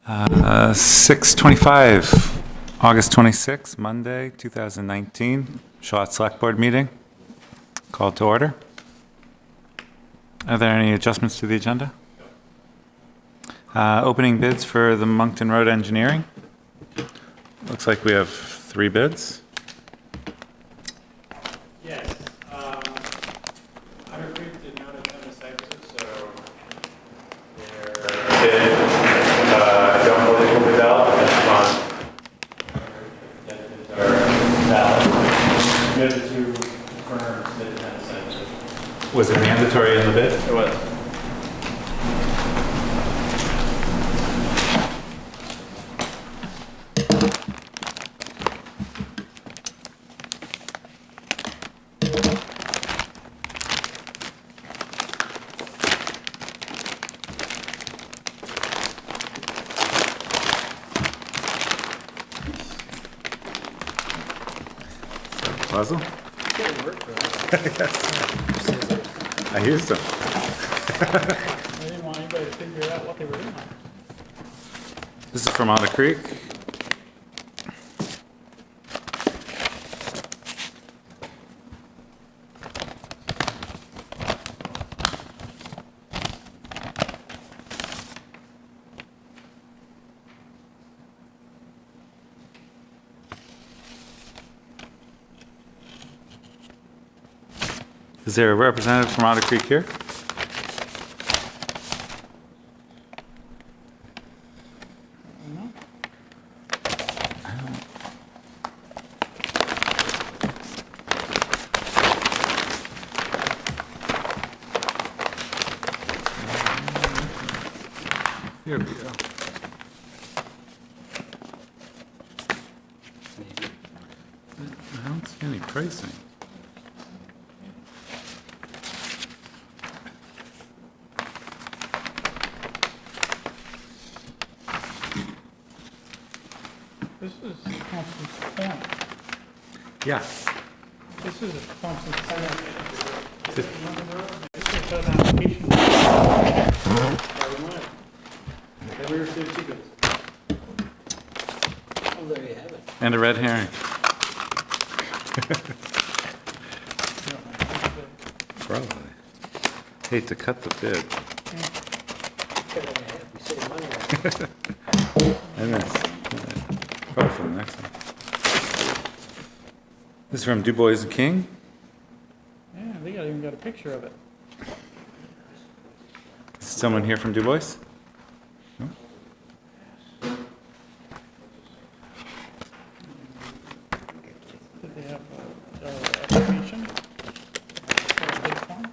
6:25, August 26, Monday, 2019, Charlotte Selectboard meeting. Call to order. Are there any adjustments to the agenda? Opening bids for the Monkton Road engineering. Looks like we have 3 bids. Yes. Otter Creek did not attend the site visit, so their bid, I don't know if they will be valid, but it's on. Bids are valid. The other 2 firms did attend the site visit. Was it mandatory in the bid? It was. Puzzle? Didn't work for that. I used them. I didn't want anybody to figure out what they were doing. This is from Otter Creek. Is there a representative from Otter Creek here? No? Here we go. I don't see any pricing. This is Thompson's Point. Yeah. This is Thompson's Point. This- This is an application. And we received 2 bids. Oh, there you have it. And a red herring. Probably. Hate to cut the bid. And this. Probably for the next one. This is from Du Bois and King. Yeah, they even got a picture of it. Is someone here from Du Bois? No? Did they have application? Or a bid form?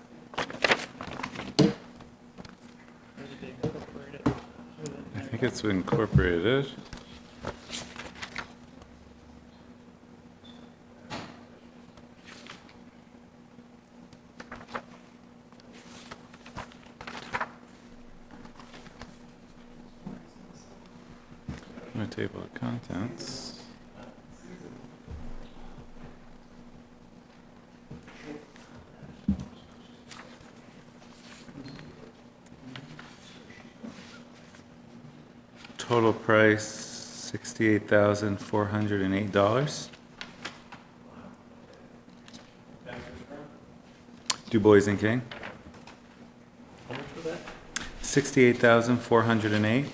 Or did they incorporate it? I think it's incorporated. My table of contents. Total price $68,408. Du Bois and King. How much was that? $68,408.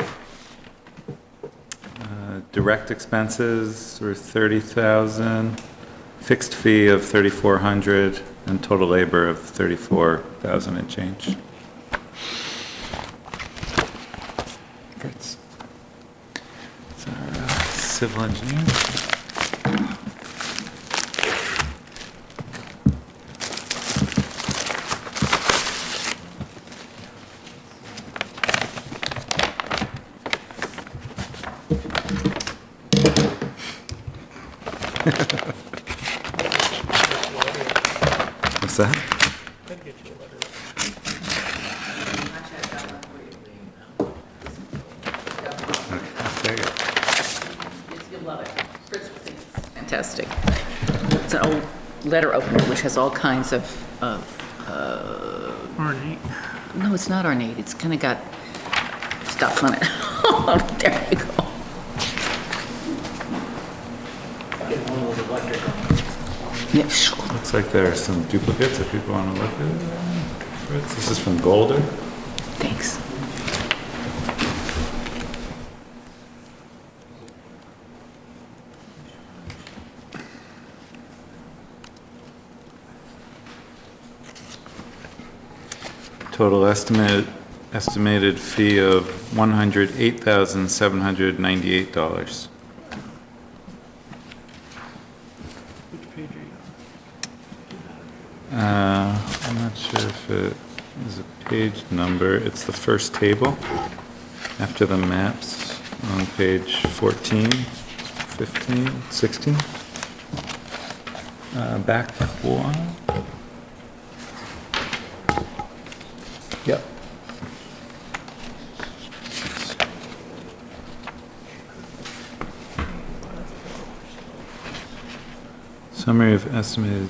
Direct expenses were $30,000, fixed fee of $3,400, and total labor of $34,000 and change. Fritz. It's our civil engineer. What's that? I'd get you a letter. Okay, I'll take it. You'll love it. Fritz will think it's fantastic. It's an old letter opener which has all kinds of Ornate. no, it's not ornate. It's kind of got stuff on it. There you go. Yeah, sure. Looks like there are some duplicates if people want to look at it. This is from Golder. Thanks. Total estimated fee of $108,798. I'm not sure if it is a page number. It's the first table after the maps on page 14, 15, 16. Back one. Yep. Summary of estimated.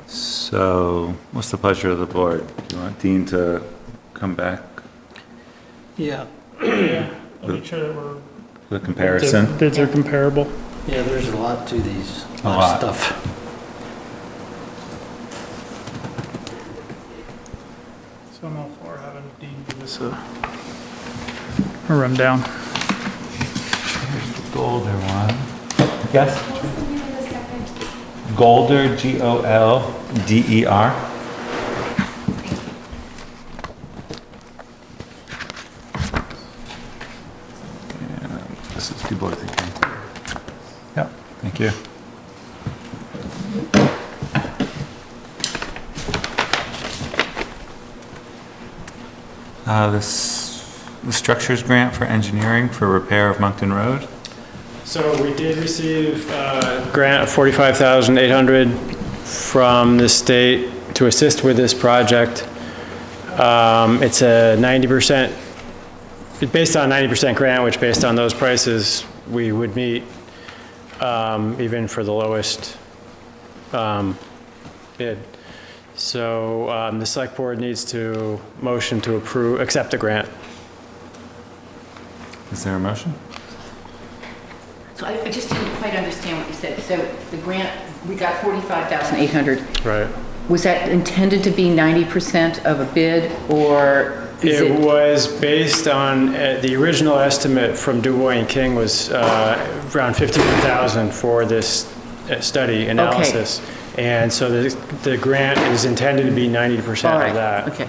So, what's the pleasure of the board? Do you want Dean to come back Yeah, I'll make sure that we're. with a comparison? Bids are comparable. yeah, there's a lot to these, A lot lot. of stuff. So I'm all for having Dean give us a rundown. Here's the Golder one. Yes? Golder, Golder. And this is Du Bois again. Yep, thank you. The structures grant for engineering for repair of Monkton Road. So we did receive a grant of $45,800 from the state to assist with this project. It's a 90%, it's based on 90% grant, which based on those prices, we would meet even for the lowest bid. So the select board needs to motion to approve, accept the grant. Is there a motion? So I just didn't quite understand what you said. So the grant, we got $45,800. Right. Was that intended to be 90% of a bid, or is It it? was based on, the original estimate from Du Bois and King was around $51,000 for this study analysis. And so the grant is intended to be 90% All of right, that. okay.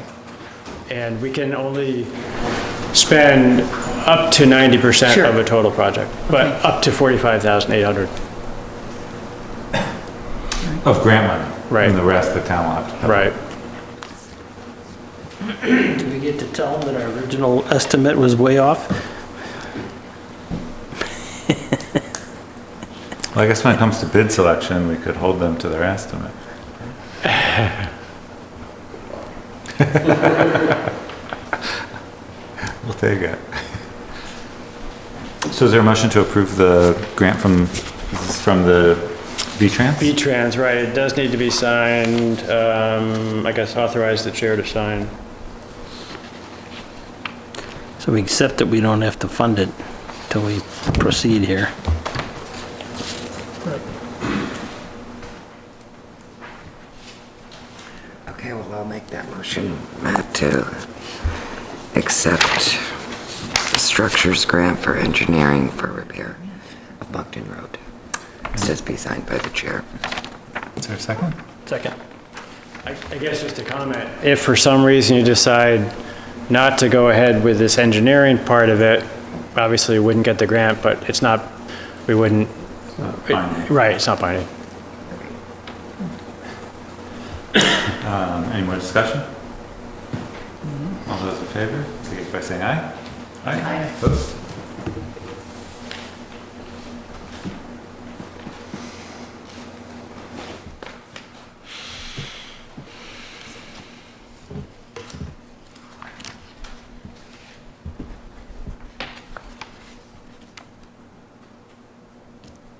And we can only spend up to 90% Sure. of a total project, but Okay. up to $45,800. Of grant money. Right. And the rest the town will have to pay. Right. Do we get to tell them that our original estimate was way off? Well, I guess when it comes to bid selection, we could hold them to their estimate. We'll take it. So is there a motion to approve the grant from the V-Trans? V-Trans, right, it does need to be signed, I guess authorize the chair to sign. So we accept that we don't have to fund it till we proceed here. Okay, well, I'll make that motion, Matt, to accept the structures grant for engineering for repair of Monkton Road. It says be signed by the chair. Is there a second? Second. I guess just a comment, if for some reason you decide not to go ahead with this engineering part of it, obviously wouldn't get the grant, but it's not, we wouldn't, binding. right, it's not binding. Any more discussion? All those in favor, indicate by saying aye. Aye. Opposed?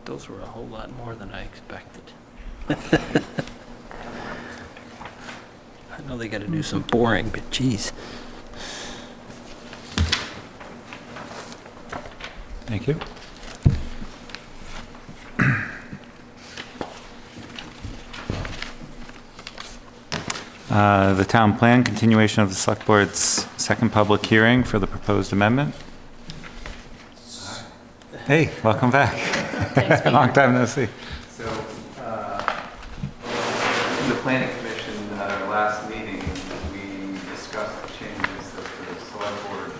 Those were a whole lot more than I expected. I know they gotta do some boring, but geez. Thank you. The town plan, continuation of the select board's second public hearing for the proposed amendment. Hey, welcome back. Thanks, Peter. Long time no see. So, in the planning commission, last meeting, we discussed the changes that the select board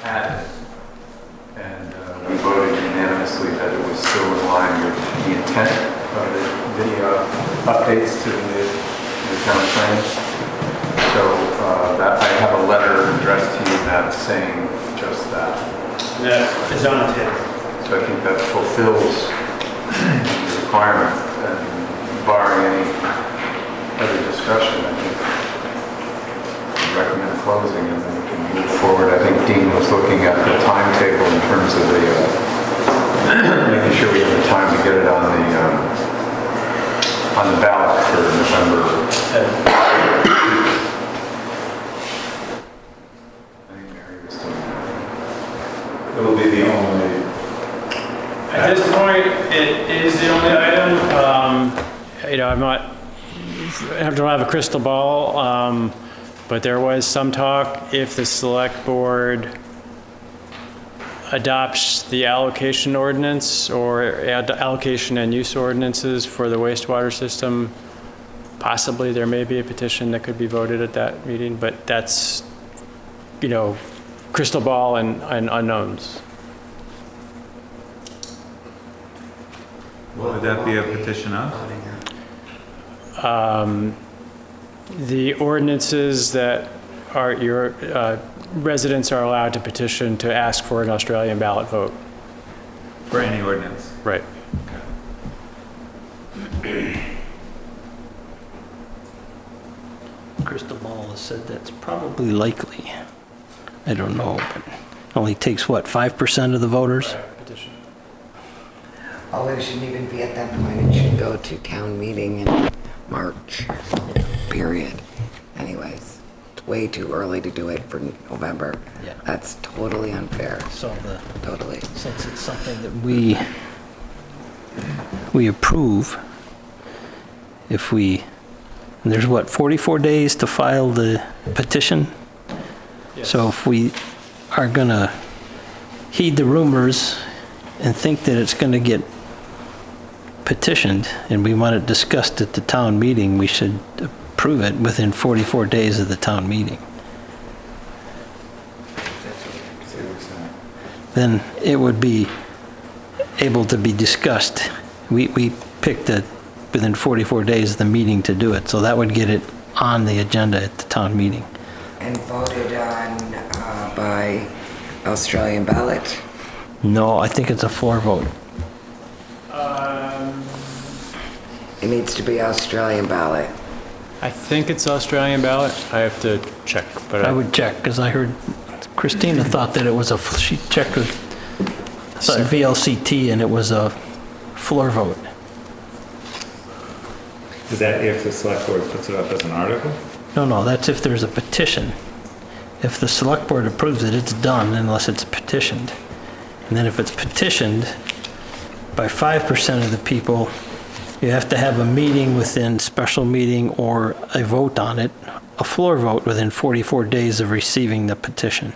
added. And we voted unanimously that it was still in line with the intent of the updates to the town plan. So that I have a letter addressed to you that's saying just that. That is on the table. So I think that fulfills the requirement, and barring any other discussion, I think I recommend closing and then we can move forward. I think Dean was looking at the timetable in terms of the, making sure we have the time to get it on the ballot for November 10th. I think Mary was doing that. It will be the only. At this point, it is the only item. I'm not, I don't have a crystal ball, but there was some talk if the select board adopts the allocation ordinance or allocation and use ordinances for the wastewater system, possibly there may be a petition that could be voted at that meeting, but that's, crystal ball and unknowns. What would that be a petition of? The ordinances that are, your residents are allowed to petition to ask for an Australian ballot vote. For any ordinance? Right. Crystal ball has said that's probably likely. I don't know, but it only takes, what, 5% of the voters? Petition. Oh, it shouldn't even be at that point. It should go to town meeting in March, period. Anyways, it's way too early to do it for November. Yeah. That's totally unfair. So Totally. since it's something that we approve, if we, and there's what, 44 days to file the petition? Yes. So if we are gonna heed the rumors and think that it's gonna get petitioned and we want it discussed at the town meeting, we should approve it within 44 days of the town meeting. Then it would be able to be discussed. We picked it within 44 days of the meeting to do it, so that would get it on the agenda at the town meeting. And voted on by Australian ballot? No, I think it's a floor vote. It needs to be Australian ballot. I think it's Australian ballot. I have to check, but I would check, because I heard Christina thought that it was she checked with VLCT and it was a floor vote. Is that if the select board puts it up as an article? No, that's if there's a petition. If the select board approves it, it's done unless it's petitioned. And then if it's petitioned by 5% of the people, you have to have a meeting within special meeting or a vote on it, a floor vote within 44 days of receiving the petition.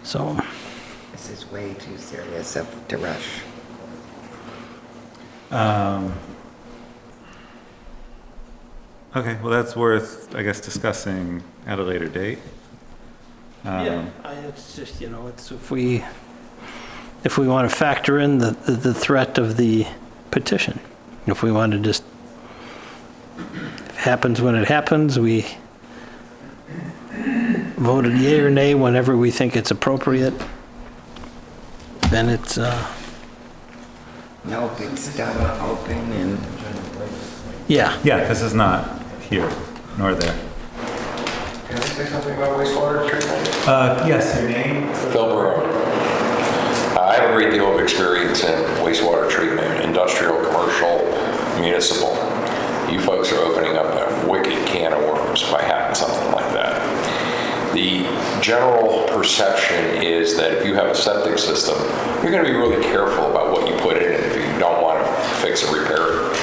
So, This is way too serious to rush. Okay, well, that's worth, I guess, discussing at a later date. It's just, it's if we want to factor in the threat of the petition, if we want to just, if it happens when it happens, we voted yea or nay whenever we think it's appropriate, then it's, Nope, it's done open and yeah. Yeah, this is not here nor there. Can I say something about wastewater treatment? Yes, your name? Phil Burrow. I have a great deal of experience in wastewater treatment, industrial, commercial, municipal. You folks are opening up a wicked can of worms by having something like that. The general perception is that if you have a septic system, you're going to be really careful about what you put in it if you don't want to fix or repair it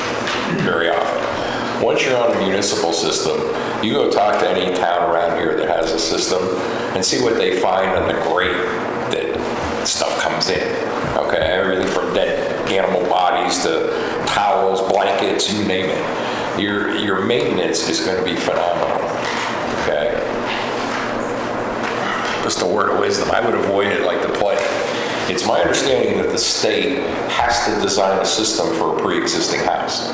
very often. Once you're on a municipal system, you go talk to any town around here that has a system and see what they find on the grate that stuff comes in. Okay, everything from dead animal bodies to towels, blankets, you name it. Your maintenance is going to be phenomenal. Okay. Just a word of wisdom, I would avoid it like the plague. It's my understanding that the state has to design a system for a pre-existing house.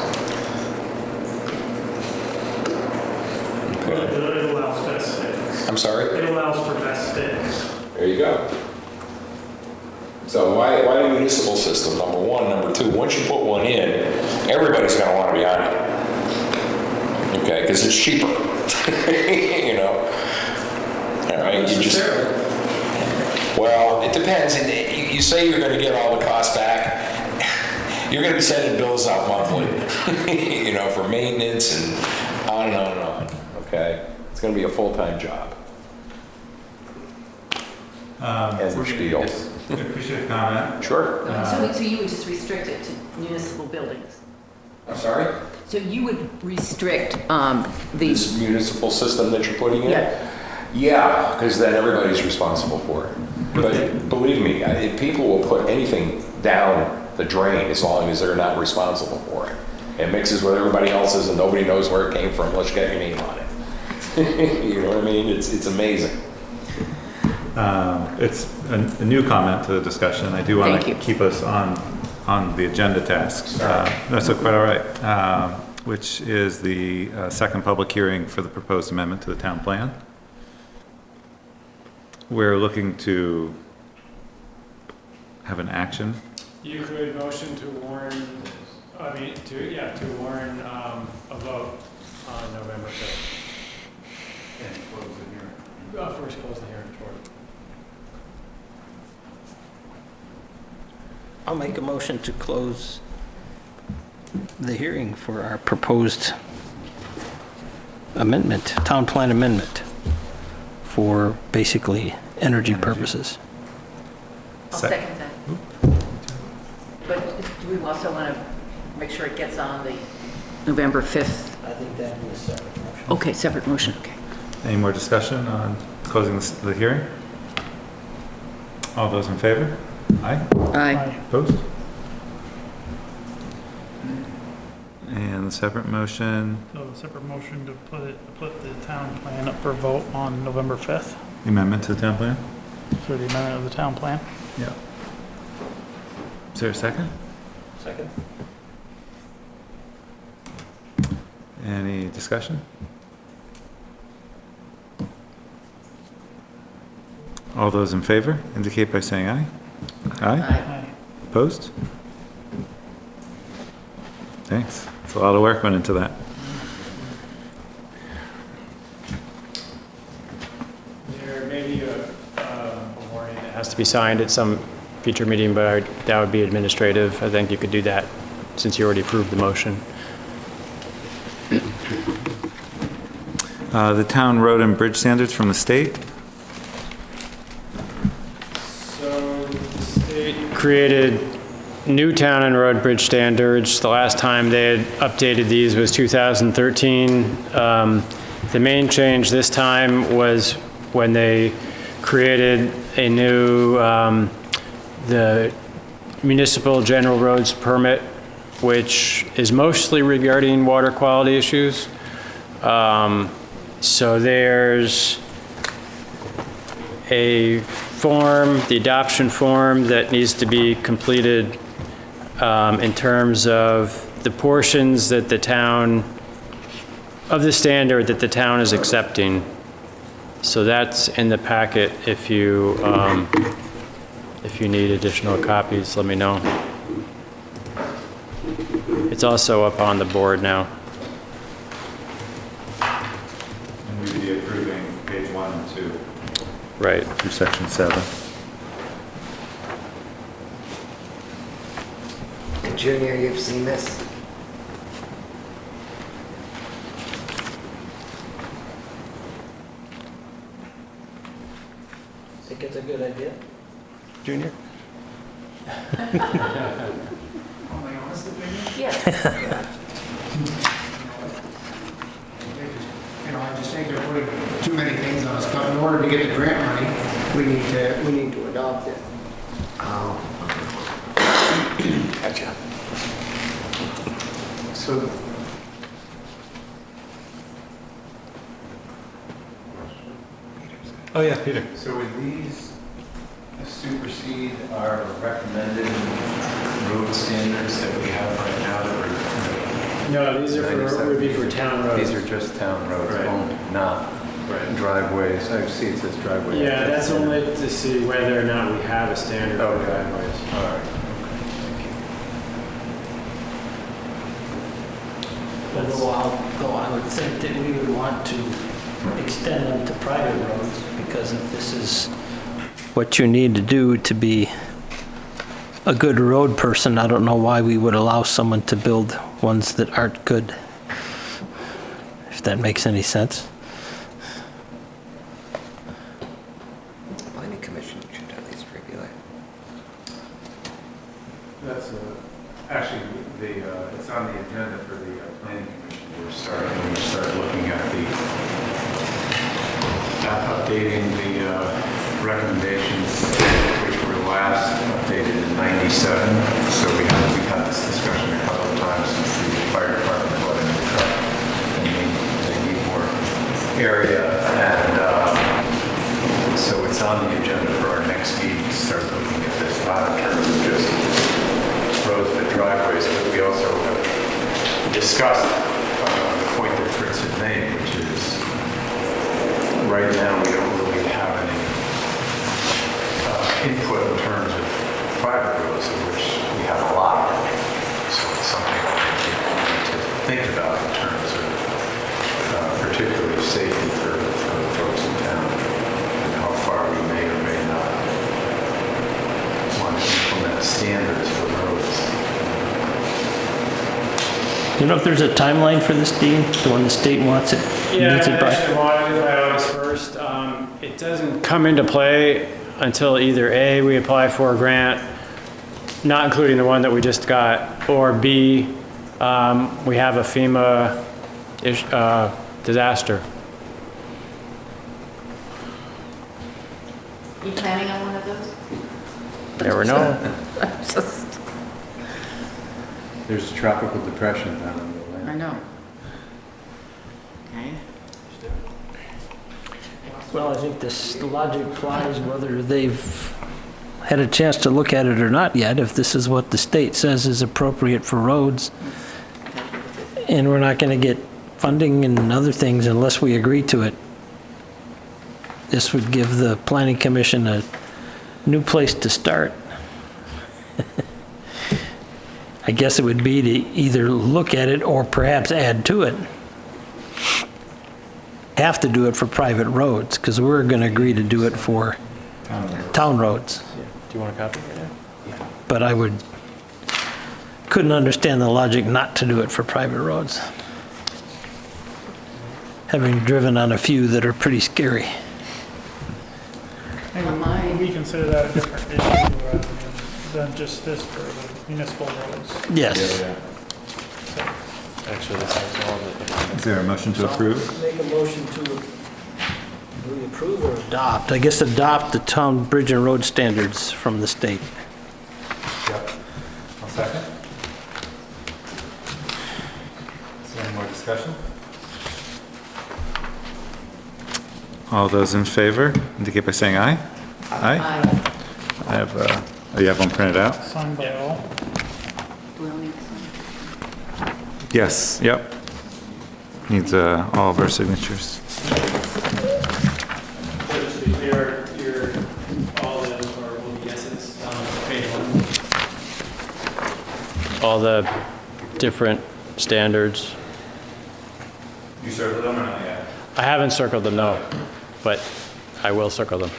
Okay. It allows best sticks. I'm sorry? It allows for best sticks. There you go. So why a municipal system, number one? Number two, once you put one in, everybody's going to want to be on it. Okay, because it's cheaper. You know? All right, you just... Well, it depends. You say you're going to get all the costs back. You're going to be sending bills out monthly, you know, for maintenance and on and on and on. Okay? It's going to be a full-time job. As a spiel. I appreciate the comment. Sure. So you would just restrict it to municipal buildings? I'm sorry? So you would restrict This municipal system that you're putting in? Yeah. Yeah, because then everybody's responsible for it. But believe me, people will put anything down the drain as long as they're not responsible for it. It mixes with everybody else's and nobody knows where it came from unless you got your name on it. You know what I mean? It's amazing. It's a new comment to the discussion. I do want Thank to you. keep us on the agenda tasks. That's quite all right. Which is the second public hearing for the proposed amendment to the town plan. We're looking to have an action. You could motion to warn, to warn a vote on November 5th. And close the hearing. First close the hearing, sure. I'll make a motion to close the hearing for our proposed amendment, town plan amendment, for basically energy purposes. I'll Sec- second that. But do we also want to make sure it gets on the November 5th? I think that is separate motion. Okay, separate motion, okay. Any more discussion on closing the hearing? All those in favor? Aye. Aye. Opposed? And the separate motion, So a separate motion to put the town plan up for vote on November 5th the amendment to the town plan? for the amendment of the town plan. Yeah. Is there a second? Second. Any discussion? All those in favor indicate by saying aye. Aye. Aye. Opposed? Thanks. It's a lot of work went into that. There may be a warning that has to be signed at some future meeting, but that would be administrative. I think you could do that since you already approved the motion. The town road and bridge standards from the state. So the state created new town and road bridge standards. The last time they had updated these was 2013. The main change this time was when they created a new, the municipal general roads permit, which is mostly regarding water quality issues. So there's a form, the adoption form that needs to be completed in terms of the portions that the town, of the standard that the town is accepting. So that's in the packet. If you need additional copies, let me know. It's also up on the board now. And we'd be approving page 1 and 2 Right. through section 7. Junior, you've seen this? Think it's a good idea? Junior? Yes. You know, I just think they're putting too many things on us, but in order to get the grant money, we need to adopt it. Oh. Gotcha. So, Oh, yeah, Peter. so would these supersede our recommended road standards that we have right now that we're? No, these are for, would be for town roads. These are just town roads Right. only, not driveways. I see it says driveway. Yeah, that's only to see whether or not we have a standard for Okay. driveways. All right. Though I would think that we would want to extend them to private roads, because if this is what you need to do to be a good road person, I don't know why we would allow someone to build ones that aren't good. If that makes any sense. Planning commission should at least review it. That's actually, it's on the agenda for the planning commission. We're start looking at updating the recommendations, which were last updated in '97. So we've had this discussion a couple of times since the fire department brought in the truck. They need more area, and so it's on the agenda for our next meeting to start looking at this, not in terms of just roads but driveways, but we also have discussed the point that Fritz had made, which is right now we don't really have any input in terms of private roads, of which we have a lot. So it's something that we need to think about in terms of particularly safety for folks in town and how far we may or may not want to implement standards for roads. Do you know if there's a timeline for this, Dean? The one the state wants it? Yeah, needs I it by? actually wanted it by August 1st. It doesn't come into play until either A, we apply for a grant, not including the one that we just got, or B, we have a FEMA disaster. You planning on one of those? Never know. There's a tropical depression down in the I land. know. Okay. Well, I think this logic applies whether they've had a chance to look at it or not yet. If this is what the state says is appropriate for roads, and we're not going to get funding and other things unless we agree to it, this would give the planning commission a new place to start. I guess it would be to either look at it or perhaps add to it. Have to do it for private roads, because we're going to agree to do it for town roads. Do you want a copy? But I couldn't understand the logic not to do it for private roads. Having driven on a few that are pretty scary. Maybe we consider that a different issue rather than just this for the municipal roads. Yes. Actually, this has all the... Is there a motion to approve? Make a motion to, do we approve or adopt? I guess adopt the town bridge and road standards from the state. Yep. I'll second. Is there any more discussion? All those in favor indicate by saying aye. Aye. I have, oh, you have one printed out? Signed by all. Yes, yep. Needs all of our signatures. So just to be clear, all those are will be yeses on page 1. All the different standards. You circled them or not yet? I haven't circled them, no, but I will circle them.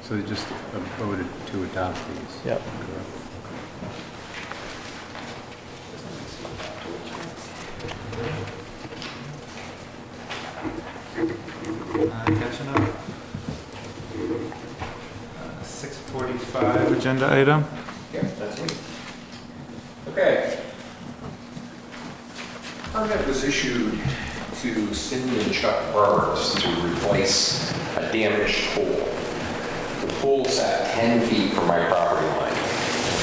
So they just voted to adopt these? Yep. Catching up. 6:45 agenda item. Yeah, that's me. Okay. Permit was issued to Cindy and Chuck Burrs to replace a damaged pool. The pool's at 10 feet from my property line,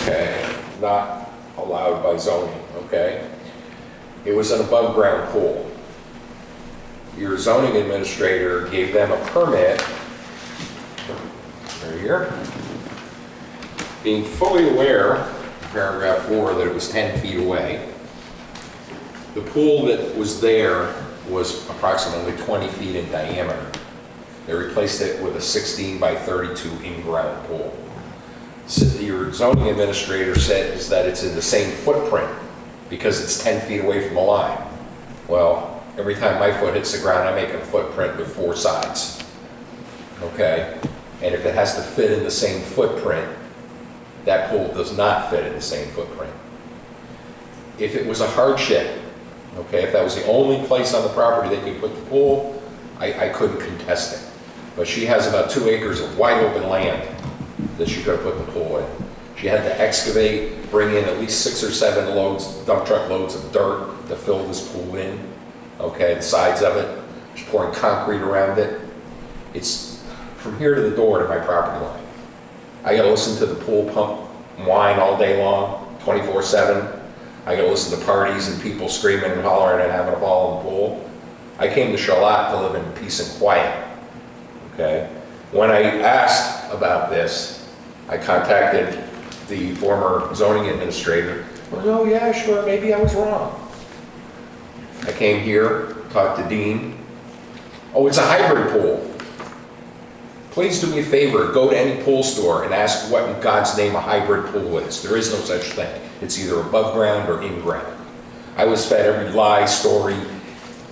okay? Not allowed by zoning, okay? It was an above-ground pool. Your zoning administrator gave them a permit, right here, being fully aware, paragraph 4, that it was 10 feet away. The pool that was there was approximately 20 feet in diameter. They replaced it with a 16 by 32 in-ground pool. So your zoning administrator says that it's in the same footprint because it's 10 feet away from the line. Well, every time my foot hits the ground, I make a footprint with 4 sides. Okay? And if it has to fit in the same footprint, that pool does not fit in the same footprint. If it was a hardship, okay, if that was the only place on the property they could put the pool, I couldn't contest it. But she has about 2 acres of wide open land that she could have put the pool in. She had to excavate, bring in at least 6 or 7 loads, dump truck loads of dirt to fill this pool in, okay, the sides of it. She's pouring concrete around it. It's from here to the door to my property line. I gotta listen to the pool pump whine all day long, 24/7. I gotta listen to parties and people screaming and hollering and having a ball in the pool. I came to Charlotte to live in peace and quiet, okay? When I asked about this, I contacted the former zoning administrator. Well, oh yeah, sure, maybe I was wrong. I came here, talked to Dean. Oh, it's a hybrid pool. Please do me a favor, go to any pool store and ask what in God's name a hybrid pool is. There is no such thing. It's either above ground or in ground. I was fed every lie, story,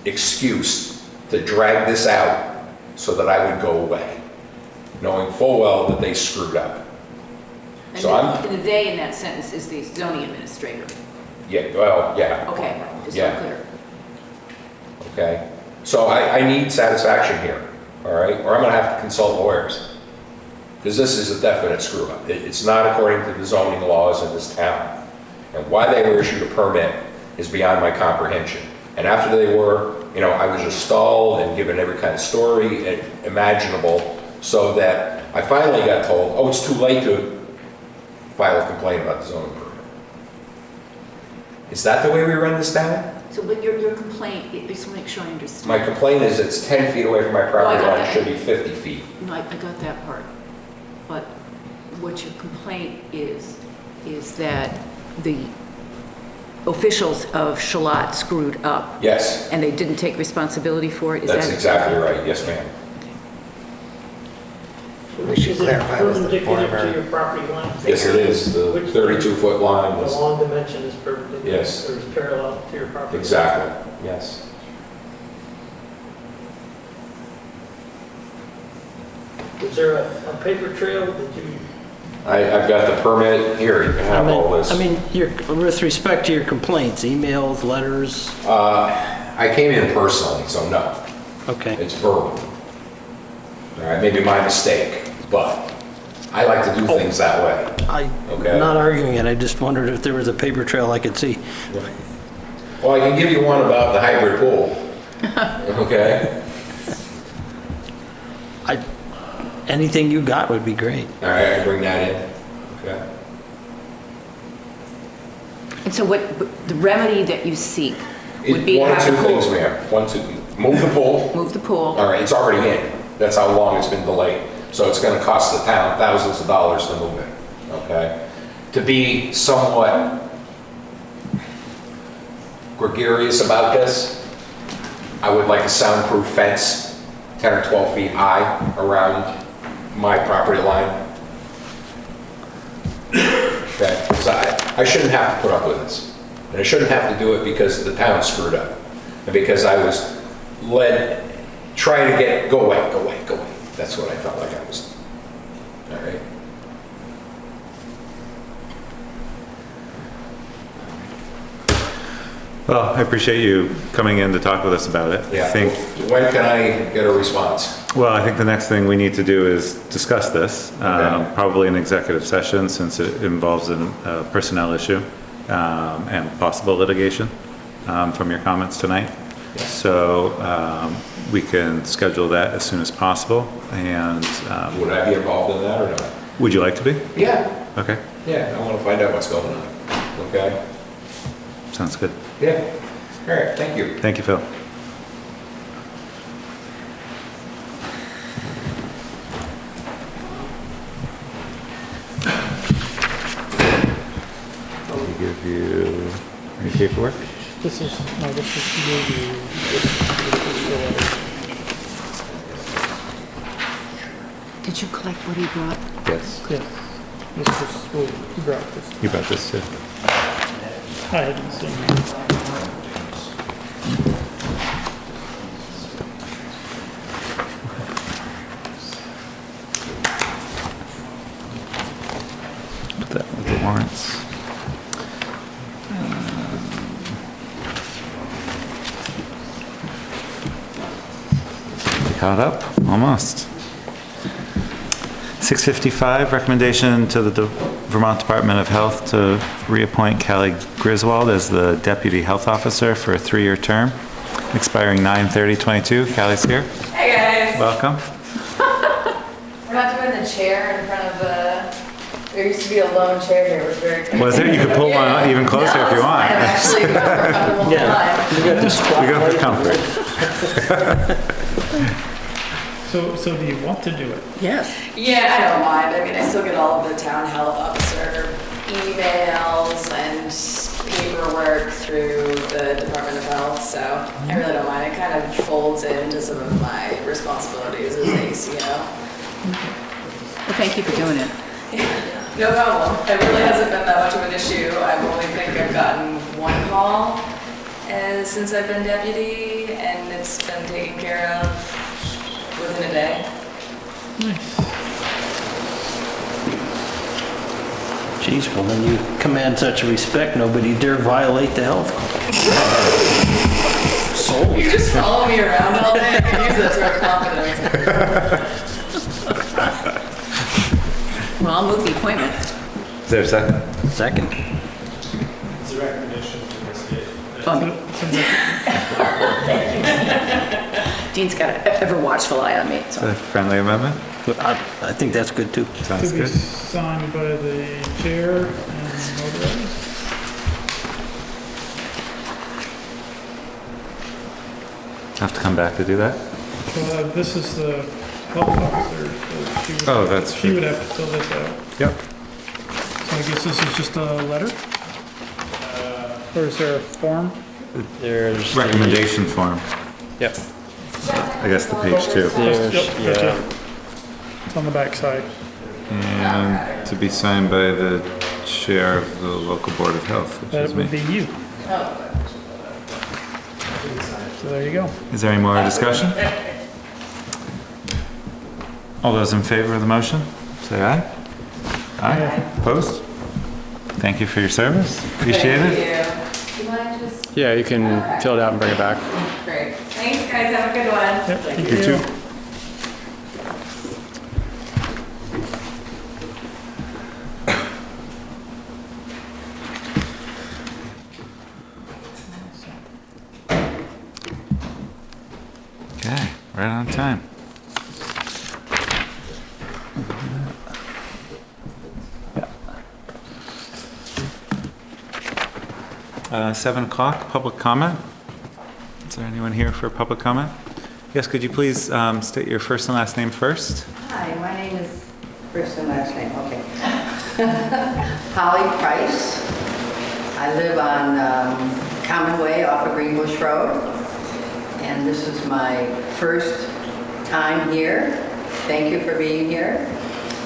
excuse to drag this out so that I would go away, knowing full well that they screwed up. And So the they in that sentence is the zoning administrator. Yeah, well, yeah. Okay, just so Yeah. clear. Okay? So I need satisfaction here, all right? Or I'm gonna have to consult lawyers. Because this is a definite screw up. It's not according to the zoning laws in this town. And why they were issued a permit is beyond my comprehension. And after they were, you know, I was just stalled and given every kind of story imaginable so that I finally got told, oh, it's too late to file a complaint about the zoning permit. Is that the way we run this town? So but your complaint, I just want to make sure I understand. My complaint is it's 10 feet away from my property No, I got line, it that. should be 50 feet. No, I got that part. But what your complaint is that the officials of Charlotte screwed up Yes, and they didn't take responsibility for it? Is that's that exactly right, yes ma'am. We should clarify with the Perpendicular to former. your property line? Yes, it is, the Which- 32-foot line The is, long dimension is perpendicular? Yes. Or is parallel to your property? exactly, yes. Was there a paper trail that you, I've got the permit, here, you can have all this. I mean, with respect to your complaints, emails, letters, I came in personally, so no, okay. it's verbal. All right, maybe my mistake, but I like to do things that way. I'm Okay. not arguing it, I just wondered if there was a paper trail I could see. Well, I can give you one about the hybrid pool. Okay? Anything you got would be great. All right, I can bring that in. Okay. And so what the remedy that you seek would be to One of have two the things, pool? Mayor. One, two, Move the pool. Move the pool. All right, it's already in. That's how long it's been delayed. So it's gonna cost the town thousands of dollars to move it, okay? To be somewhat gregarious about this, I would like a soundproof fence, 10 or 12 feet high around my property line. Okay, so I shouldn't have to put up with this. And I shouldn't have to do it because the town screwed up. And because I was trying to get, go away. That's what I felt like I was. All right. Well, I appreciate you coming in to talk with us about it. Yeah. I think, When can I get a response? well, I think the next thing we need to do is discuss this, probably in executive session since it involves a personnel issue and possible litigation from your comments tonight. So we can schedule that as soon as possible. And Would I be involved in that or not? would you like to be? Yeah. Okay, Yeah, I want to find out what's going on. Okay? sounds good. Yeah. All right, thank you. Thank you, Phil. Did he give you any paperwork? This is you. Did you collect what he brought? Yes. Yes. This was, well, you brought this. You brought this too. I hadn't seen it. Put that with the warrants. Caught up? Almost. 6:55, recommendation to the Vermont Department of Health to reappoint Cali Griswold as the Deputy Health Officer for a 3-year term, expiring 9/30/22. Cali's here. Hey guys. Welcome. We're not doing the chair in front of there used to be a lone chair here, it was very crazy. Was there? You could pull one even closer if you want. I'm actually more comfortable than mine. We go for comfort. So do you want to do it? Yes. Yeah, I don't mind. I mean, I still get all of the town health officer emails and paperwork through the Department of Health, so I really don't mind. It kind of folds into some of my responsibilities as ACO. Well, thank you for doing it. No problem. It really hasn't been that much of an issue. I only think I've gotten one call since I've been deputy, and it's been taken care of within a day. Geez, well, then you command such respect, nobody dare violate the health code. Sold. You just follow me around all day. I can use that sort of confidence. Well, I'll move the appointment. Is there a second? Second. It's a recommendation to the state. Dean's got an ever watchful eye on me, Is so. that a friendly amendment? I think that's good too. Sounds To be good. signed by the chair and notarized. Have to come back to do that? This is the health officer. So Oh, that's she would have to fill this out. Yep. So I guess this is just a letter? Or is there a form? There's. Recommendation form. Yep. I guess the page 2. There's, Yep, gotcha. yeah. It's on the back side. And to be signed by the chair of the local board of health, which That is would be me. you. So there you go. Is there any more discussion? All those in favor of the motion, say aye. Aye. Opposed? Thank you for your service. Appreciate it. Thank you. Do you mind just? Yeah, you can fill it out and bring it back. Great. Thanks, guys. Have a good one. Yep, thank You too. Okay, right on time. 7 o'clock, public comment. Is there anyone here for public comment? Yes, could you please state your first and last name first? Hi, my name is, first and last name, okay. Holly Price. I live on Common Way off of Greenbush Road. And this is my first time here. Thank you for being here.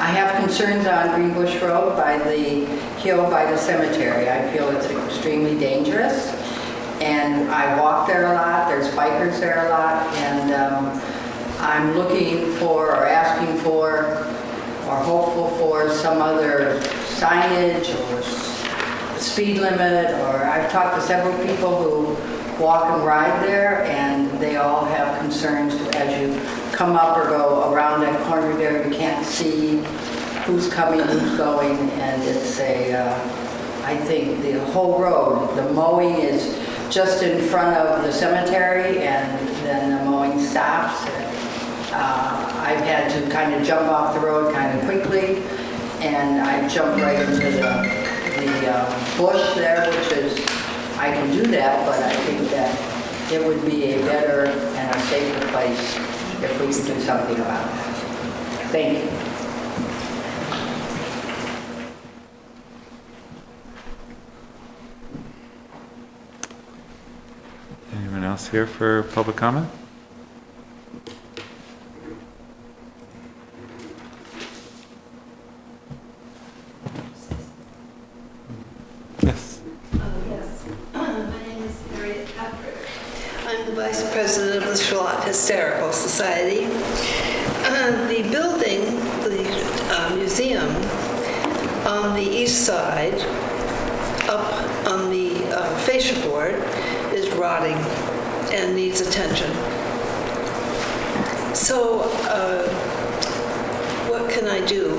I have concerns on Greenbush Road by the hill by the cemetery. I feel it's extremely dangerous. And I walk there a lot, there's bikers there a lot, and I'm looking for or asking for or hopeful for some other signage or speed limit, or I've talked to several people who walk and ride there, and they all have concerns as you come up or go around that corner there, you can't see who's coming, who's going, and it's I think the whole road, the mowing is just in front of the cemetery, and then the mowing stops. I've had to kind of jump off the road kind of quickly, and I jumped right into the bush there, which is, I can do that, but I think that it would be a better and a safer place if we could do something about that. Thank you. Anyone else here for public comment? Yes. Yes. My name is Harriet Patrick. I'm the Vice President of the Charlotte Hysterical Society. The building, the museum, on the east side, up on the fascia board, is rotting and needs attention. So what can I do?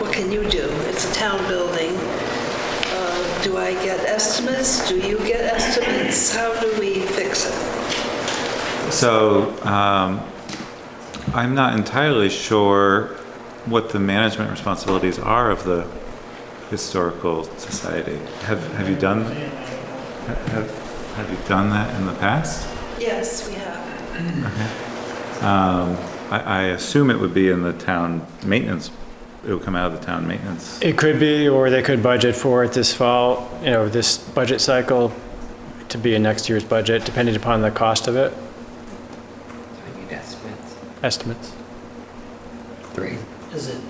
What can you do? It's a town building. Do I get estimates? Do you get estimates? How do we fix it? So I'm not entirely sure what the management responsibilities are of the Historical Society. Have you done have you done that in the past? Yes, we have. Okay. I assume it would be in the town maintenance. It would come out of the town maintenance. It could be, or they could budget for it this fall, this budget cycle to be in next year's budget, depending upon the cost of it. I need estimates. Estimates. 3. Is it,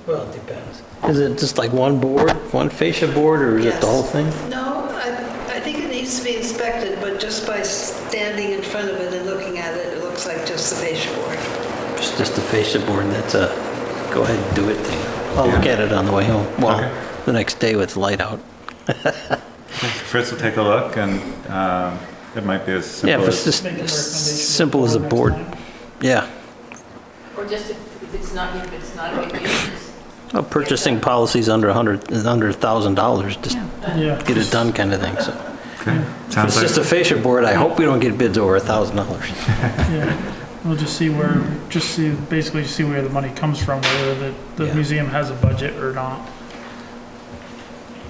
well, it depends. Is it just like one board, one fascia board, or is it the whole thing? No, I think it needs to be inspected, but just by standing in front of it and looking at it, it looks like just the fascia board. It's just the fascia board, that's a go ahead and do it thing. I'll look at it on the way home. Well, the next day with light out. Fritz will take a look, and it might be as simple Yeah, if it's just simple as a board. Yeah. Or just if it's not a big deal. Well, purchasing policies under $100,000, just get it done kind of thing, so. Okay. If it's just a fascia board, I hope we don't get bids over $1,000. Yeah, we'll just basically see where the money comes from, whether the museum has a budget or not.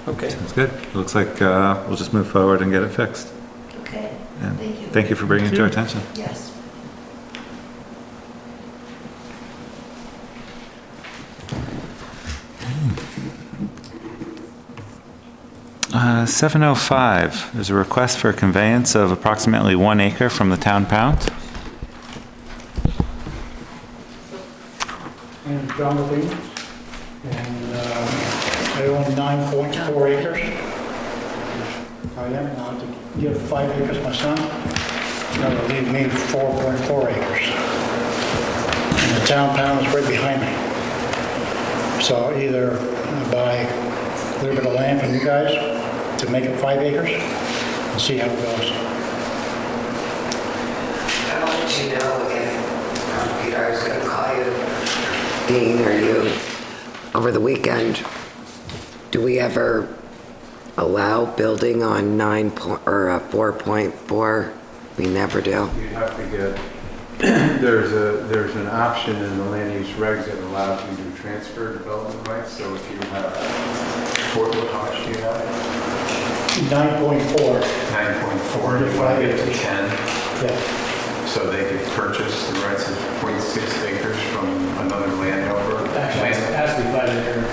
Okay. Sounds good. Looks like we'll just move forward and get it fixed. Okay, And thank you. thank you for bringing it to our attention. Yes. 705, there's a request for a conveyance of approximately 1 acre from the town pound. And John Levine, and I own 9.4 acres. I am now to give 5 acres to my son. That will leave me 4.4 acres. And the town pound is right behind me. So either buy a little bit of land from you guys to make it 5 acres and see how it goes. I will let you know if Peter, I was going to call you, Dean, or you, over the weekend. Do we ever allow building on 4.4? We never do. You'd have to get there's an option in the land use regs that allows you to transfer development rights. So if you have, how much do you have? 9.4. 9.4, you want to get to 10? Yeah. So they could purchase the rights of 0.6 acres from another landowner? Actually, it has to be 5 acre. Or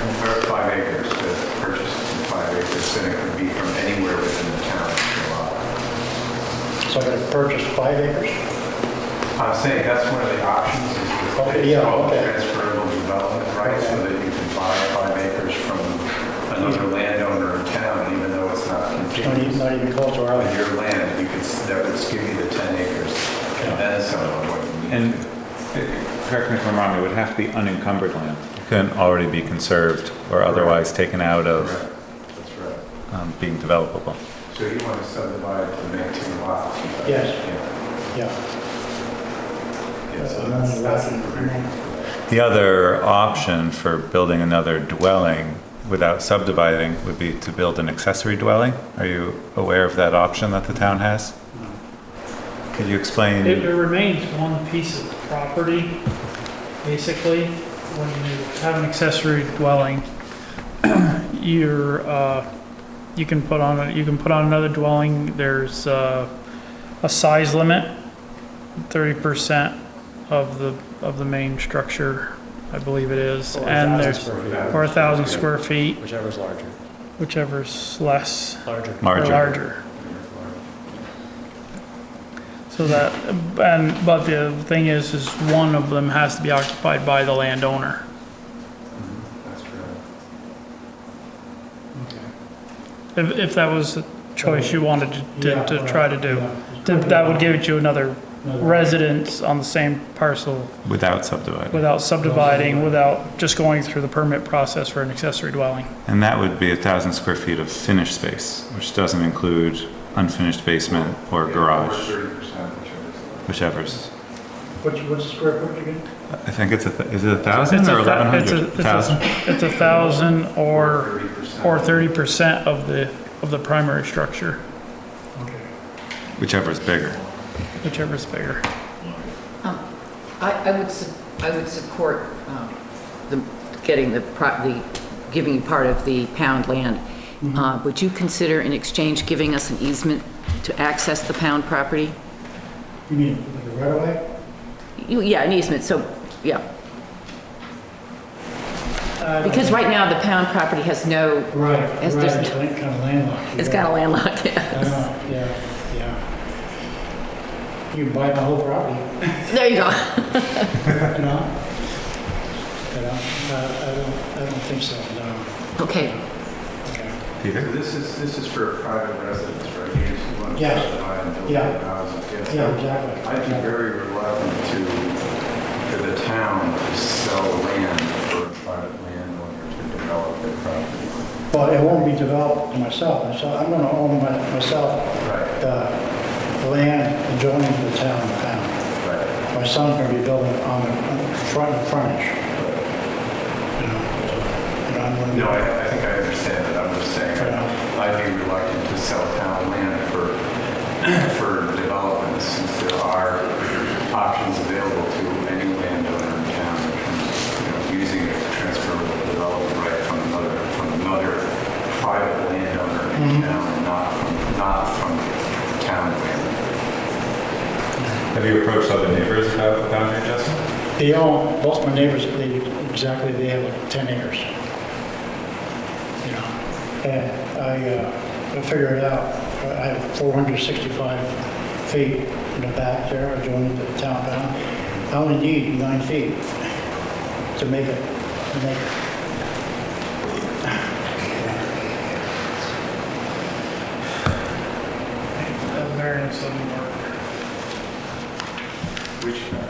5 acres, to purchase 5 acres, then it could be from anywhere within the town. So I gotta purchase 5 acres? I'm saying that's one of the options, is Okay, yeah, okay. transferable development rights, so that you can buy 5 acres from another landowner in town, even though it's not contiguous. Not even close to our On land. your land, you could, that would give you the 10 acres, and then some of what you need. And correct me if I'm wrong, it would have to be unencumbered land. It couldn't already be conserved or otherwise taken out of Correct. That's right. being developable. So you want to subdivide to make 2 lots? Yes. Yeah. Yeah. Yeah, so that's the agreement. The other option for building another dwelling without subdividing would be to build an accessory dwelling. Are you aware of that option that the town has? Could you explain? It remains one piece of property, basically. When you have an accessory dwelling, you can put on another dwelling. There's a size limit, 30% of the main structure, I believe it is, and there's or 1,000 square feet, Whichever's larger. whichever's less Larger. or larger. So that, but the thing is one of them has to be occupied by the landowner. That's correct. If that was a choice you wanted to try to do, that would give you another residence on the same parcel Without subdividing. without subdividing, without just going through the permit process for an accessory dwelling. And that would be 1,000 square feet of finished space, which doesn't include unfinished basement or garage, 30%, whichever's. What's the square footage again? I think is it 1,000 or 1,100? 1,000? It's 1,000 or 30% of the primary structure, Okay. Whichever is bigger. whichever's bigger. I would support giving you part of the pound land. Would you consider in exchange giving us an easement to access the pound property? You mean like a right of way? Yeah, an easement, so, yeah. Because right now, the pound property has no... Right, It's right, just- it's like kind of landlocked. It's got a landlocked, I yes. know, yeah. You can buy the whole property, There you go. you know? I don't think so, no. Okay. Okay. Peter? So this is for a private residence, right? You just want to Yes. subdivide and build Yeah. houses. Yeah, exactly. I'd be very reluctant for the town to sell land for a private landowner to develop their property. Well, it won't be developed to myself, so I'm gonna own myself, Right. the land adjoining to the town of Pound. Right. My son's gonna be building on the frontage. You know, so, I'm gonna. No, I think I understand that. I'm just saying, I'd be reluctant to sell town land for development, since there are options available to any landowner in town in terms of, using a transferable development right from another private landowner in town, and not from town land. Have you approached other neighbors about the boundary adjustment? They own, both my neighbors, they have like 10 acres. You know, and I figured it out. I have 465 feet in the back there, adjoining to the town bound. I only need 9 feet to make it. That variance doesn't work. Which one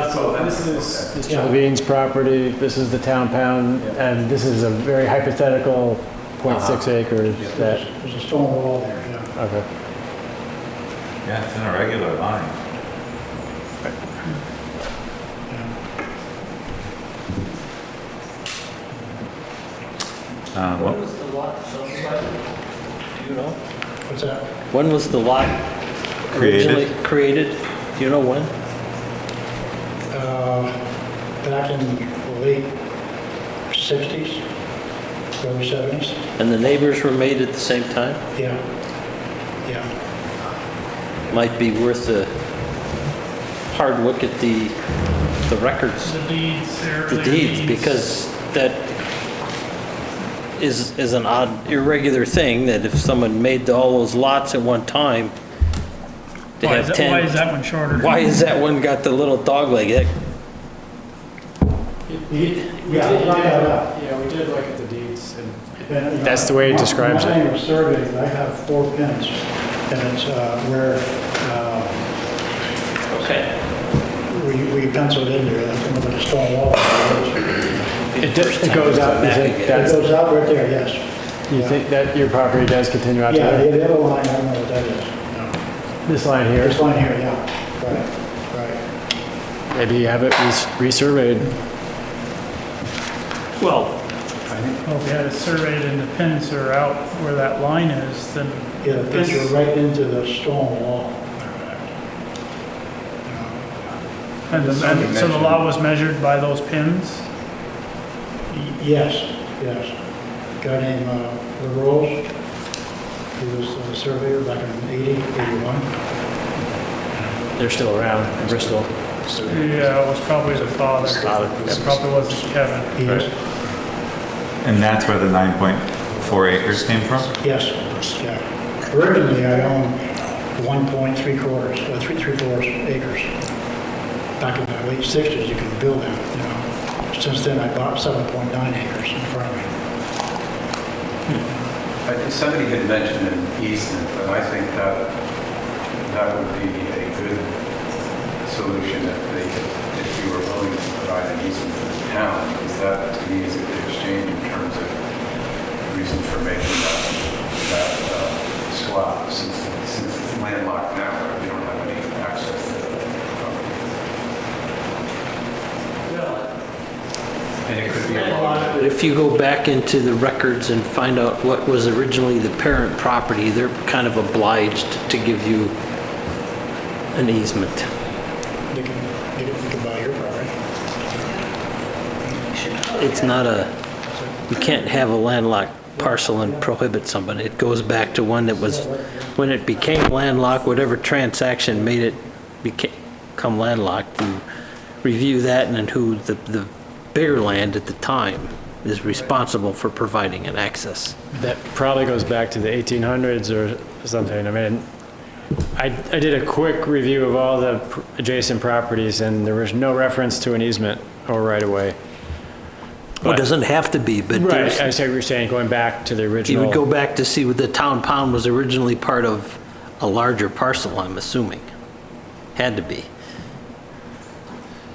is So this is Mr. Levine's property, this is the town pound, and this is a very hypothetical 0.6 acres that, There's a stone wall there, yeah. okay. Yeah, it's in a regular line. When was the lot subdivided? Do you know? What's that? When was the lot Created? originally created? Do you know when? Back in the late 60s, early 70s. And the neighbors were made at the same time? Yeah, yeah. Might be worth a hard look at the records. The deeds, The deeds, because that is an odd, irregular thing, that if someone made all those lots at one time, they Why have is 10. why is that one shorter? Why is that one got the little dog leg? Yeah, look that up. Yeah, we did look at the deeds. And And, That's the way it describes it. My annual survey, I have 4 pins, and it's where Okay. we penciled in there, like some of the stone wall. it goes out, you think It that's, goes out right there, yes. you think that your property does continue out to Yeah, there? the other line, I don't know what that is. No. This line here, This line here, yeah, right, right. maybe you have it resurveyed. Well, Well, if you had it surveyed and the pins are out where that line is, then Yeah, the pins are right into the stone wall. and so the lot was measured by those pins? Yes, yes. Guy named LaRose, he was a surveyor back in 81. They're still around in Bristol. Yeah, it was probably the father. It probably wasn't Kevin. He is, And that's where the 9.4 acres came from? yes, yeah. Originally, I owned 1.75 acres. Back in the late 60s, you could build them, you know. Since then, I bought 7.9 acres in front of me. I think somebody had mentioned an easement, but I think that would be a good solution if you were willing to provide an easement to the town, because that to me is a good exchange in terms of reason for making that swap, since it's landlocked now, we don't have any access to the property. And it could be a lot. if you go back into the records and find out what was originally the parent property, they're kind of obliged to give you an easement. You can buy your property. It's not you can't have a landlocked parcel and prohibit somebody. It goes back to one that was, when it became landlocked, whatever transaction made it become landlocked, you review that, and then who the bigger land at the time is responsible for providing an access. That probably goes back to the 1800s or something. I mean, I did a quick review of all the adjacent properties, and there was no reference to an easement or right-of-way. Well, it doesn't have to be, but Right, I see what you're saying, going back to the you original. would go back to see what the town pound was originally part of a larger parcel, I'm assuming. Had to be.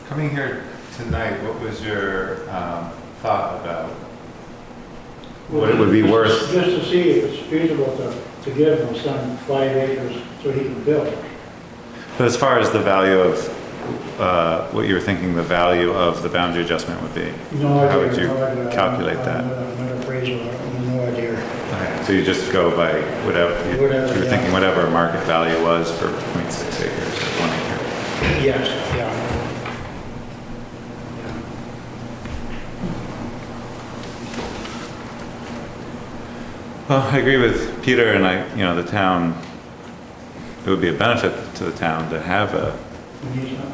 Coming here tonight, what was your thought about what it would be worth? Just to see if it's feasible to give my son 5 acres so he can build. But as far as the value of, what you were thinking the value of the boundary adjustment would be? No idea. How would you no idea. calculate that? Not appraisal, no idea. Okay, so you just go by whatever, you were Whatever, yeah. thinking whatever market value was for 0.6 acres or 1 acre? Yes, yeah. Well, I agree with Peter, and the town, it would be a benefit to the town to have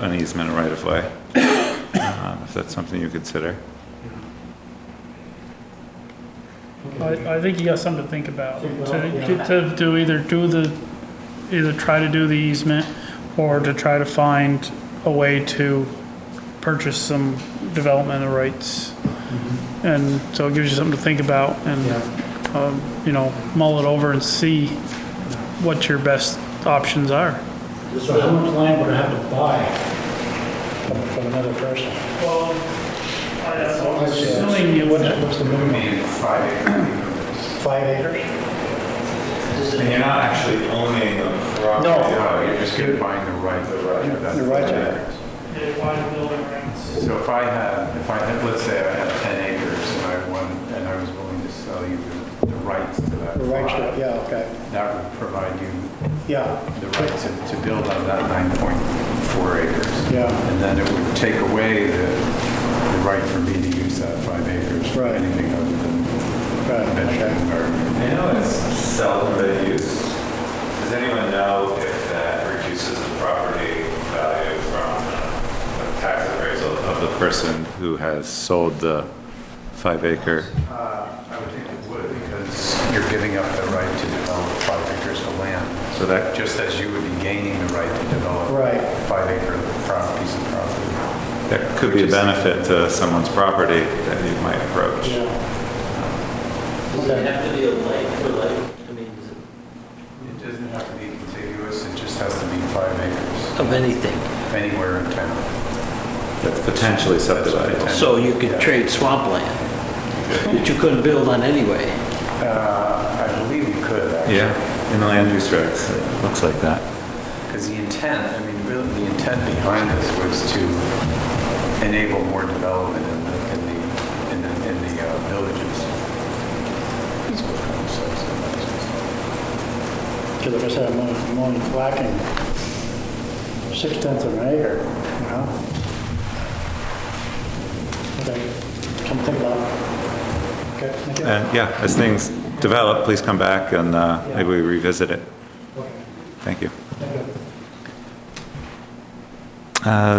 an easement right of way, if that's something you consider. I think you got something to think about. To either try to do the easement or to try to find a way to purchase some developmental rights. And so it gives you something to think about and, mull it over and see what your best options are. So how much land would I have to buy from another person? Well, I'm assuming you What's the minimum? Maybe 5 acres. 5 acres? And you're not actually owning the property. No. No, you're just going to find the right. The right to it. wide building rights. So if I had, let's say I had 10 acres and I was willing to sell you the rights to that. Right, lot. yeah, okay. That would provide you Yeah, the right to build on that 9.4 acres. Yeah. And then it would take away the right for me to use that 5 acres for Right. anything other than right, vegetable okay. environment. I know it's seldom been used. Does anyone know if that reduces the property value from the tax appraisal of the person who has sold the 5 acre? I would think it would, because you're giving up the right to develop 5 acres of land. So that, Just as you would be gaining the right to develop Right. 5 acre piece of property. that could be a benefit to someone's property that you might approach. Yeah. Does it have to be a like for like? I mean, is it It doesn't have to be contiguous, it just has to be 5 acres, of anything? anywhere in town. That's potentially subdivided. So you could Yeah. trade swampland that you couldn't build on anyway. I believe you could, actually. Yeah, in the land use regs, it looks like that. Because the intent, I mean, really, the intent behind this was to enable more development in the villages. Because like I said, I'm only lacking 6/10 of an acre, you know? Okay, something to think about. Okay, thank you. And yeah, as things develop, please come back and maybe we revisit it. Okay, Thank you. thank you.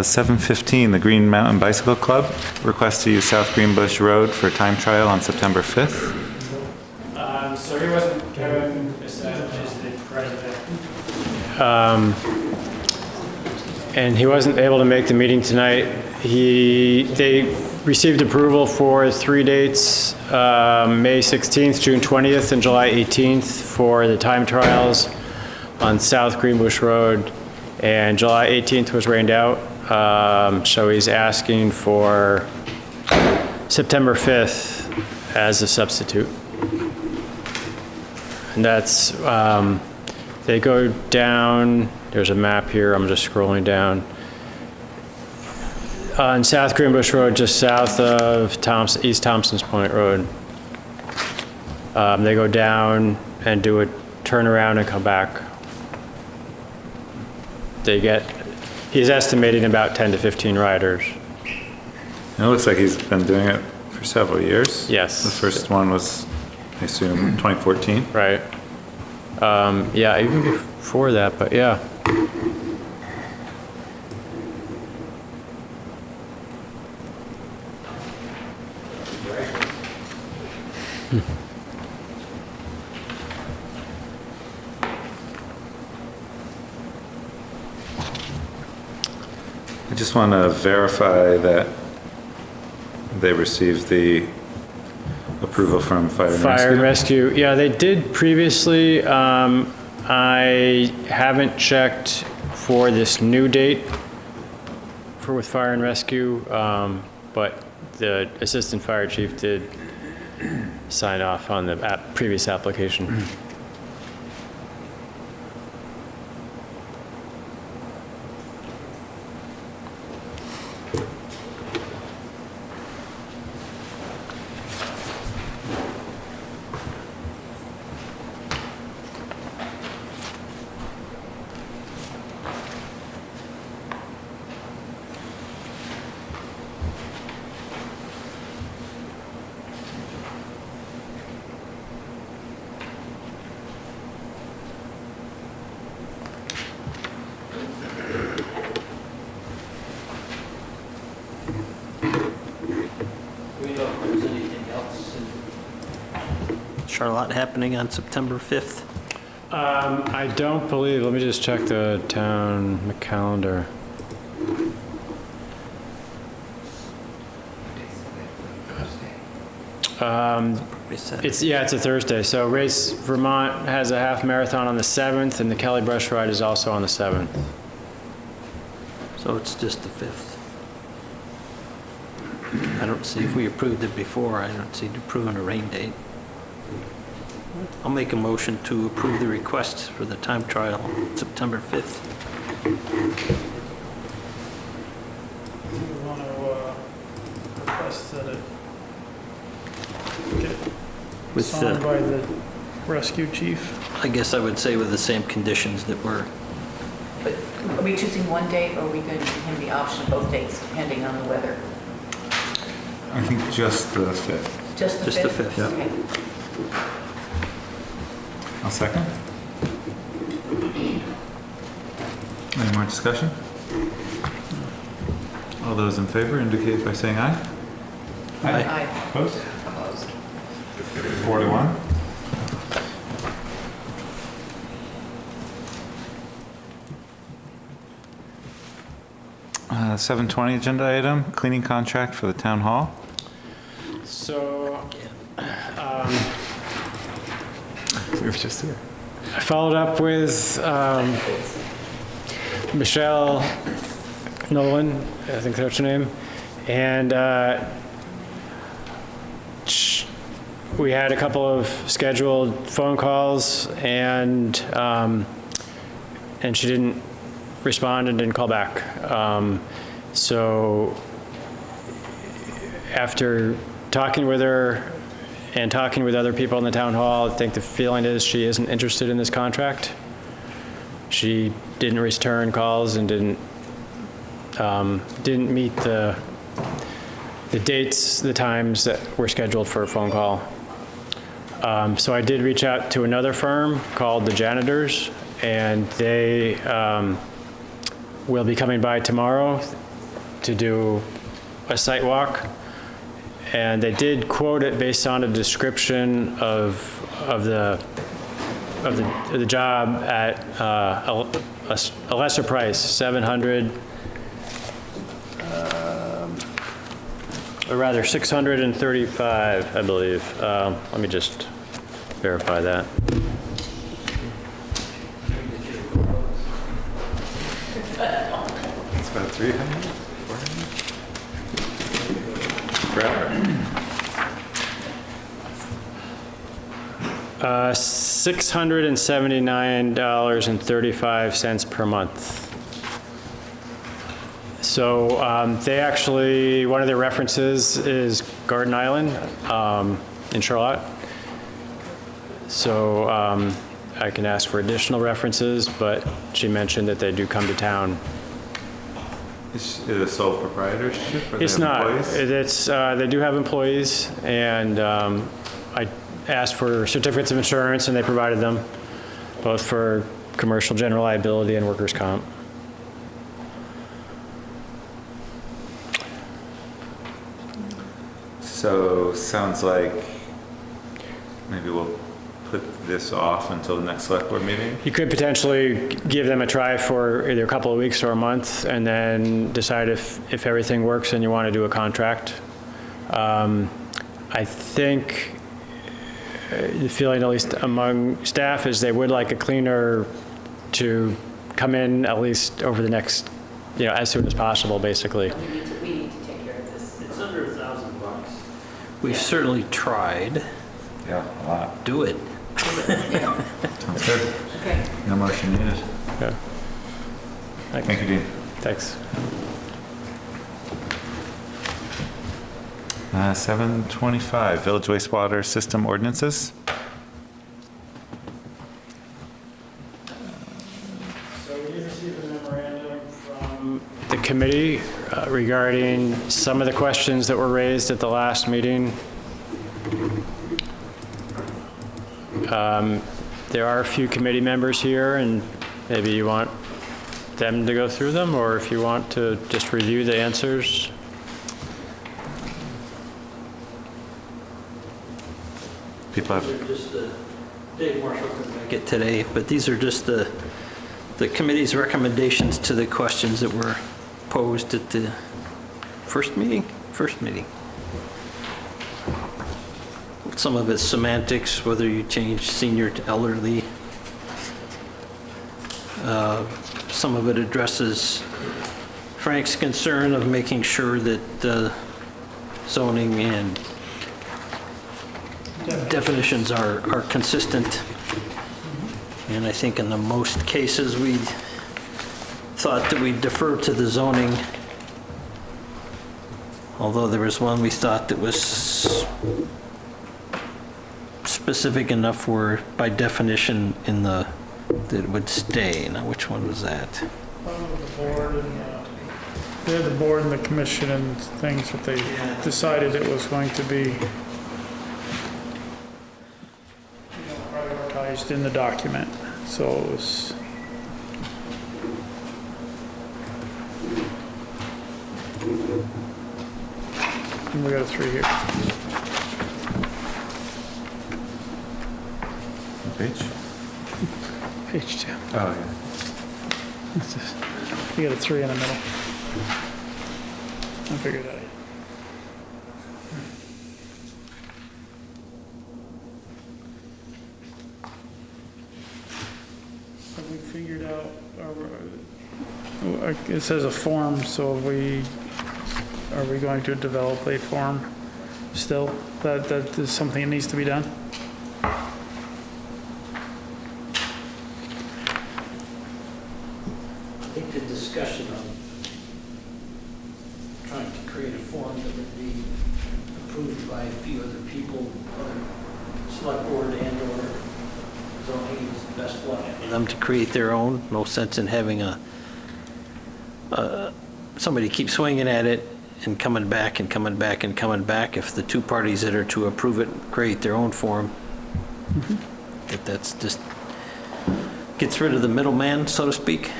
7:15, the Green Mountain Bicycle Club requests to use South Greenbush Road for time trial on September 5th. So he wasn't, Kevin is the president. And he wasn't able to make the meeting tonight. They received approval for 3 dates, May 16th, June 20th, and July 18th for the time trials on South Greenbush Road. And July 18th was rained out, so he's asking for September 5th as a substitute. And that's, they go down, there's a map here, I'm just scrolling down. On South Greenbush Road, just south of Thompson, East Thompson's Point Road. They go down and do a turnaround and come back. He's estimating about 10 to 15 riders. It looks like he's been doing it for several years. Yes. The first one was, I assume, 2014. Right. Yeah, even before that, but yeah. I just want to verify that they received the approval from Fire and Fire and Rescue. Rescue, yeah, they did previously. I haven't checked for this new date with Fire and Rescue, but the Assistant Fire Chief did sign off on the previous application. We don't know if there's anything else in Charlotte happening on September 5th. I don't believe, let me just check the town calendar. It's a Thursday. So Vermont has a half marathon on the 7th, and the Cali Brush Ride is also on the 7th. So it's just the 5th. I don't see, if we approved it before, I don't see approving a rain date. I'll make a motion to approve the request for the time trial, September 5th. We want to request that it get With signed the, by the rescue chief. I guess I would say with the same conditions that were, But are we choosing one date, or are we going to give him the option of both dates, depending on the weather? I think just the 5th. Just the 5th? Just the 5th. Yeah. Okay. I'll second. Any more discussion? All those in favor indicate by saying aye. Aye. Opposed? 4 to 1. Uh, 7:20 agenda item, cleaning contract for the town hall. So, We were just here. I followed up with Michelle Nolan, I think that's her name, and we had a couple of scheduled phone calls, and she didn't respond and didn't call back. So after talking with her and talking with other people in the town hall, I think the feeling is she isn't interested in this contract. She didn't return calls and didn't meet the dates, the times that were scheduled for a phone call. So I did reach out to another firm called the Janitors, and they will be coming by tomorrow to do a site walk. And they did quote it based on a description of the job at a lesser price, $700, or rather $635, I believe. Let me just verify that. It's about 300, 400? Forever. $679.35 per month. So they actually, one of their references is Garden Island in Charlotte. So I can ask for additional references, but she mentioned that they do come to town. Is it a sole proprietorship? Or they It's have not. employees? It's, they do have employees, and I asked for certificates of insurance, and they provided them, both for commercial general liability and workers' comp. So, sounds like maybe we'll put this off until the next select board meeting? You could potentially give them a try for either a couple of weeks or a month, and then decide if everything works and you want to do a contract. I think the feeling, at least among staff, is they would like a cleaner to come in at least over the next, as soon as possible, basically. We need to take care of this. It's under $1,000. we've certainly tried. Yeah, a lot. Do it. Sounds good. Okay. No motion needed. Yeah. Thank you, Dean. Thanks. 7:25, village wastewater system ordinances. So we received a memorandum from the committee regarding some of the questions that were raised at the last meeting. There are a few committee members here, and maybe you want them to go through them, or if you want to just review the answers. People have, They're just Dave Marshall couldn't make it today, but these are just the committee's recommendations to the questions that were posed at the first meeting. Some of it's semantics, whether you change senior to elderly. Some of it addresses Frank's concern of making sure that zoning and definitions are consistent. And I think in the most cases, we thought that we'd defer to the zoning. Although there was one we thought that was specific enough where by definition in the, that it would stay. Now, which one was that? They're the board and the commission and things that they decided it was going to be prioritized in the document. So it was. And we got a 3 here. Page? Page 2. Oh, yeah. You got a 3 in the middle. I figured that out. Have we figured out, it says a form, so are we going to develop a form still? That is something that needs to be done? I think the discussion of trying to create a form that would be approved by a few other people, other select board and/or zoning is best left for them to create their own. No sense in having somebody keep swinging at it and coming back and coming back and coming back. If the two parties that are to approve it create their own form, that's just gets rid of the middleman, so to speak.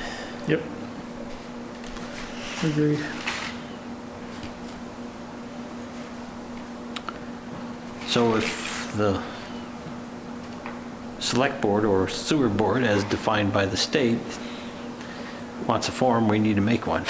Yep. Agreed. So if the select board or sewer board, as defined by the state, wants a form, we need to make one.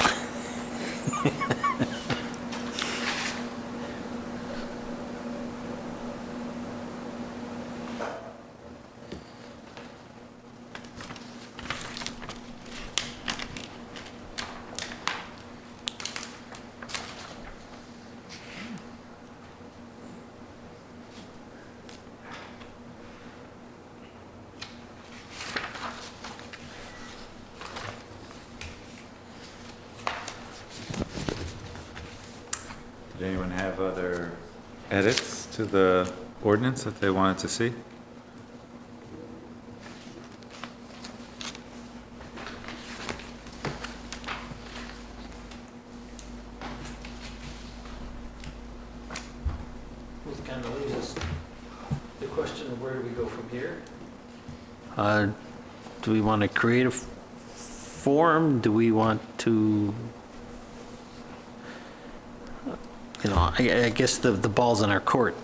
Did anyone have other edits to the ordinance that they wanted to see? This kind of leaves us the question of where do we go from here? Do we want to create a form? Do we want to, you know, I guess the ball's in our court.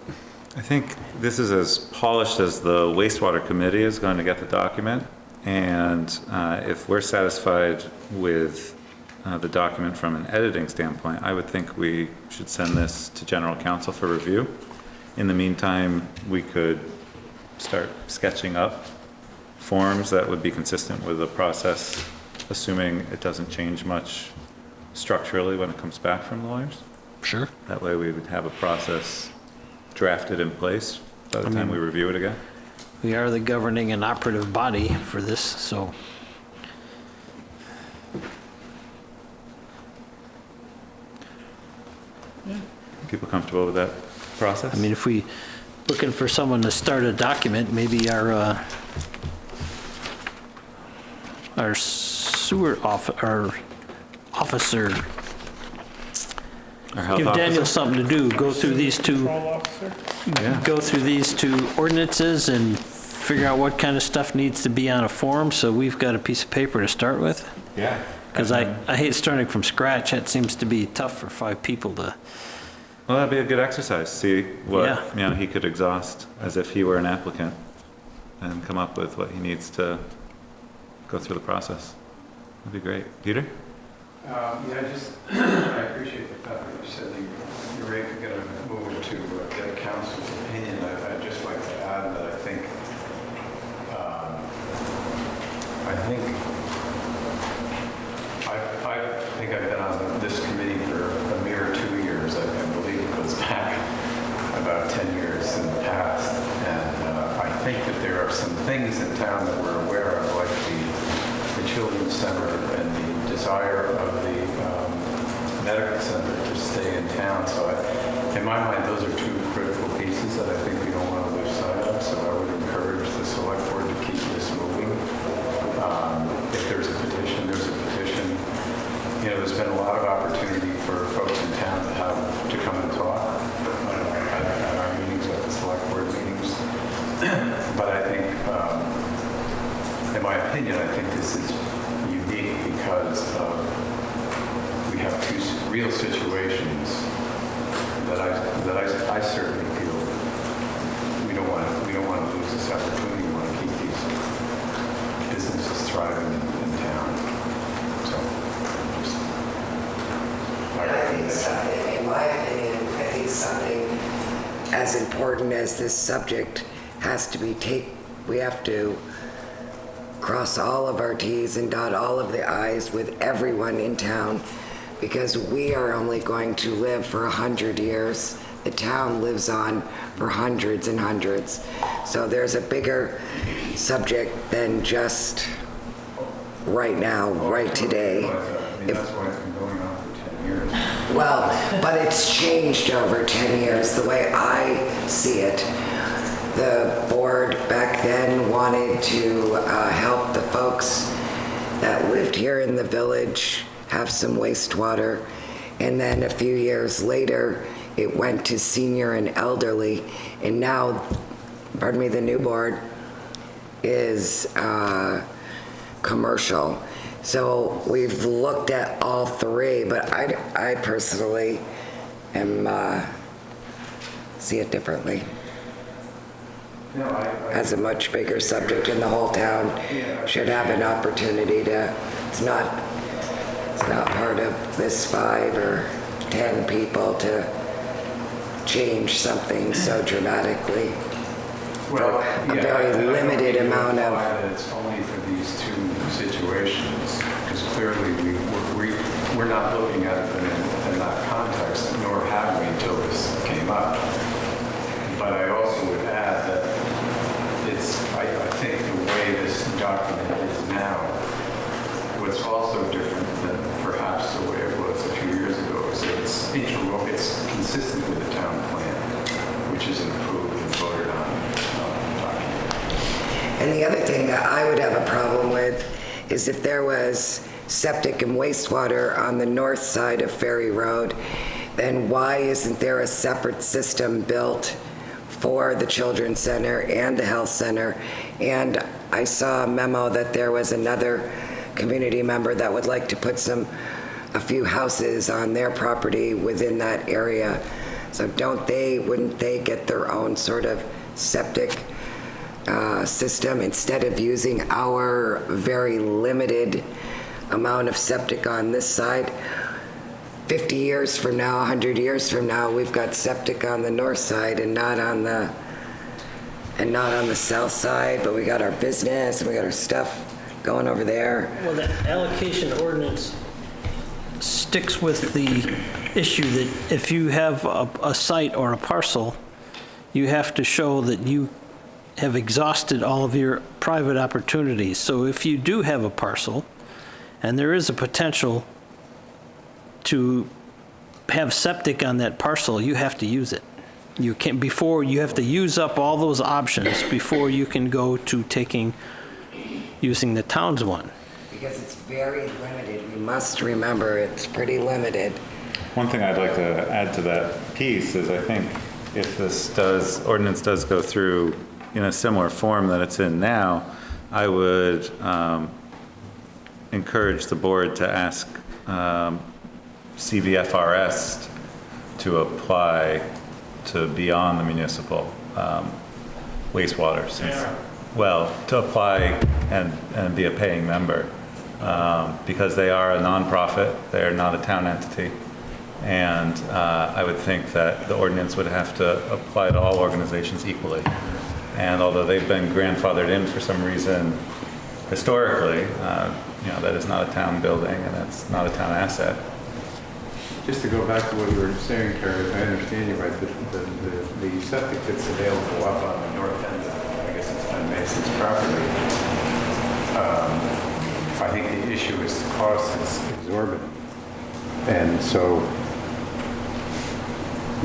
I think this is as polished as the wastewater committee is going to get the document. And if we're satisfied with the document from an editing standpoint, I would think we should send this to general counsel for review. In the meantime, we could start sketching up forms that would be consistent with the process, assuming it doesn't change much structurally when it comes back from lawyers. Sure. That way we would have a process drafted in place by the time we review it again. We are the governing and operative body for this, so. People comfortable with that process? I mean, if we looking for someone to start a document, maybe our sewer our officer, Our health give Daniel officer? something to do, go through these two, Control officer? Yeah. go through these two ordinances and figure out what kind of stuff needs to be on a form, so we've got a piece of paper to start with. Yeah. Because I hate starting from scratch. That seems to be tough for 5 people to. Well, that'd be a good exercise, see what, Yeah. you know, he could exhaust as if he were an applicant and come up with what he needs to go through the process. That'd be great. Peter? Yeah, just, I appreciate the fact that you said you're ready to get a move to get a council's opinion. I'd just like to add that I think I've been on this committee for a mere 2 years. I believe it goes back about 10 years in the past. And I think that there are some things in town that we're aware of, like the Children's Center and the desire of the medical center to stay in town. So in my mind, those are two critical pieces that I think we don't want to lose sight of. So that I certainly feel we don't want to lose this opportunity. We want to keep these businesses thriving in town. So, In my opinion, I think something as important as this subject has to be we have to cross all of our T's and dot all of the I's with everyone in town, because we are only going to live for 100 years. The town lives on for hundreds and hundreds. So there's a bigger subject than just right now, right today. That's why it's been going on for 10 years. Well, but it's changed over 10 years, the way I see it. The board back then wanted to help the folks that lived here in the village have some wastewater. And then a few years later, it went to senior and elderly. And now, the new board is commercial. So we've looked at all three, but I personally see it differently. No, As a much bigger subject, and the whole town should have an opportunity to, it's not part of this 5 or 10 people to change something so dramatically. Well, a very limited amount of. It's only for these two situations, because clearly we're not looking at it in that context, nor have we until this came up. But I also would add that I think the way this document is now, what's also different than perhaps the way it was a few years ago is that it's consistent with the town plan, which is an approved and voted on document. And the other thing that I would have a problem with is if there was septic and wastewater on the north side of Ferry Road, then why isn't there a separate system built for the Children's Center and the Health Center? And I saw a memo that there was another community member that would like to put a few houses on their property within that area. So wouldn't they get their own sort of septic system instead of using our very limited amount of septic on this side? 50 years from now, 100 years from now, we've got septic on the north side and not on the south side, but we got our business and we got our stuff going over there. Well, the allocation ordinance sticks with the issue that if you have a site or a parcel, you have to show that you have exhausted all of your private opportunities. So if you do have a parcel and there is a potential to have septic on that parcel, you have to use it. You have to use up all those options before you can go to using the town's one. Because it's very limited. We must remember it's pretty limited. One thing I'd like to add to that piece is I think if this ordinance does go through in a similar form that it's in now, I would encourage the board to ask CVFRS to apply to beyond the municipal wastewater. To apply and be a paying member because they are a nonprofit, they are not a town entity. And I would think that the ordinance would have to apply to all organizations equally. And although they've been grandfathered in for some reason historically, that is not a town building and that's not a town asset. Just to go back to what you were saying, Carrie, if I understand you right, the septic that's available up on the north end of, I guess it's on Mason's property, I think the issue is the cost is exorbitant. And so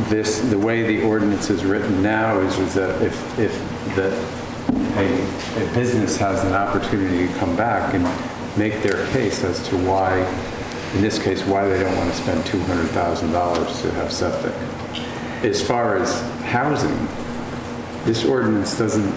the way the ordinance is written now is that if a business has an opportunity to come back and make their case as to why, in this case, why they don't want to spend $200,000 to have septic. As far as housing, this ordinance doesn't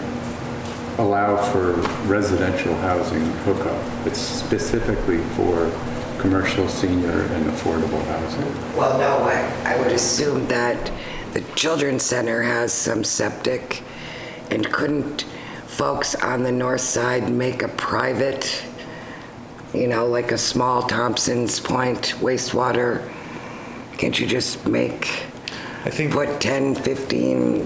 allow for residential housing hookup. It's specifically for commercial, senior, and affordable housing. Well, no, I would assume that the children's center has some septic, and couldn't folks on the north side make a private, you know, like a small Thompson's Point wastewater? Can't you just put 10, 15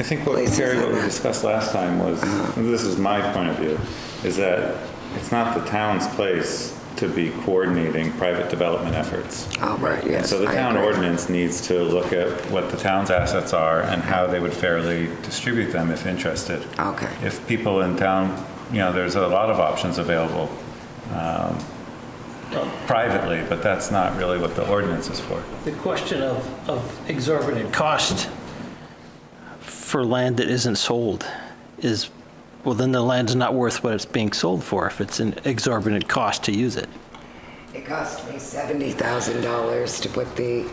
I think what we discussed last time was, and this is my point of view, is that it's not the town's place to be coordinating private development efforts. Oh, right, yes. And so the town ordinance needs to look at what the town's assets are and how they would fairly distribute them if interested. Okay. If people in town, you know, there's a lot of options available privately, but that's not really what the ordinance is for. The question of exorbitant cost for land that isn't sold is, well, then the land's not worth what it's being sold for if it's an exorbitant cost to use it. It cost me $70,000 to put the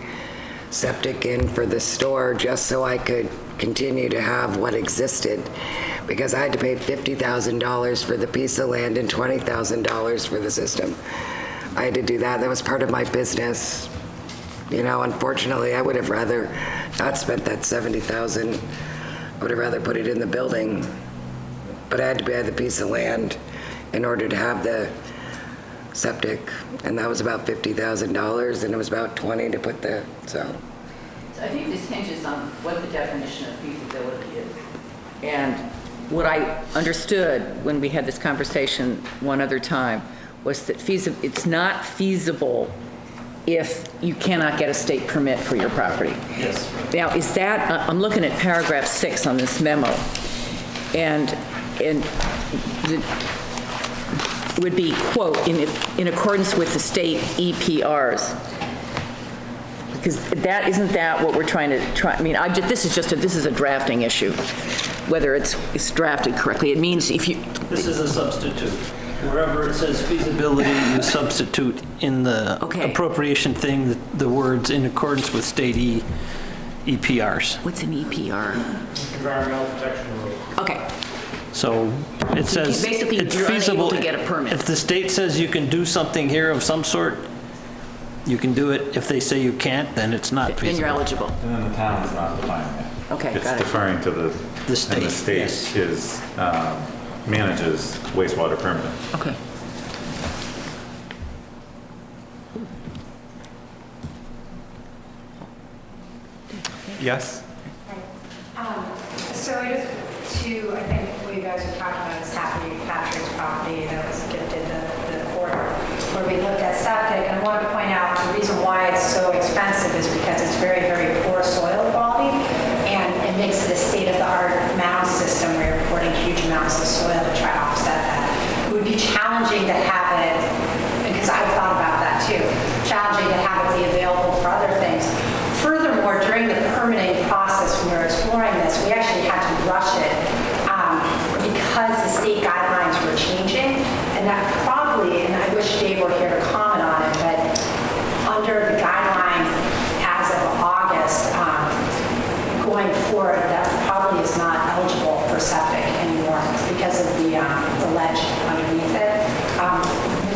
septic in for the store just so I could continue to have what existed, because I had to pay $50,000 for the piece of land and $20,000 for the system. I had to do that. That was part of my business. You know, unfortunately, I would have rather not spent that $70,000. I would have rather put it in the building. But I had to buy the piece of land in order to have the septic, and that was about $50,000, and it was about 20 to put the, So I think this hinges on what the definition of feasibility is. And what I understood when we had this conversation one other time was that it's not feasible if you cannot get a state permit for your property. Yes. Now, is that, I'm looking at paragraph 6 on this memo, and it would be, quote, in accordance with the state EPRs. Because isn't that what we're trying to I mean, this is a drafting issue, whether it's drafted correctly. It means if you... This is a substitute. Wherever it says feasibility, you substitute in the appropriation thing the words in accordance with state EPRs. What's an EPR? Environmental protection rule. Okay. So it says basically it's you're feasible. unable to get a permit. If the state says you can do something here of some sort, you can do it. If they say you can't, then it's not feasible. Then you're eligible. And then the town is not defining it. Okay, It's got it. deferring to the state, and the state yes. is, manages wastewater permitting. Okay. Yes? So I think what you guys are talking about is Happy Patrick's property that was gifted the quarter, where we looked at septic, and I want to point out the reason why it's so expensive is because it's very, very poor soil quality, and it makes it a state-of-the-art mound system where you're pouring huge amounts of soil to try to offset that. It would be challenging to have it, because I've thought about that too, challenging to have it be available for other things. Furthermore, during the permitting process when we were exploring this, we actually had to rush it because the state guidelines were changing, and that probably, and I wish Dave were here to comment on it, but under the guidelines as of August, going forward, that probably is not eligible for septic anymore because of the ledge underneath it.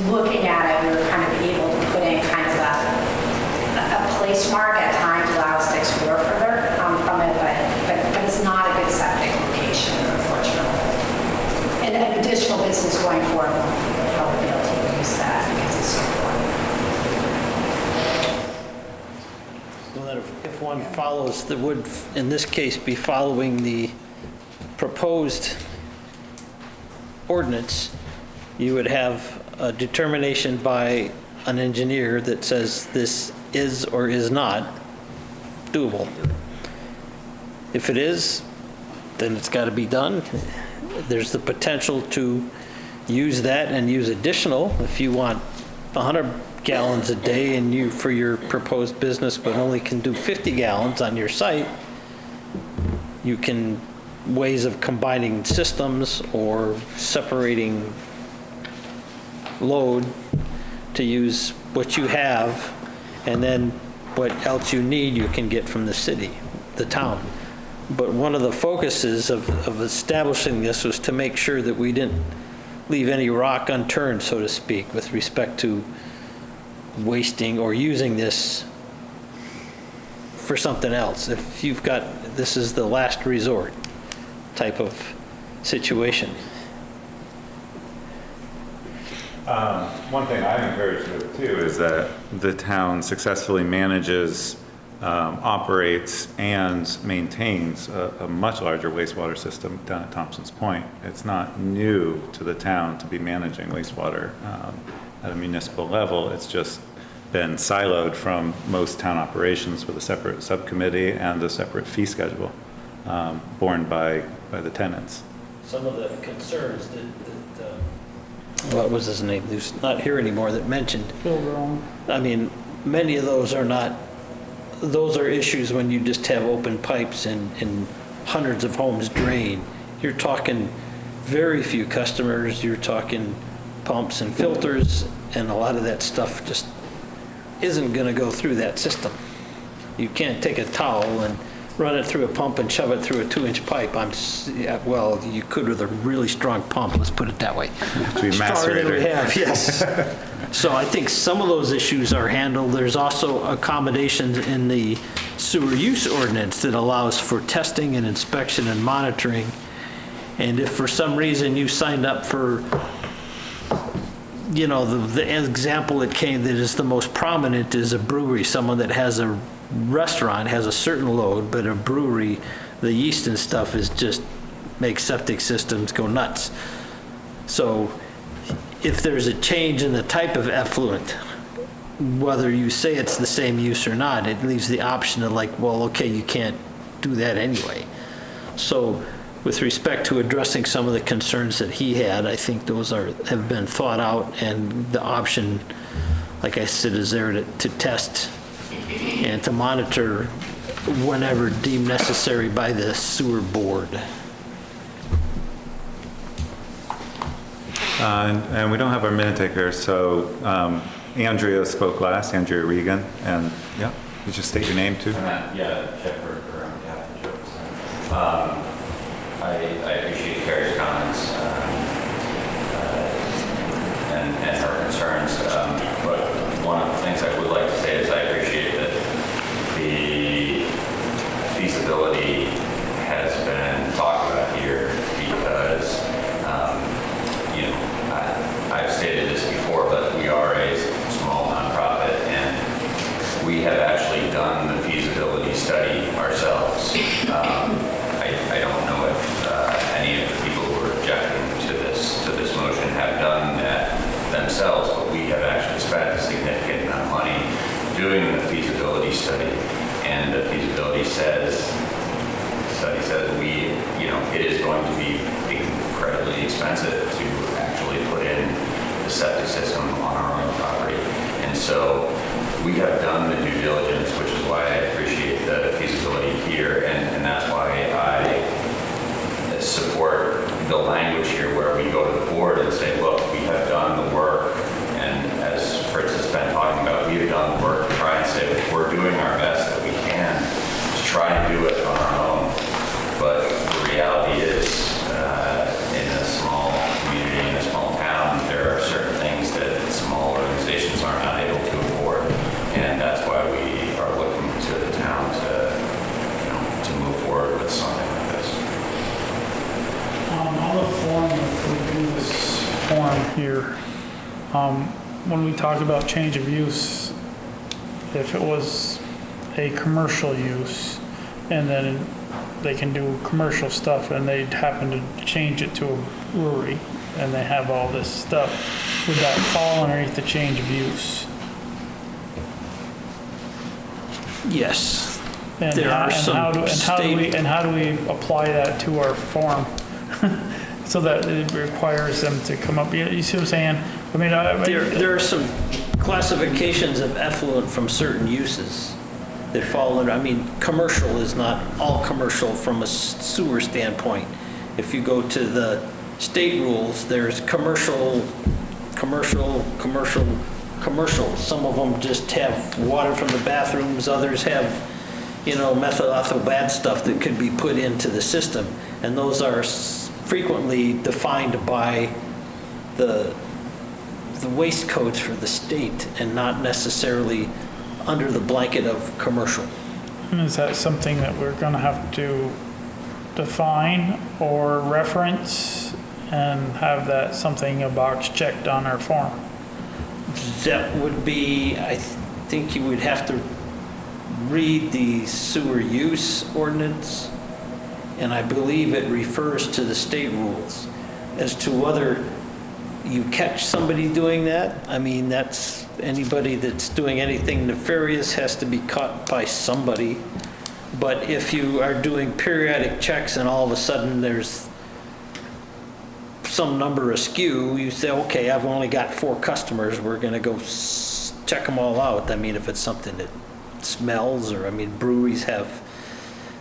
Looking at it, we were kind of able to put in kind of a place mark at times to allow us to explore further from it, but it's not a good septic location, unfortunately. And an additional business going forward will probably be able to use that because it's so important. So that if one follows, that would, in this case, be following the proposed ordinance, you would have a determination by an engineer that says this is or is not doable. If it is, then it's got to be done. There's the potential to use that and use additional. If you want 100 gallons a day and you, for your proposed business, but only can do 50 gallons on your site, you can, ways of combining systems or separating load to use what you have, and then what else you need you can get from the city, the town. But one of the focuses of establishing this was to make sure that we didn't leave any rock unturned, so to speak, with respect to wasting or using this for something else. If you've got, this is the last resort type of situation. One thing I'm encouraged with too is that the town successfully manages, operates, and maintains a much larger wastewater system down at Thompson's Point. It's not new to the town to be managing wastewater at a municipal level. It's just been siloed from most town operations with a separate subcommittee and a separate fee schedule borne by the tenants. Some of the concerns that what was his name, who's not here anymore, that mentioned, I mean, many of those are not, those are issues when you just have open pipes and hundreds of homes drain. You're talking very few customers, you're talking pumps and filters, and a lot of that stuff just isn't going to go through that system. You can't take a towel and run it through a pump and shove it through a 2-inch pipe. Well, you could with a really strong pump, let's put it that way. To be Stronger than we macerator. have, yes. So I think some of those issues are handled. There's also accommodations in the sewer use ordinance that allows for testing and inspection and monitoring. And if for some reason you signed up for, you know, the example that is the most prominent is a brewery, someone that has a restaurant has a certain load, but a brewery, the yeast and stuff is just makes septic systems go nuts. So if there's a change in the type of effluent, whether you say it's the same use or not, it leaves the option of like, well, okay, you can't do that anyway. So with respect to addressing some of the concerns that he had, I think those have been thought out, and the option, like I said, is there to test and to monitor whenever deemed necessary by the sewer board. And we don't have our minute taker, so Andrea spoke last, Andrea Regan, and yeah, you just state your name too. Yeah, Shepherd, on behalf of Joe. I appreciate Carrie's comments and her concerns, but one of the things I would like to say is I appreciate that the feasibility has been talked about here because, you know, I've stated this before, but we are a small nonprofit and we have actually done the feasibility study ourselves. I don't know if any of the people who are objecting to this motion have done that themselves, but we have actually spent a significant amount of money doing the feasibility study, and the feasibility study says it is going to be incredibly expensive to actually put in the septic system on our own property, and so we have done the due diligence, which is why I appreciate the feasibility here, and that's why I support the language here where we go to the board and say, look, we have done the work, and as Fritz has been talking about, we have done the work to try and say we're doing our best that we can to try and do it on our own. But the reality is, in a small community, in a small town, there are certain things that small organizations are not able to afford, and that's why we are looking to the town to move forward with something like this. On the form, if we do this form here, when we talk about change of use, if it was a commercial use and then they can do commercial stuff and they happen to change it to a brewery and they have all this stuff, would that fall underneath the change of use? Yes. And There are some how do we apply that to our form so that it requires them to come up? You see what I'm saying? I mean, there are some classifications of effluent from certain uses that fall under. I mean, commercial is not all commercial from a sewer standpoint. If you go to the state rules, there's commercial. Some of them just have water from the bathrooms, others have, methyl ethyl bad stuff that could be put into the system. And those are frequently defined by the waste codes for the state and not necessarily under the blanket of commercial. And is that something that we're gonna have to define or reference and have that something, a box checked on our form? That would be, I think you would have to read the sewer use ordinance, and I believe it refers to the state rules. As to whether you catch somebody doing that, I mean, that's, anybody that's doing anything nefarious has to be caught by somebody. But if you are doing periodic checks and all of a sudden there's some number askew, you say, okay, I've only got 4 customers, we're gonna go check them all out. I mean, if it's something that smells, or, I mean, breweries have,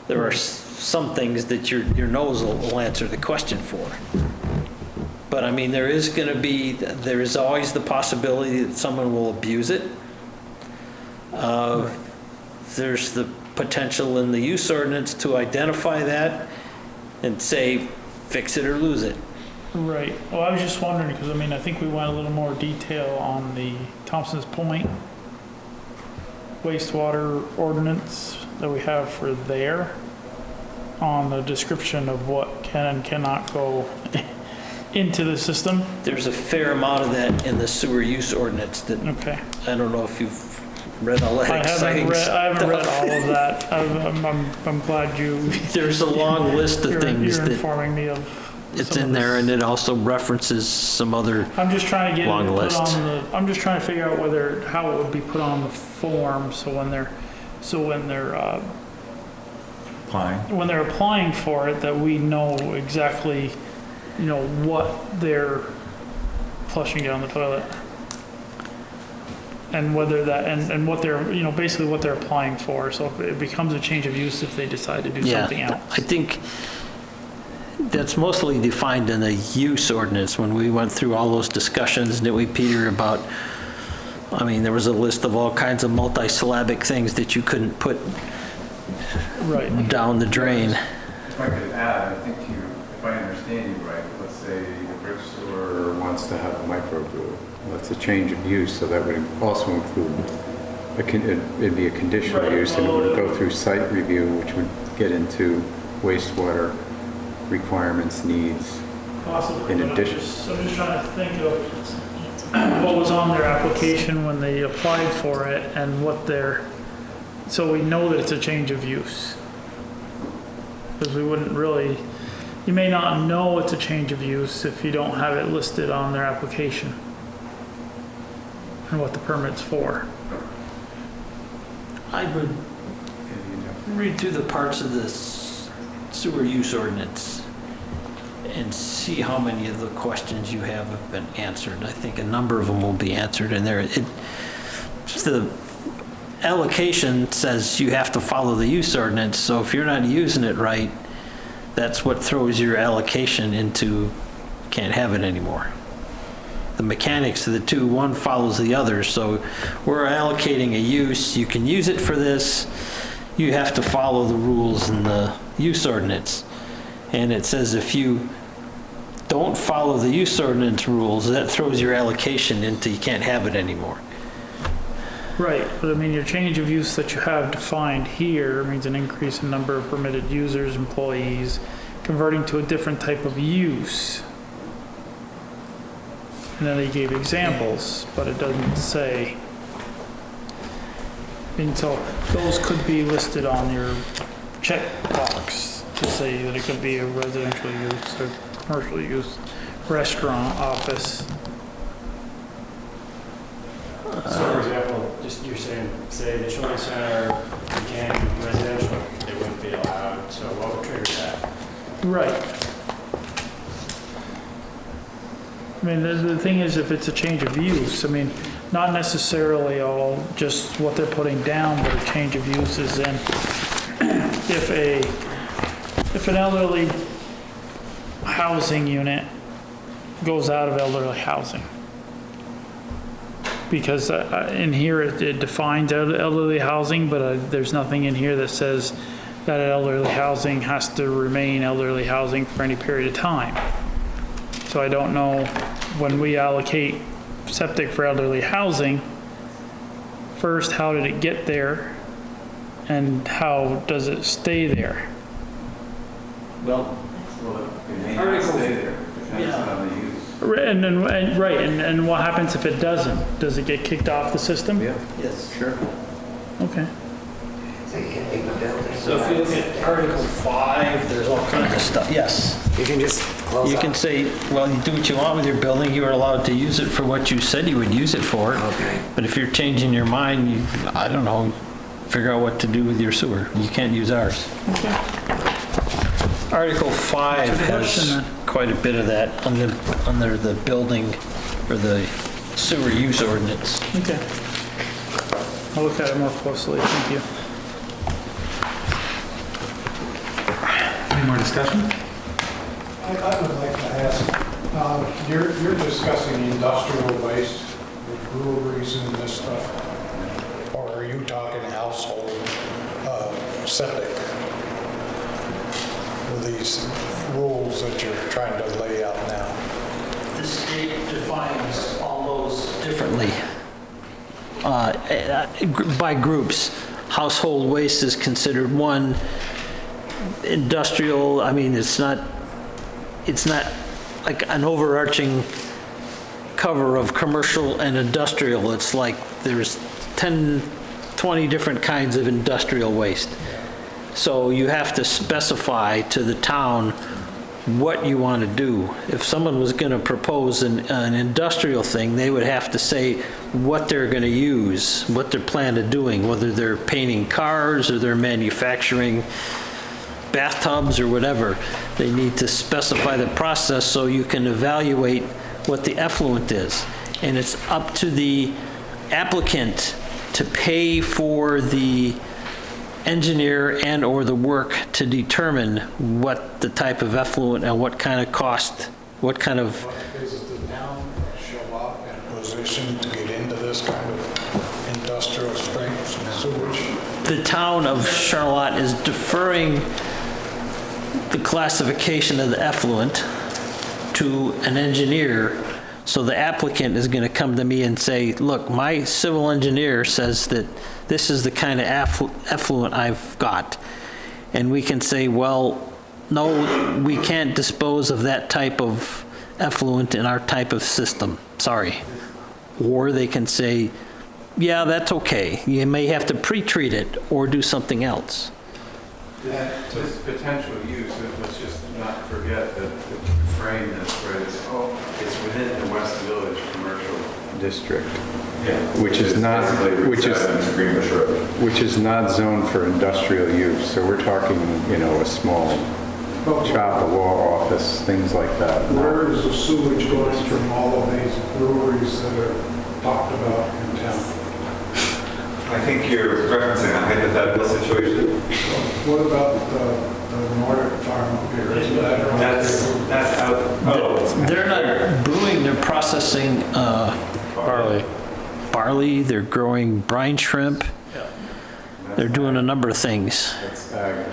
there are some things that your nose will answer the question for. But I mean, there is always the possibility that someone will abuse it. There's the potential in the use ordinance to identify that and say, fix it or lose it. Right. Well, I was just wondering, because I mean, I think we want a little more detail on the Thompson's Point wastewater ordinance that we have for there, on the description of what can and cannot go into the system. There's a fair amount of that in the sewer use ordinance that, Okay. I don't know if you've read all that I exciting haven't read stuff. all of that. I'm glad you. There's a long list of things You're that informing me of. it's some in of there, this. and it also references some other I'm just trying to get long it put list. on the, I'm just trying to figure out how it would be put on the form, so when they're applying for it, that we know exactly, what they're flushing down the toilet. And whether that, and what they're, basically what they're applying for, so if it becomes a change of use if they decide to do something else. I think that's mostly defined in the use ordinance. When we went through all those discussions, didn't we, Peter, about, I mean, there was a list of all kinds of multisyllabic things that you couldn't put down the drain. If I could add, I think if I understand you right, let's say the brick store wants to have a microbrew. Well, it's a change of use, so that would also include, it'd be a conditional use, and it would go through site review, which would get into wastewater requirements, needs. Possibly, In but addition. I'm just trying to think of what was on their application when they applied for it and what so we know that it's a change of use. Because we wouldn't really, you may not know it's a change of use if you don't have it listed on their application and what the permit's for. I would read through the parts of this sewer use ordinance and see how many of the questions you have been answered. I think a number of them will be answered in there. The allocation says you have to follow the use ordinance, so if you're not using it right, that's what throws your allocation into can't have it anymore. The mechanics of the two, one follows the other, so we're allocating a use, you can use it for this, you have to follow the rules in the use ordinance. And it says if you don't follow the use ordinance rules, that throws your allocation into you can't have it anymore. Right, but I mean, your change of use that you have defined here means an increase in number of permitted users, employees, converting to a different type of use. And then they gave examples, but it doesn't say. And so those could be listed on your checkbox to say that it could be a residential use or commercial use, restaurant, office. So for example, just you're saying, say the children's center became residential, they wouldn't be allowed, so what would trigger that? Right. I mean, the thing is, if it's a change of use, I mean, not necessarily all just what they're putting down, but a change of use is in, if an elderly housing unit goes out of elderly housing, because in here it defines elderly housing, but there's nothing in here that says that elderly housing has to remain elderly housing for any period of time. So I don't know, when we allocate septic for elderly housing, first, how did it get there? and how does it stay there? Well, It may not stay there, depends on the use. And what happens if it doesn't? Does it get kicked off the system? Yeah, yes. sure. Okay. So you can leave a building. So if you look at Article 5, there's all kinds of stuff, yes. You can just close You up. can say, well, you do what you want with your building, you are allowed to use it for what you said you would use it for. Okay. But if you're changing your mind, you, I don't know, figure out what to do with your sewer. You can't use ours. Article 5 That's a question, has then. quite a bit of that under the building or the sewer use ordinance. Okay. I'll look at it more closely, thank you. Any more discussion? I would like to ask, you're discussing industrial waste, with breweries and this stuff, or are you talking household septic? With these rules that you're trying to lay out now? The state defines all those differently by groups. Household waste is considered one. Industrial, I mean, it's not like an overarching cover of commercial and industrial. It's like there's 10, 20 different kinds of industrial waste. So you have to specify to the town what you want to do. If someone was going to propose an industrial thing, they would have to say what they're going to use, what they're planning on doing, whether they're painting cars or they're manufacturing bathtubs or whatever. They need to specify the process so you can evaluate what the effluent is. And it's up to the applicant to pay for the engineer and or the work to determine what the type of effluent and what kind of cost, what kind of... Is the town show up in a position to get into this kind of industrial strength sewage? The town of Charlotte is deferring the classification of the effluent to an engineer. So the applicant is going to come to me and say, look, my civil engineer says that this is the kind of effluent I've got. And we can say, well, no, we can't dispose of that type of effluent in our type of system. Sorry. Or they can say, yeah, that's okay. You may have to pre-treat it or do something else. This potential use, let's just not forget that the frame this phrase, it's within the West Village Commercial District. Yeah. Which is not Greenbush Road. which is not zoned for industrial use. So we're talking, a small shop, a law office, things like that. Where is the sewage going from all of these breweries that are talked about in town? I think you're referencing a hypothetical situation. What about the Nordic farm up here? Isn't that around That's out. They're not brewing, they're processing barley, they're growing brine shrimp. They're doing a number of things. That's ag.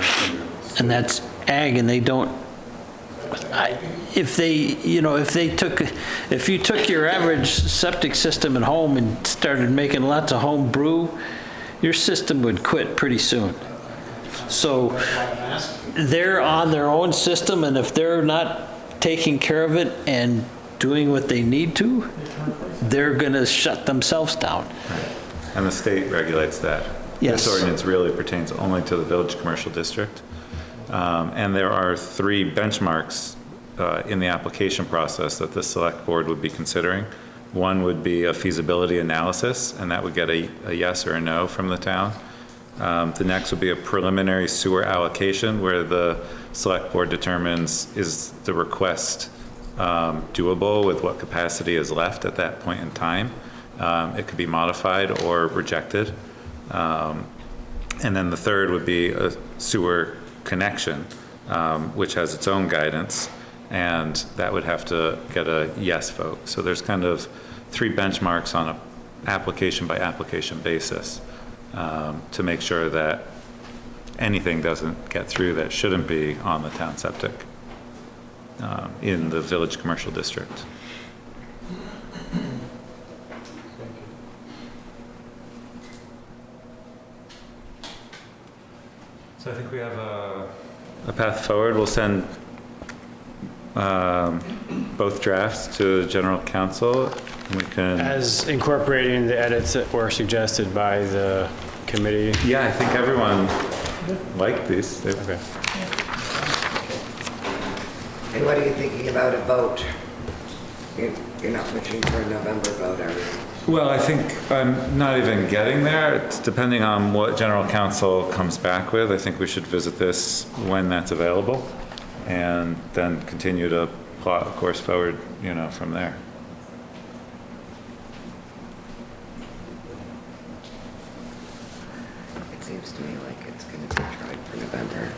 And that's ag, and they don't, if you took your average septic system at home and started making lots of home brew, your system would quit pretty soon. So they're on their own system, and if they're not taking care of it and doing what they need to, they're gonna shut themselves down. And the state regulates that. Yes. This ordinance really pertains only to the Village Commercial District. And there are 3 benchmarks in the application process that the Select Board would be considering. One would be a feasibility analysis, and that would get a yes or a no from the town. The next would be a preliminary sewer allocation, where the Select Board determines is the request doable with what capacity is left at that point in time. It could be modified or rejected. And then the third would be a sewer connection, which has its own guidance, and that would have to get a yes vote. So there's kind of 3 benchmarks on a application by application basis to make sure that anything doesn't get through that shouldn't be on the town septic in the Village Commercial District. So I think we have a path forward. We'll send both drafts to general counsel. We can. As incorporating the edits that were suggested by the committee. Yeah, I think everyone liked these. Okay. And what are you thinking about a vote? You're not pushing for a November vote, are you? Well, I think I'm not even getting there. It's depending on what general counsel comes back with. I think we should visit this when that's available and then continue to plot a course forward, you know, from there. It seems to me like it's going to be tried for November.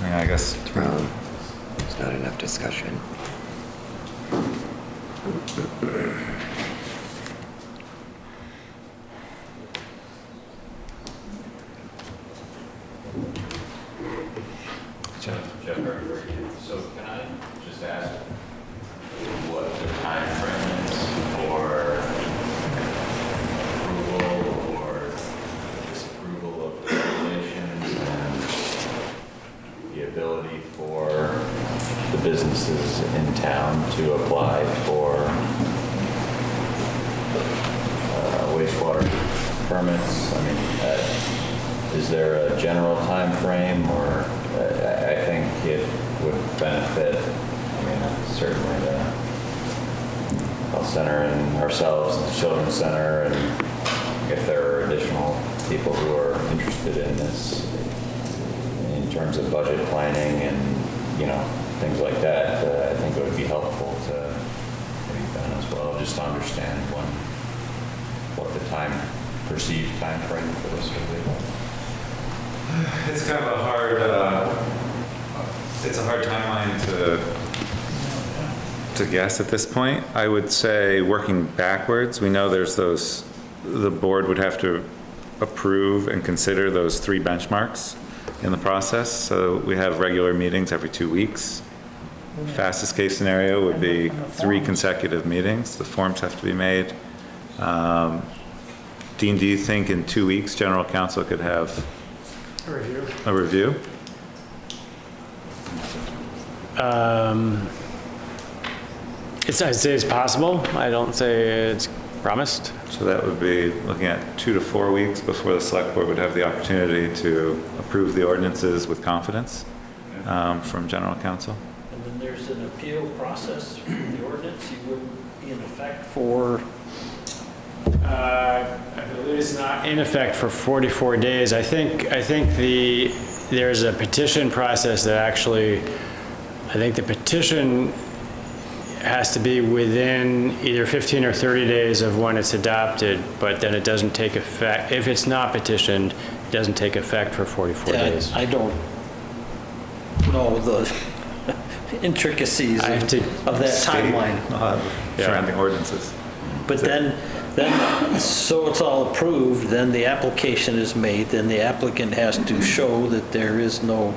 Yeah, I guess. There's not enough discussion. Jeff, so can I just ask what the time frame is for approval or disapproval of the regulations and the ability for the businesses in town to apply for wastewater permits? I mean, is there a general time frame, or I think it would benefit, I mean, certainly the health center and ourselves, the children's center, and if there are additional people who are interested in this in terms of budget planning and, you know, things like that, I think it would be helpful to maybe Ben as well, just to understand what the perceived time frame for this would be. It's kind of a hard, it's a hard timeline to guess at this point. I would say working backwards, we know there's those, the board would have to approve and consider those 3 benchmarks in the process. So we have regular meetings every 2 weeks. Fastest case scenario would be 3 consecutive meetings. The forms have to be made. Dean, do you think in 2 weeks, general counsel could have a review? I'd say it's possible. I don't say it's promised. So that would be looking at 2 to 4 weeks before the select board would have the opportunity to approve the ordinances with confidence from general counsel. And then there's an appeal process for the ordinance. You wouldn't be in effect for... I believe it's not in effect for 44 days. I think there's a petition process that actually, I think the petition has to be within either 15 or 30 days of when it's adopted, but then it doesn't take effect. If it's not petitioned, it doesn't take effect for 44 days. I don't know the intricacies of that timeline. Surrounding ordinances. But then, so it's all approved, then the application is made, then the applicant has to show that there is no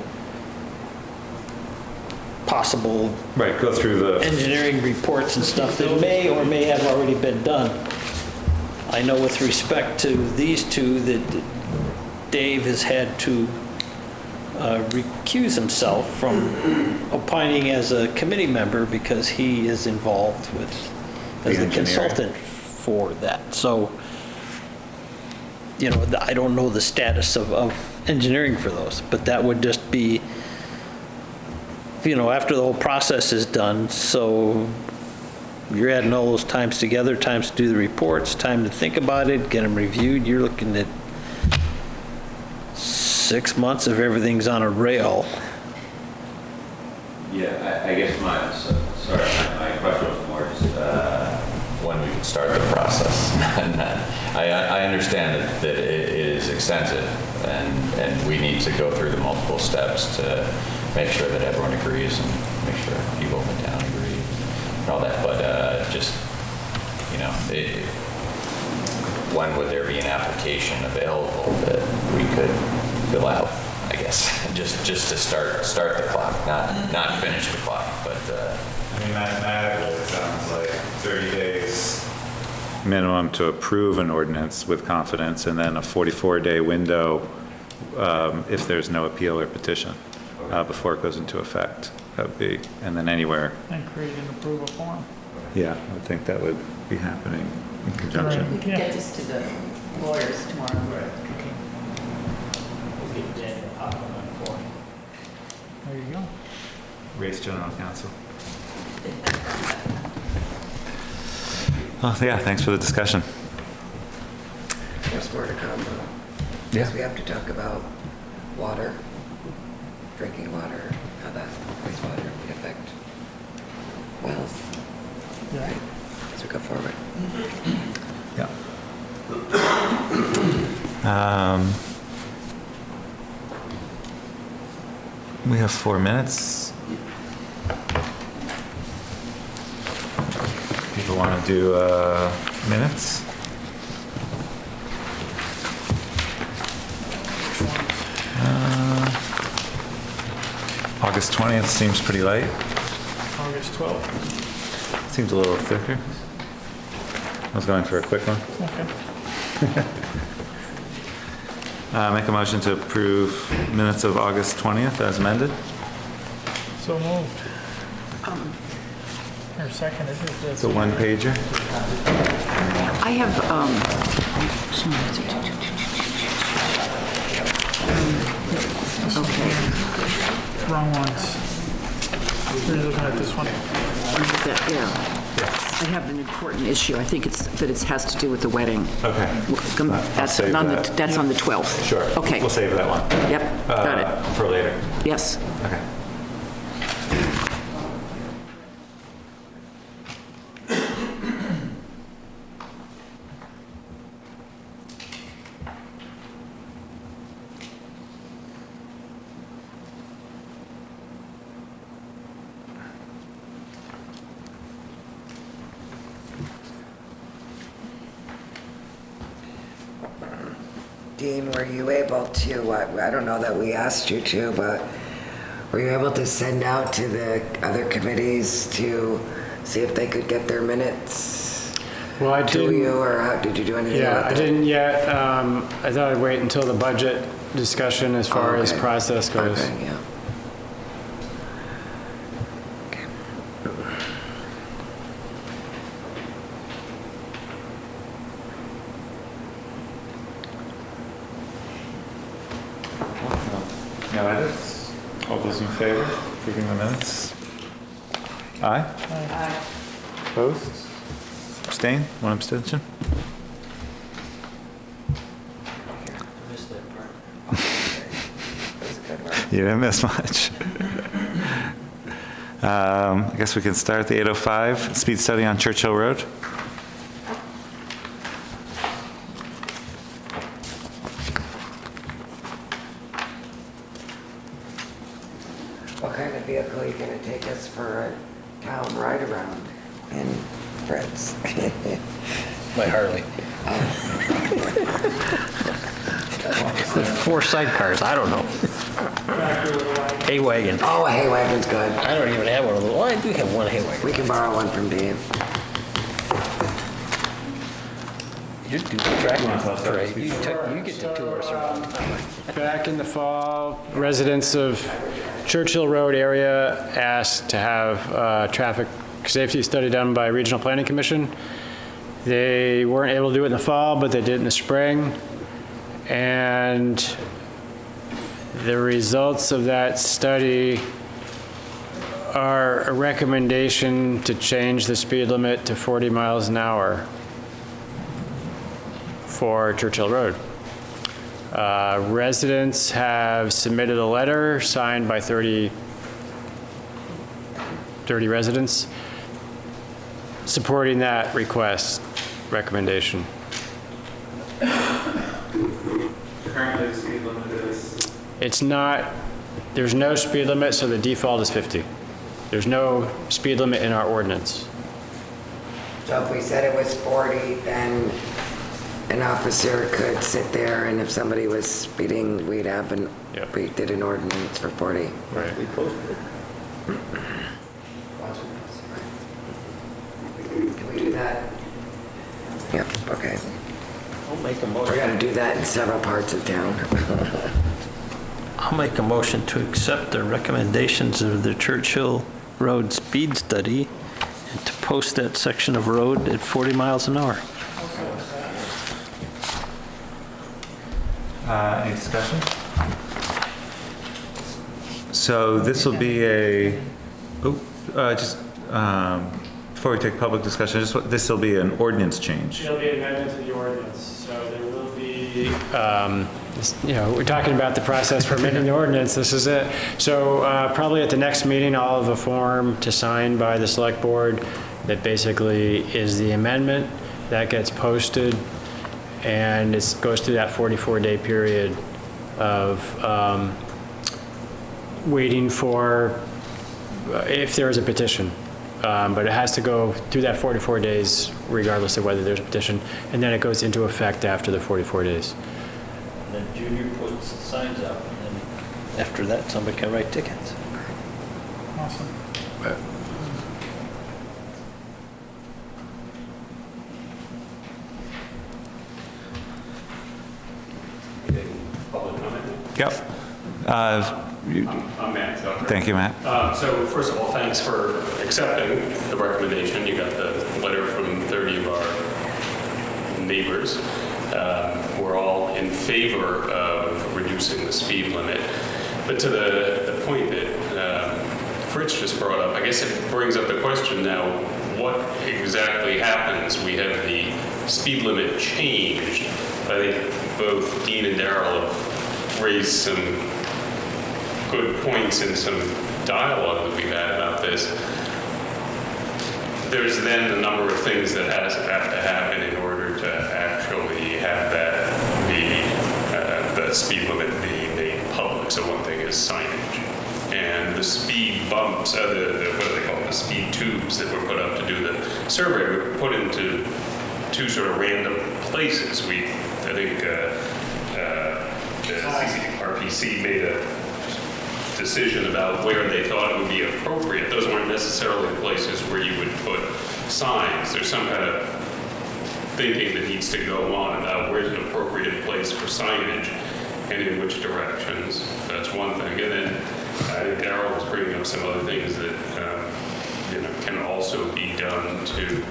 possible go through the engineering reports and stuff that may or may have already been done. I know with respect to these two that Dave has had to recuse himself from opining as a committee member because he is involved with, as the consultant for that. So, you know, I don't know the status of engineering for those, but that would just be, you know, after the whole process is done. So you're adding all those times together, times to do the reports, time to think about it, get them reviewed. You're looking at 6 months if everything's on a rail. Yeah, I guess my question was more just when we could start the process. I understand that it is extensive and we need to go through the multiple steps to make sure that everyone agrees and make sure people in the town agree and all that, but just, you know, when would there be an application available that we could fill out, I guess, just to start the clock, not finish the clock, but. I mean, mathematically, it sounds like 30 days minimum to approve an ordinance with confidence, and then a 44-day window if there's no appeal or petition before it goes into effect. That would be, and then anywhere, And create an approval form. yeah, I would think that would be happening in conjunction. We can get this to the lawyers tomorrow. Okay. There you go. Race general counsel. Oh, yeah, thanks for the discussion. There's more to come. Yeah. Because we have to talk about water, drinking water, how that wastewater would affect wells. Yeah. Right, as we go forward. Yeah. We have 4 minutes. People want to do minutes? August 20th seems pretty light. August 12th. Seems a little thicker. I was going for a quick one. Okay. Make a motion to approve minutes of August 20th as amended. So moved. Or seconded. It's a one-pager. I have, Okay. Wrong ones. You're looking at this one. yeah. I have an important issue. I think it has to do with the wedding. Okay. That's save on the, that. that's on the 12th. Sure. Okay. We'll save that one. Yep, got it. For later. Yes. Okay. Dean, were you able to, I don't know that we asked you to, but were you able to send out to the other committees to see if they could get their minutes Well, I to didn't. you, or how, did you do anything Yeah, with I it? didn't yet. I thought I'd wait until the budget discussion as far as Okay. process goes. Okay, yeah. No edits? All those in favor, approving the minutes? Aye? Aye. Opposed? Abstain? One abstention? You didn't miss much. I guess we can start the 805 speed study on Churchill Road. What kind of vehicle are you gonna take us for a town ride around in Fritz? My Harley. There's 4 sidecars, I don't know. Hay wagon. Oh, a hay wagon's good. I don't even have one of those. Well, I do have one hay wagon. We can borrow one from Dave. You do the tractor parade. You get to tour us around. Back in the fall, residents of Churchill Road area asked to have a traffic safety study done by Regional Planning Commission. They weren't able to do it in the fall, but they did in the spring. And the results of that study are a recommendation to change the speed limit to 40 miles an hour for Churchill Road. Residents have submitted a letter signed by 30 residents supporting that recommendation. Currently, the speed limit is? It's not, there's no speed limit, so the default is 50. There's no speed limit in our ordinance. So if we said it was 40, then an officer could sit there, and if somebody was speeding, we'd have Yep. we did an ordinance for 40. Right. Can we do that? Yep, okay. I'll make a We're motion. gonna do that in several parts of town. I'll make a motion to accept the recommendations of the Churchill Road Speed Study and to post that section of road at 40 miles an hour. Any discussion? So this will be before we take public discussion, this will be an ordinance change. It'll be an amendment to the ordinance, so there will be, we're talking about the process for amending the ordinance, this is it. So probably at the next meeting, I'll have a form to sign by the select board that basically is the amendment that gets posted, and it goes through that 44-day period of waiting for, if there is a petition. But it has to go through that 44 days regardless of whether there's a petition, and then it goes into effect after the 44 days. And then Junior puts the signs up, and then after that, somebody can write tickets. Awesome. Public comment? Yep. I'm Matt Zucker. Thank you, Matt. So first of all, thanks for accepting the recommendation. You got the letter from 30 of our neighbors. We're all in favor of reducing the speed limit. But to the point that Fritz just brought up, I guess it brings up the question now, what exactly happens? We have the speed limit changed. I think both Dean and Darrell have raised some good points and some dialogue that we've had about this. There's then a number of things that have to happen in order to actually have that the speed limit be made public. So one thing is signage, and the speed bumps, what do they call them? The speed tubes that were put up to do the survey were put into two sort of random places. I think the CCRPC made a decision about where they thought it would be appropriate. Those weren't necessarily places where you would put signs. There's some kind of thinking that needs to go on about where's an appropriate place for signage and in which directions. That's one thing. And then I think Darrell was bringing up some other things that can also be done to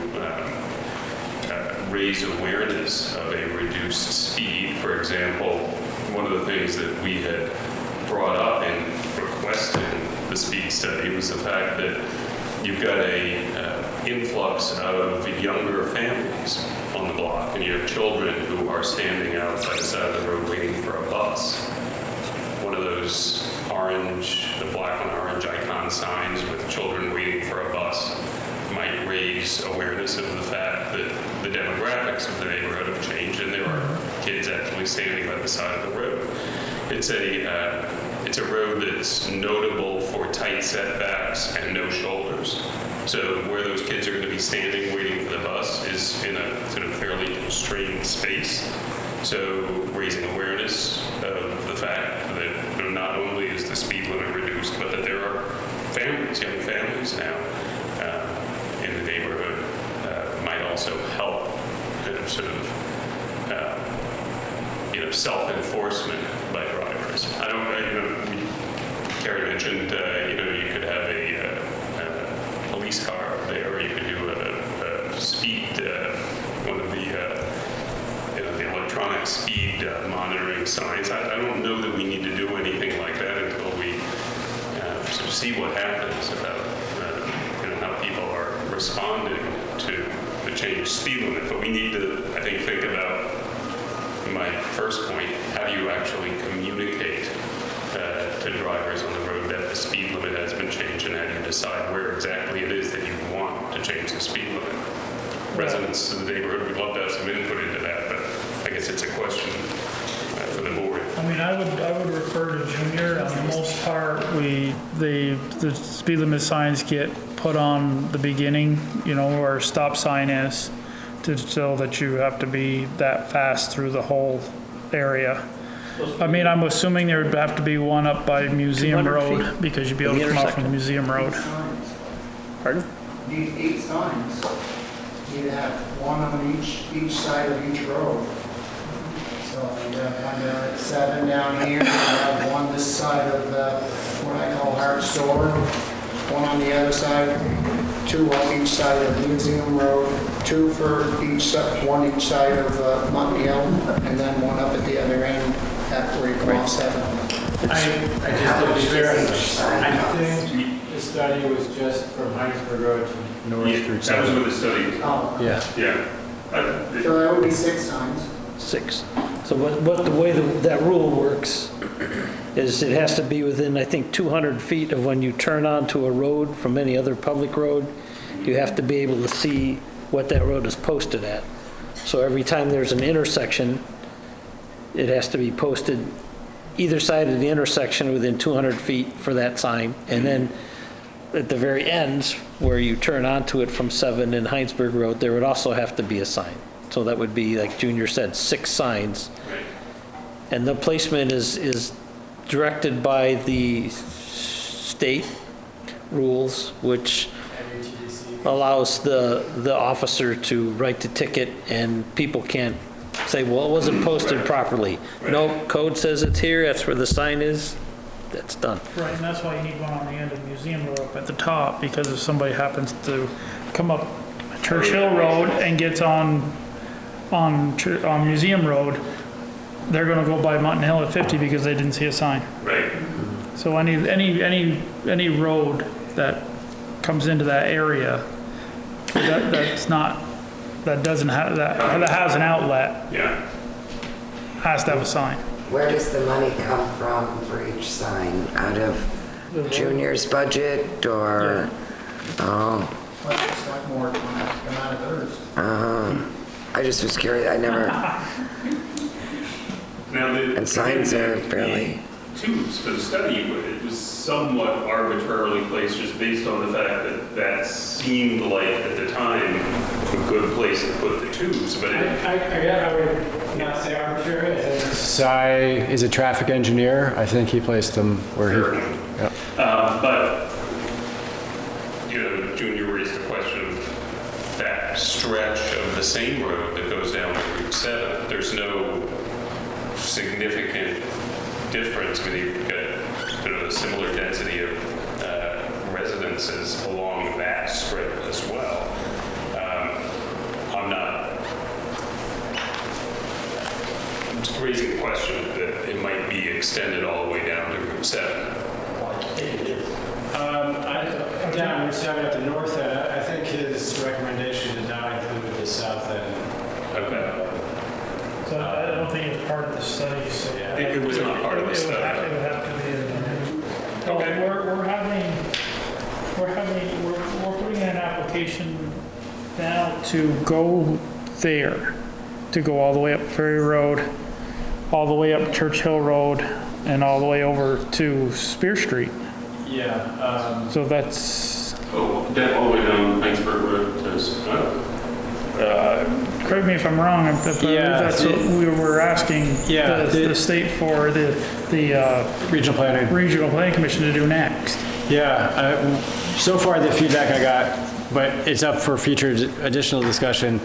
raise awareness of a reduced speed. For example, one of the things that we had brought up in requesting the speed study was the fact that you've got a influx of younger families on the block, and you have children who are standing out by the side of the road waiting for a bus. One of those the black and orange icon signs with children waiting for a bus might raise awareness of the fact that the demographics of the neighborhood have changed and there are kids actually standing by the side of the road. It's a road that's notable for tight setbacks and no shoulders. So where those kids are going to be standing waiting for the bus is in a sort of fairly constrained space. So raising awareness of the fact that not only is the speed limit reduced, but that there are families, young families now in the neighborhood might also help sort of self-enforcement by drivers. Carrie mentioned, you could have a police car there, or you could do a speed, one of the electronic speed monitoring signs. I don't know that we need to do anything like that until we sort of see what happens about how people are responding to the changed speed limit. But we need to, I think about my first point, how do you actually communicate to drivers on the road that the speed limit has been changed, and how do you decide where exactly it is that you want to change the speed limit? Residents of the neighborhood would love to have some input into that, but I guess it's a question for the board. I mean, I would refer to Junior. On the most part, the speed limit signs get put on the beginning, where a stop sign is, so that you have to be that fast through the whole area. I mean, I'm assuming there would have to be one up by Museum Road, because you'd be able to come out from the Museum Road. Pardon? You need 8 signs. You'd have one on each side of each road. So we have one down at 7 down here, we have one this side of what I call Herz-O'Brien, one on the other side, 2 on each side of Museum Road, 2 for each side, 1 each side of Monkton Road, and then 1 up at the other end at where you cross 7. I just to be fair, I think the study was just from Heinsberg Road to North through That was with the study. Oh, Yeah. Yeah. so that would be 6 signs. 6. So what the way that rule works is it has to be within, I think, 200 feet of when you turn onto a road from any other public road. You have to be able to see what that road is posted at. So every time there's an intersection, it has to be posted either side of the intersection within 200 feet for that sign. And then at the very ends, where you turn onto it from 7 and Heinsberg Road, there would also have to be a sign. So that would be, like Junior said, 6 signs. And the placement is directed by the state rules, which allows the officer to write the ticket, and people can't say, well, it wasn't posted properly. No, code says it's here, that's where the sign is, that's done. Right, and that's why you need one on the end of Museum Road up at the top, because if somebody happens to come up Churchill Road and gets on Museum Road, they're gonna go by Mountain Hill at 50 because they didn't see a sign. Right. So any road that comes into that area, that doesn't have, that has an outlet, Yeah. has to have a sign. Where does the money come from for each sign? Out of Junior's budget or? Oh, Well, it's like more come out of theirs. I just was curious. I never. Now, And signs are fairly. Tubes for the study, it was somewhat arbitrarily placed just based on the fact that that seemed like, at the time, a good place to put the tubes, but I would not say arbitrary. I think Cy is a traffic engineer. I think he placed them where he. Yeah. But, you know, Junior raised the question of that stretch of the same road that goes down to Route 7. There's no significant difference when you've got a similar density of residences along that strip as well. I'm just raising the question that it might be extended all the way down to Route 7. Down Route 7 at the north end, I think his recommendation did not include the south end. Okay. So I don't think it's part of the study, so. It was not part of the study. It would have to be in. Okay. We're putting in an application now to go there, to go all the way up Ferry Road, all the way up Churchill Road, and all the way over to Spear Street. Yeah. So that's, Oh, that all the way down Heinsberg Road to, correct me if I'm wrong, but that's what we were asking the state for, the Regional Planning Commission to do next. Yeah, so far the feedback I got, but it's up for future additional discussion,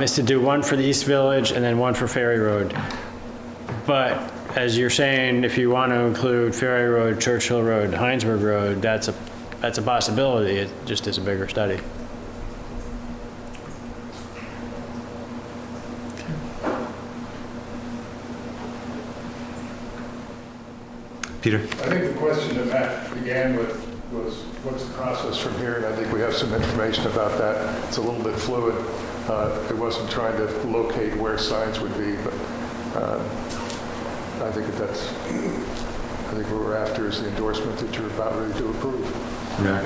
is to do one for the East Village and then one for Ferry Road. But as you're saying, if you want to include Ferry Road, Churchill Road, Heinsberg Road, that's a possibility. It just is a bigger study. Peter? I think the question that Matt began with was, what's the process from here? And I think we have some information about that. It's a little bit fluid. It wasn't trying to locate where signs would be, but I think what we're after is the endorsement that you're about ready to approve. Yeah.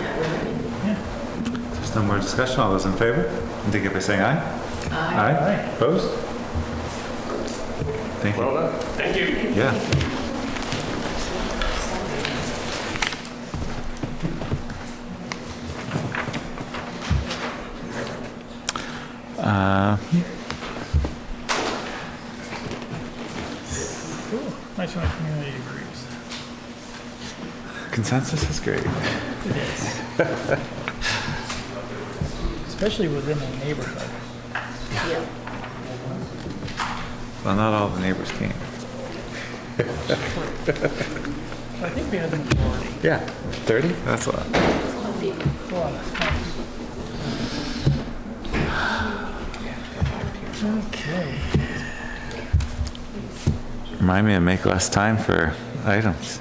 There's no more discussion. All those in favor, indicate by saying aye. Aye. Aye. Opposed? Thank you. Well done. thank you. Yeah. Nice when the community agrees. Consensus is great. It is. Especially within a neighborhood. Yeah. Well, not all the neighbors came. I think we had the majority. Yeah, 30? That's a lot. Okay. Remind me to make less time for items.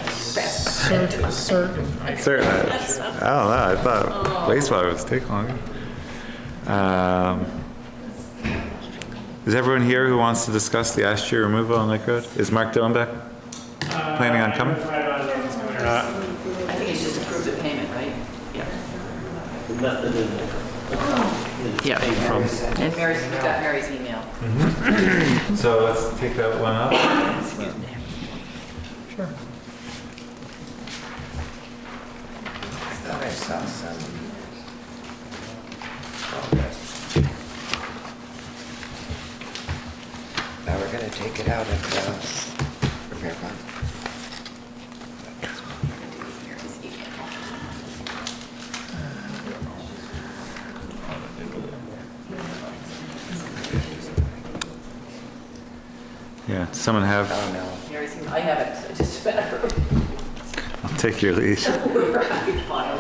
Certain. Certain. I don't know, I thought wastewater would take longer. Is everyone here who wants to discuss the ash tree removal on Lake Road? Is Mark Dillenbeck planning on coming? I think it's just approved the payment, right? Yeah. Yeah. And Mary's, we got Mary's email. So let's take that one up. Sure. Thought I saw some. Oh, yes. Now we're gonna take it out of the repair fund. Yeah, does someone have, Oh, no. Mary's email, I have it, so just better. I'll take your lead. File.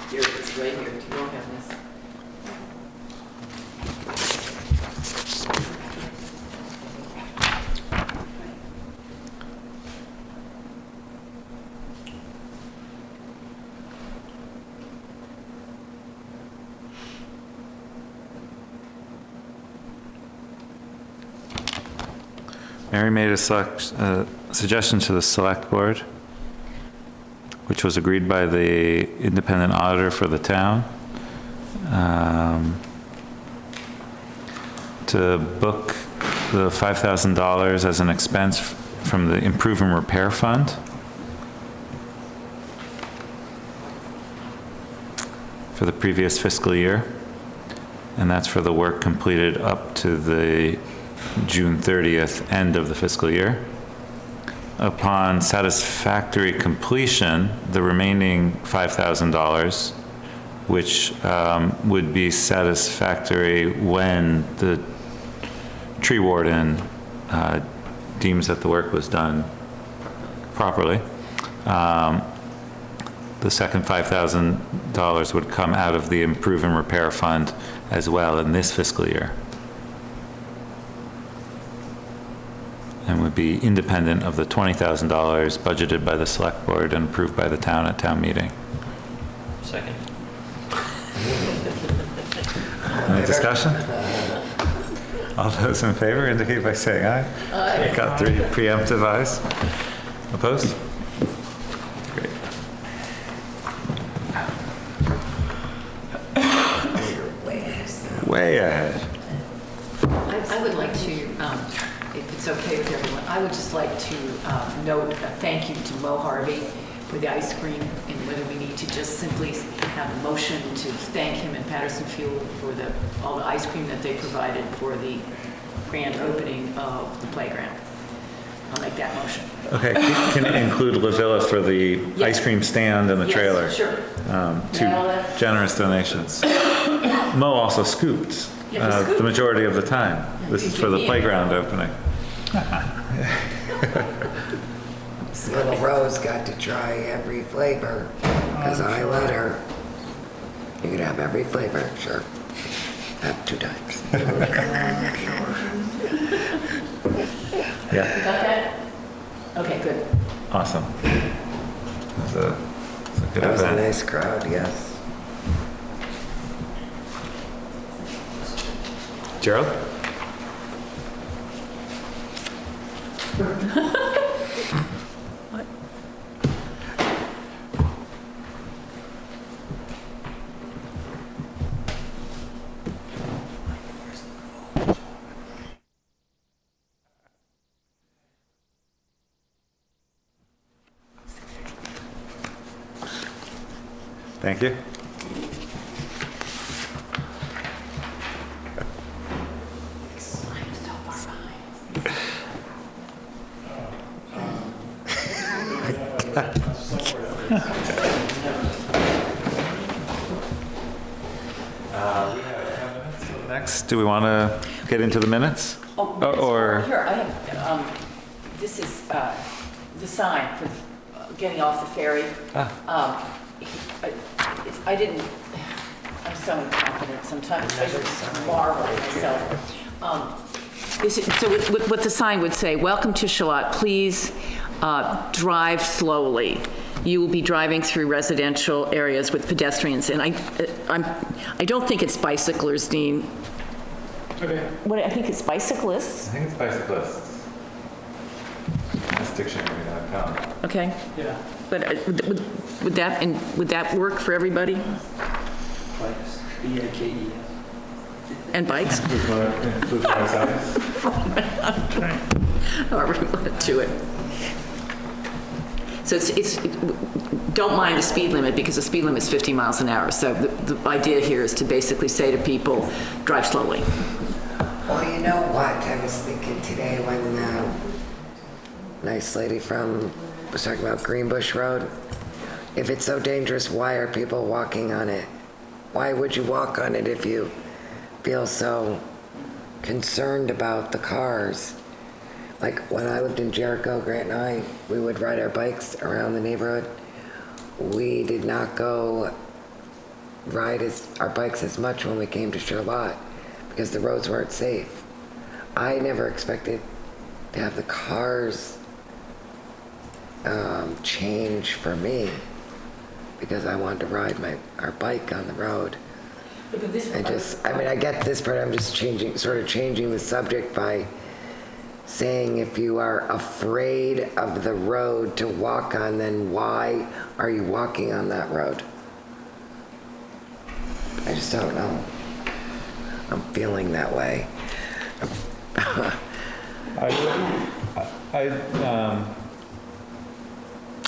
Here it is, right here. You don't have this. Mary made a suggestion to the select board, which was agreed by the independent auditor for the town, to book the $5,000 as an expense from the improve and repair fund for the previous fiscal year. And that's for the work completed up to the June 30th end of the fiscal year. Upon satisfactory completion, the remaining $5,000, which would be satisfactory when the tree warden deems that the work was done properly, the second $5,000 would come out of the improve and repair fund as well in this fiscal year. And would be independent of the $20,000 budgeted by the select board and approved by the town at town meeting. Second. Any discussion? All those in favor indicate by saying aye. Aye. Got 3 preemptive ayes. Opposed? Great. Way ahead. I would like to, if it's okay with everyone, I would just like to note a thank you to Mo Harvey for the ice cream, and whether we need to just simply have a motion to thank him and Patterson Fuel for all the ice cream that they provided for the grand opening of the playground. I'll make that motion. Okay, can it include La Villa for the Yes. ice cream stand and the Yes, trailer? sure. Two generous donations. Mo also scooped the majority of the time. This is for the playground opening. Little Rose got to try every flavor, because I let her. You could have every flavor, sure. Have 2 times. You Yeah, got that? Okay, good. awesome. It was a good That was a event. nice crowd, yes. Gerald? What? Thank you. I'm so far behind. We have 10 minutes till the next Do we want to get into the minutes? Or, Here, I have, this is the sign for getting off the ferry. I didn't, I'm so incompetent sometimes, I just marvel at myself. So what the sign would say, welcome to Charlotte, please drive slowly. You will be driving through residential areas with pedestrians, and I don't think it's bicyclers, Dean. Okay. What, I think it's bicyclists. I think it's bicyclists. That's dictionary.com. Okay. Yeah. But would that work for everybody? Bikes, B-I-K-E. And bikes? Includes motorcycles. However you want to do it. So don't mind the speed limit because the speed limit is 50 miles an hour. So the idea here is to basically say to people, drive slowly. Well, you know what? I was thinking today when nice lady was talking about Greenbush Road. If it's so dangerous, why are people walking on it? Why would you walk on it if you feel so concerned about the cars? Like when I lived in Jericho, Grant and I, we would ride our bikes around the neighborhood. We did not go ride our bikes as much when we came to Charlotte because the roads weren't safe. I never expected to have the cars change for me because I wanted to ride our bike on the road. I get this part. I'm just changing the subject by saying if you are afraid of the road to walk on, then why are you walking on that road? I just don't know. I'm feeling that way.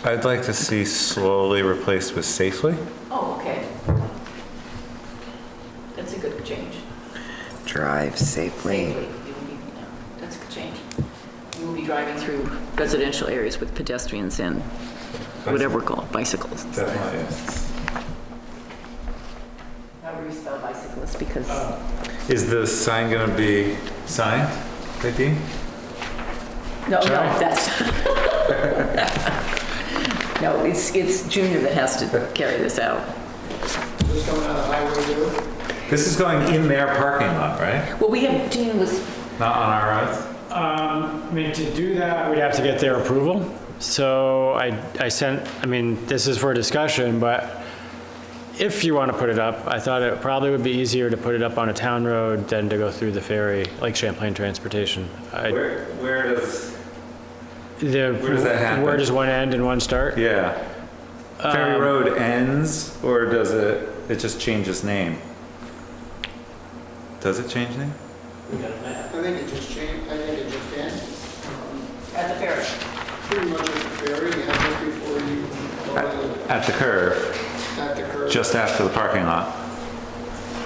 I'd like to see slowly replaced with safely. Oh, okay. That's a good change. Drive safely. That's a good change. You will be driving through residential areas with pedestrians and whatever we're called, bicycles. Definitely, yes. However you spell bicyclist, because... Is the sign going to be signed by Dean? No, that's... No, it's Junior that has to carry this out. Just coming out of Highway 2? This is going in their parking lot, right? Well, Dean was... Not on our roads? To do that, we'd have to get their approval. So this is for discussion, but if you want to put it up, I thought it probably would be easier to put it up on a town road than to go through the ferry, like Champlain Transportation. Where does that happen? Where does one end and one start? Yeah. Ferry Road ends, or does it just changes name? Does it change name? I think it just changed, I think it just ends. At the ferry. Pretty much at the ferry, yeah, just before you... At the curve? At the curve. Just after the parking lot?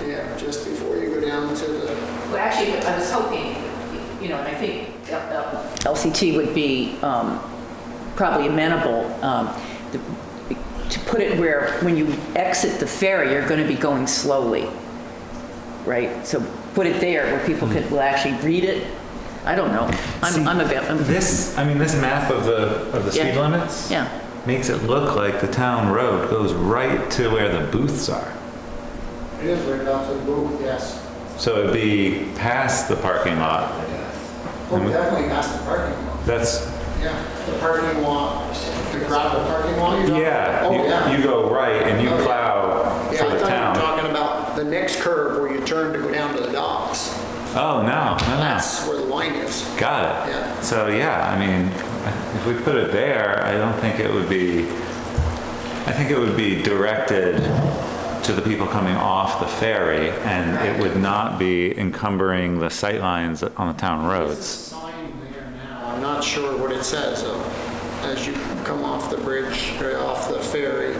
Yeah, just before you go down to the... Well, actually, I was hoping, and I think LCT would be probably amenable to put it where when you exit the ferry, you're going to be going slowly, right? So put it there where people will actually read it. I don't know. This map of the speed limits makes it look like the town road goes right to where the booths are. It is right up to the booth, yes. So it'd be past the parking lot. Oh, definitely past the parking lot. Yeah, the parking lot, the gravel parking lot. You go right and you plow for the town. I thought you were talking about the next curve where you turn to go down to the docks. Oh, no. That's where the line is. Got it. Yeah. So if we put it there, I think it would be directed to the people coming off the ferry, and it would not be encumbering the sight lines on the town roads. There's a sign there now. I'm not sure what it says, as you come off the bridge, or off the ferry,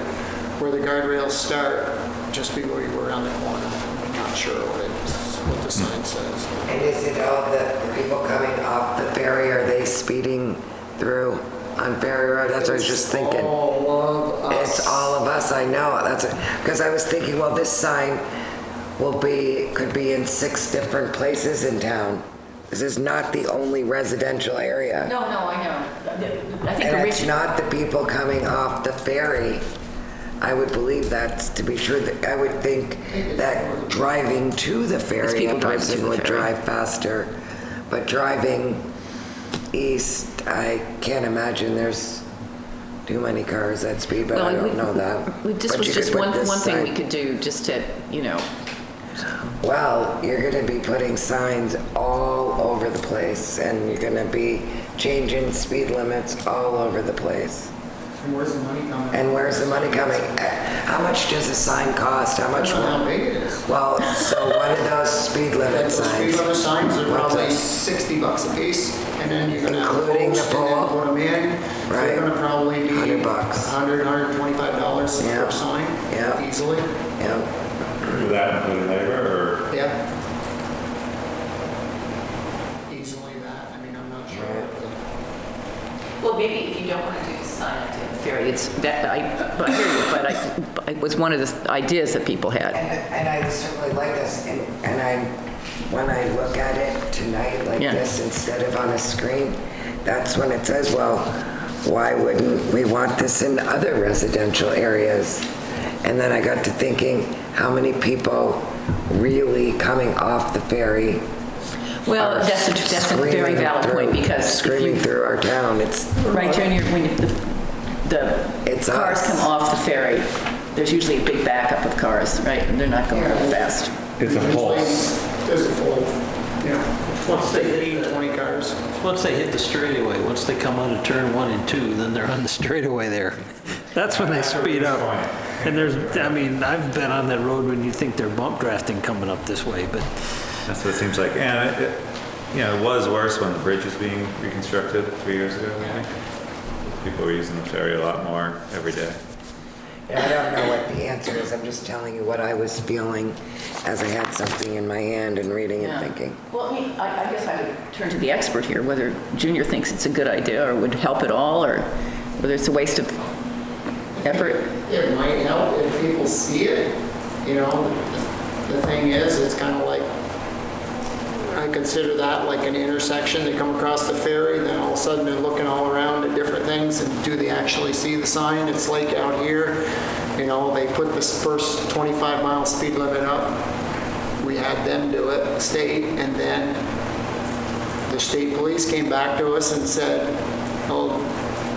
where the guardrails start, just before you go around the corner. I'm not sure what the sign says. And is it all the people coming off the ferry, are they speeding through on Ferry Road? That's what I was just thinking. All of us. It's all of us, I know. Because I was thinking, well, this sign could be in 6 different places in town. This is not the only residential area. No, I know. I think And it's originally, not the people coming off the ferry. I would believe that to be true. I would think that driving to the ferry, people a driving to person the would ferry. drive faster. But driving east, I can't imagine there's too many cars at speed, but I don't know that. this But was you just could put one this thing we sign- could do, just to, Well, you're gonna be putting signs all over the place, and you're gonna be changing speed limits all over the place. And where's the money coming? And where's the money coming? How much does a sign cost? How much? I don't know how big it is. Well, so one of those speed limit Those signs. speed limit signs are what's probably it? $60 a piece, and then you're gonna have a Including the post and then pole? put them in. Right. They're gonna probably be $100. $125 Yeah. per sign, Yeah. easily. Yeah. Would that include labor or? Yeah. Easily that, I mean, I'm not sure. well, maybe if you don't want to do the sign at the ferry, it's, that, I hear you, but it was one of the ideas that people had. And I certainly like this, and when I look at it tonight like Yeah. this instead of on a screen, that's when it says, well, why wouldn't we want this in other residential areas? And then I got to thinking, how many people really coming off the ferry? Well, are that's a very screaming valid point, through- because if Screaming you- through our town, it's, Right, Junior, when the It's cars us. come off the ferry, there's usually a big backup of cars, right? And they're not going very fast. It's a pulse. There's a full, yeah, Once they hit 20 cars. Once they hit the straightaway, once they come out of turn 1 and 2, then they're on the straightaway there. That's when they speed up. And I've been on that road when you think they're bump drafting coming up this way, but That's what it seems like. And it was worse when the bridge was being reconstructed 3 years ago, I think. People were using the ferry a lot more every day. I don't know what the answer is, I'm just telling you what I was feeling as I had something in my hand and reading and Yeah. thinking. Well, I guess I would turn to the expert here, whether Junior thinks it's a good idea or would help at all, or whether it's a waste of effort. It might help if people see it, the thing is, it's kind of like, I consider that like an intersection. They come across the ferry, then all of a sudden they're looking all around at different things, and do they actually see the sign? It's like out here, they put this first 25-mile speed limit up. We had them do it, state, and then the state police came back to us and said, oh,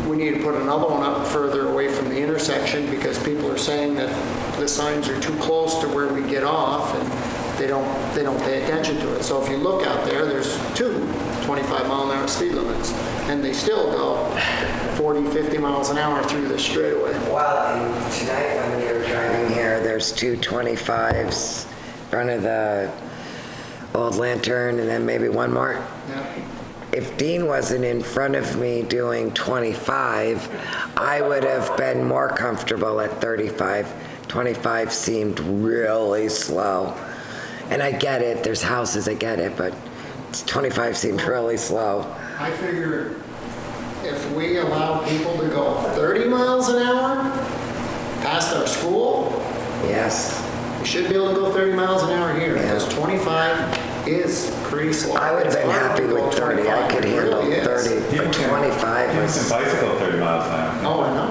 we need to put another one up further away from the intersection because people are saying that the signs are too close to where we get off, and they don't pay attention to it. So if you look out there, there's 2 25-mile-an-hour speed limits, and they still go 40, 50 miles an hour through the straightaway. Well, and tonight when we were driving here, there's 2 25s in front of the old lantern, and then maybe one more. If Dean wasn't in front of me doing 25, I would have been more comfortable at 35. 25 seemed really slow. And I get it, there's houses, I get it, but 25 seemed really slow. I figure if we allow people to go 30 miles an hour past our school, yes, we should be able to go 30 miles an hour here, because 25 is pretty slow. I would have been happy with 30, I could handle 30, but 25 You was... can bicycle 30 miles an hour. Oh, I know.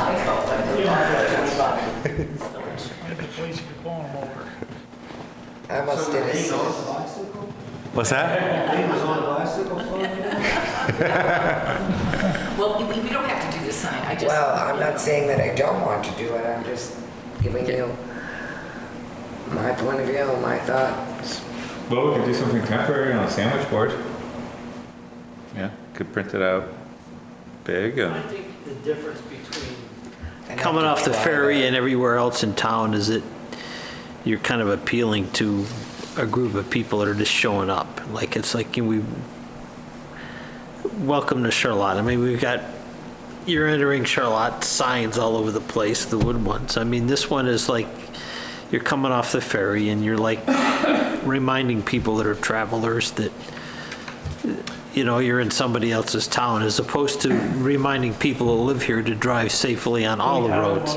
I go, The police could pull them over. I almost did a... What's that? Well, we don't have to do the sign, I just. Well, I'm not saying that I don't want to do it, I'm just giving you my point of view, my thoughts. Well, we could do something temporary on a sandwich board. Yeah, could print it out big I and, think the difference between coming off the ferry and everywhere else in town is that you're kind of appealing to a group of people that are just showing up. Like, it's like we welcome to Charlotte. I mean, you're entering Charlotte signs all over the place, the wood ones. I mean, this one is like, you're coming off the ferry and you're like reminding people that are travelers that, you're in somebody else's town, as opposed to reminding people who live here to drive safely on all the roads.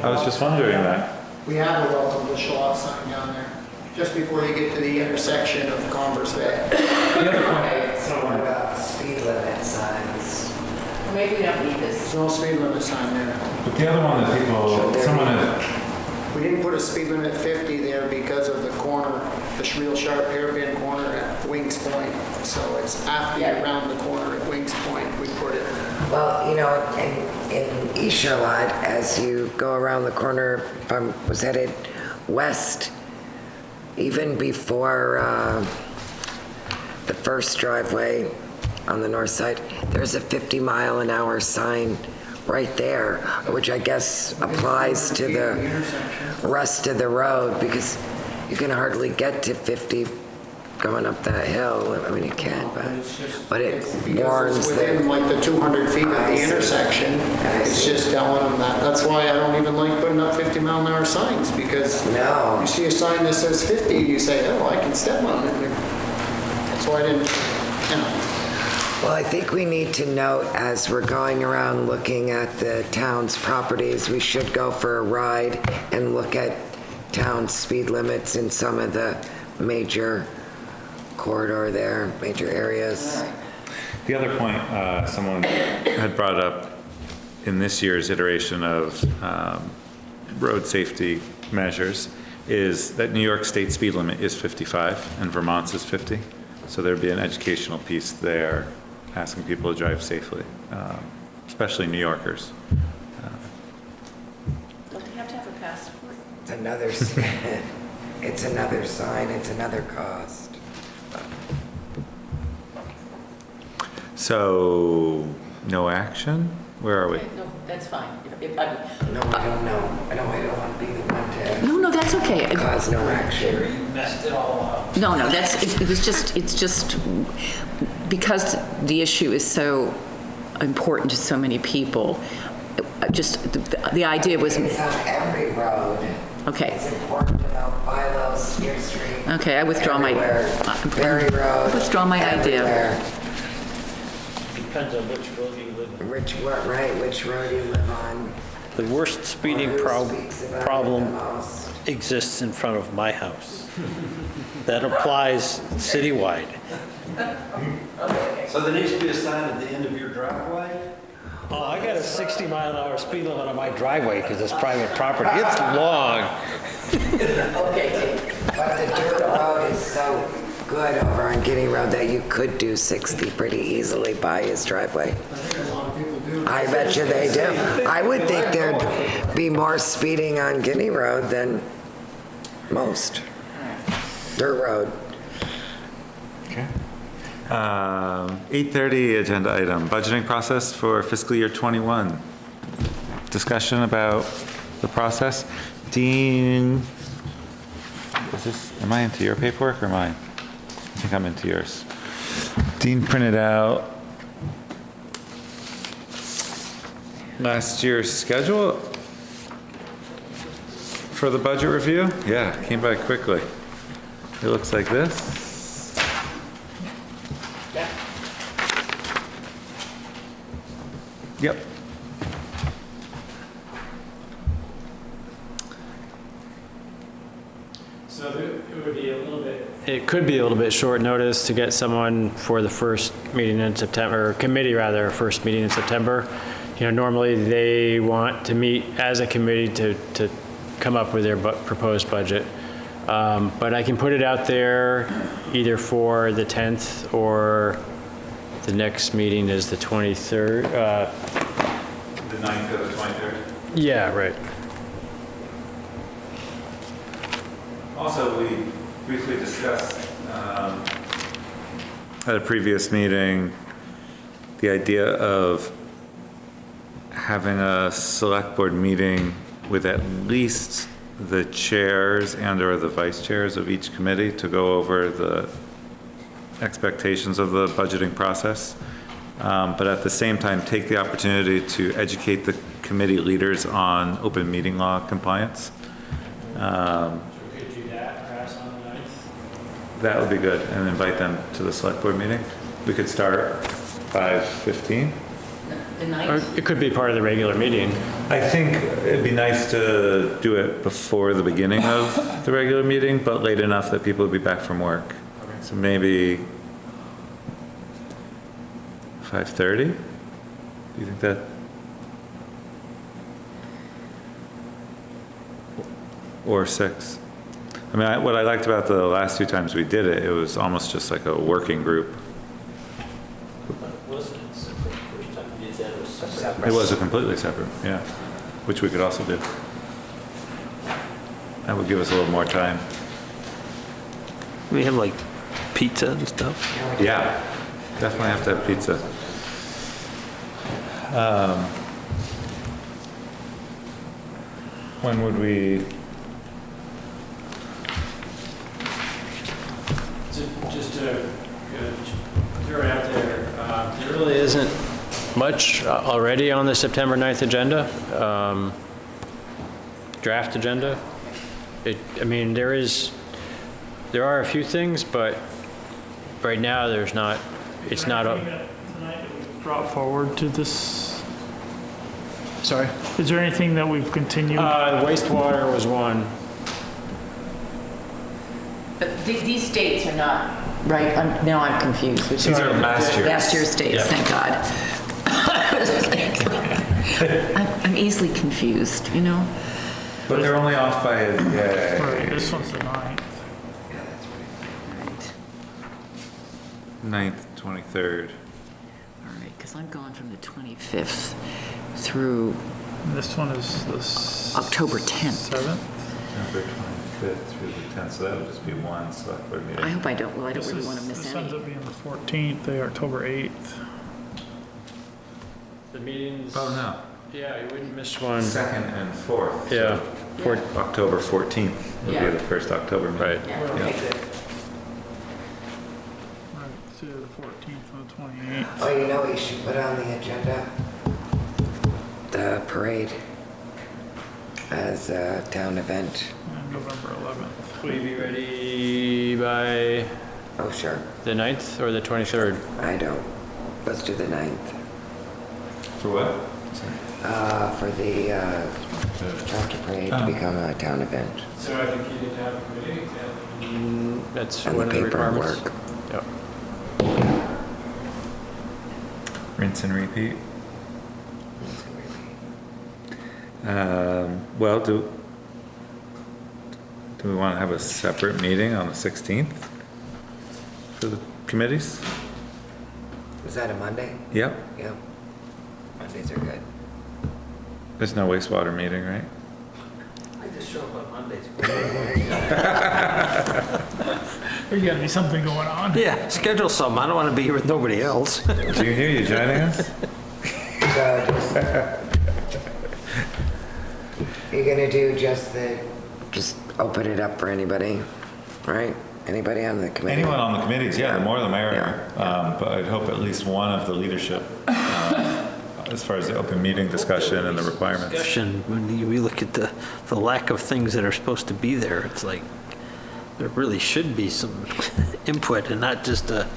I was just wondering that. We have a welcome to Shaw sign down there, just before you get to the intersection of Commerce Bay. The other point, What about speed limit signs? Maybe we don't need this. There's no speed limit sign there. but the other one that people, someone had, We didn't put a speed limit 50 there because of the corner, the real sharp hairpin corner at Wings Point. So it's after you round the corner at Wings Point, we put it. Well, you know, in East Charlotte, as you go around the corner, if I was headed west, even before the first driveway on the north side, there's a 50-mile-an-hour sign right there, which I guess applies to the rest of the road, because you can hardly get to 50 going up that hill. I mean, you can, but it warns It's them. within like the 200 feet of the intersection. It's just telling them that. That's why I don't even like putting up 50-mile-an-hour signs, because you see a sign that says 50, you say, oh, I can step on it. That's why I didn't, you know. Well, I think we need to note, as we're going around looking at the town's properties, we should go for a ride and look at town speed limits in some of the major corridor there, major areas. the other point someone had brought up in this year's iteration of road safety measures is that New York State speed limit is 55 and Vermont's is 50. So there'd be an educational piece there asking people to drive safely, especially New Yorkers. Don't they have to have a passport? It's another, it's another sign, it's another cost. So, no action? Where are we? Okay, no, that's fine. No, I don't know. I don't want to be the one to No, that's okay. cause no action. You messed it all up. No, it's just because the issue is so important to so many people. Just the idea was. It's on every road. Okay. It's important to know Philo, Steer Street. Okay, I withdraw everywhere. Berry Road. I withdraw my idea. everywhere. Depends on which road you live on. Which road you live on. The worst speeding Who speaks about it problem the most? exists in front of my house. That applies citywide. So there needs to be a sign at the end of your driveway? Oh, I got a 60-mile-an-hour speed limit on my driveway because it's private property. It's long. Okay. But the dirt road is so good over on Guinea Road that you could do 60 pretty easily by his driveway. I bet you they do. I would think there'd be more speeding on Guinea Road than most. Dirt road. Okay. 8:30 agenda item, budgeting process for fiscal year 21. Discussion about the process. Dean, am I into your paperwork or mine? I think I'm into yours. Dean printed out last year's schedule for the budget review. Yeah, came by quickly. It looks like this. Yep. So it would be a little bit. It could be a little bit short notice to get someone for the first meeting in September, or committee rather, first meeting in September. You know, normally they want to meet as a committee to come up with their proposed budget. But I can put it out there either for the 10th or the next meeting is the 23rd. The 9th or the 23rd? Yeah, right. Also, we briefly discussed at a previous meeting the idea of having a select board meeting with at least the chairs and or the vice chairs of each committee to go over the expectations of the budgeting process. But at the same time, take the opportunity to educate the committee leaders on open meeting law compliance. We could do that perhaps on the 9th. That would be good, and invite them to the select board meeting. We could start 5:15. The Or ninth? it could be part of the regular meeting. I think it'd be nice to do it before the beginning of the regular meeting, but late enough that people would be back from work. So maybe 5:30? Do you think that? Or 6? I mean, what I liked about the last 2 times we did it, it was almost just like a working group. Wasn't it separate the first time you did that? It was separate. It was a completely separate, yeah, which we could also do. That would give us a little more time. We have like pizza and stuff. Yeah, definitely have to have pizza. When would we, Just to throw it out there, there really isn't much already on the September 9th agenda, draft agenda. I mean, there are a few things, but right now there's not, it's not. Tonight that we've brought forward to this, Sorry? is there anything that we've continued? Wastewater was one. But these dates are not, right? Now I'm confused. these are last year's. Last year's dates, Yeah. thank God. I'm easily confused, you know? But they're only off by a day. Right, this one's the ninth. 9th, 23rd. All right, because I'm gone from the 25th through This one is the October 10th. 7th. November 25th through the 10th, so that would just be one select board meeting. I hope I don't, well, I don't This really is- want to miss This ends any. up being the 14th, the October 8th. The meetings. Oh, no. Yeah, you wouldn't miss one. 2nd and 4th. Yeah. So October 14th would be Yeah. the first October meeting. Right. Yeah, Yeah. okay, good. Right, it's either the 14th or the 28th. Oh, you know what you should put on the agenda? The parade as a town event. And November 11th. Will you be ready by Oh, sure. the 9th or the 23rd? I don't. Let's do the 9th. For what? For the tractor parade to become a town event. So I think you need to have a committee. That's And one the of the requirements. paperwork. Yep. Rinse and repeat. Well, do we want to have a separate meeting on the 16th for the committees? Is that a Monday? Yep. Yep. Mondays are good. There's no wastewater meeting, right? I just show up on Mondays. There's got to be something going on. Yeah, schedule some. I don't want to be here with nobody else. Do you hear you joining us? You're gonna do just open it up for anybody, right? Anybody on the committee? Anyone on the committees, yeah, the more the merrier. But I'd hope at least one of the leadership, as far as the open meeting discussion and the requirements. Discussion, when you look at the lack of things that are supposed to be there, it's like, there really should be some input and not just a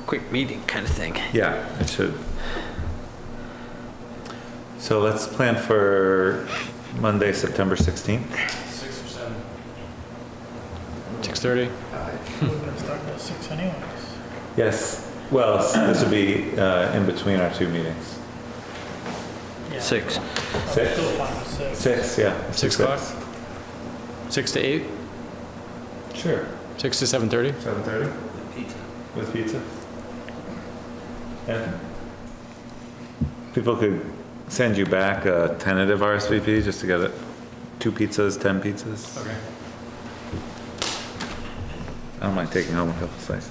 quick meeting kind of thing. Yeah, it should. So let's plan for Monday, September 16th. 6 or 7. 6:30? We're going to start at 6 anyways. Yes, well, this would be in between our 2 meetings. Yeah. 6. I'm 6? still fine with 6. 6, yeah. 6 o'clock? 6 to 8? Sure. 6 to 7:30? 7:30? With pizza? And people could send you back a tentative RSVP just to get it. 2 pizzas, 10 pizzas. Okay. I don't mind taking home a couple slices.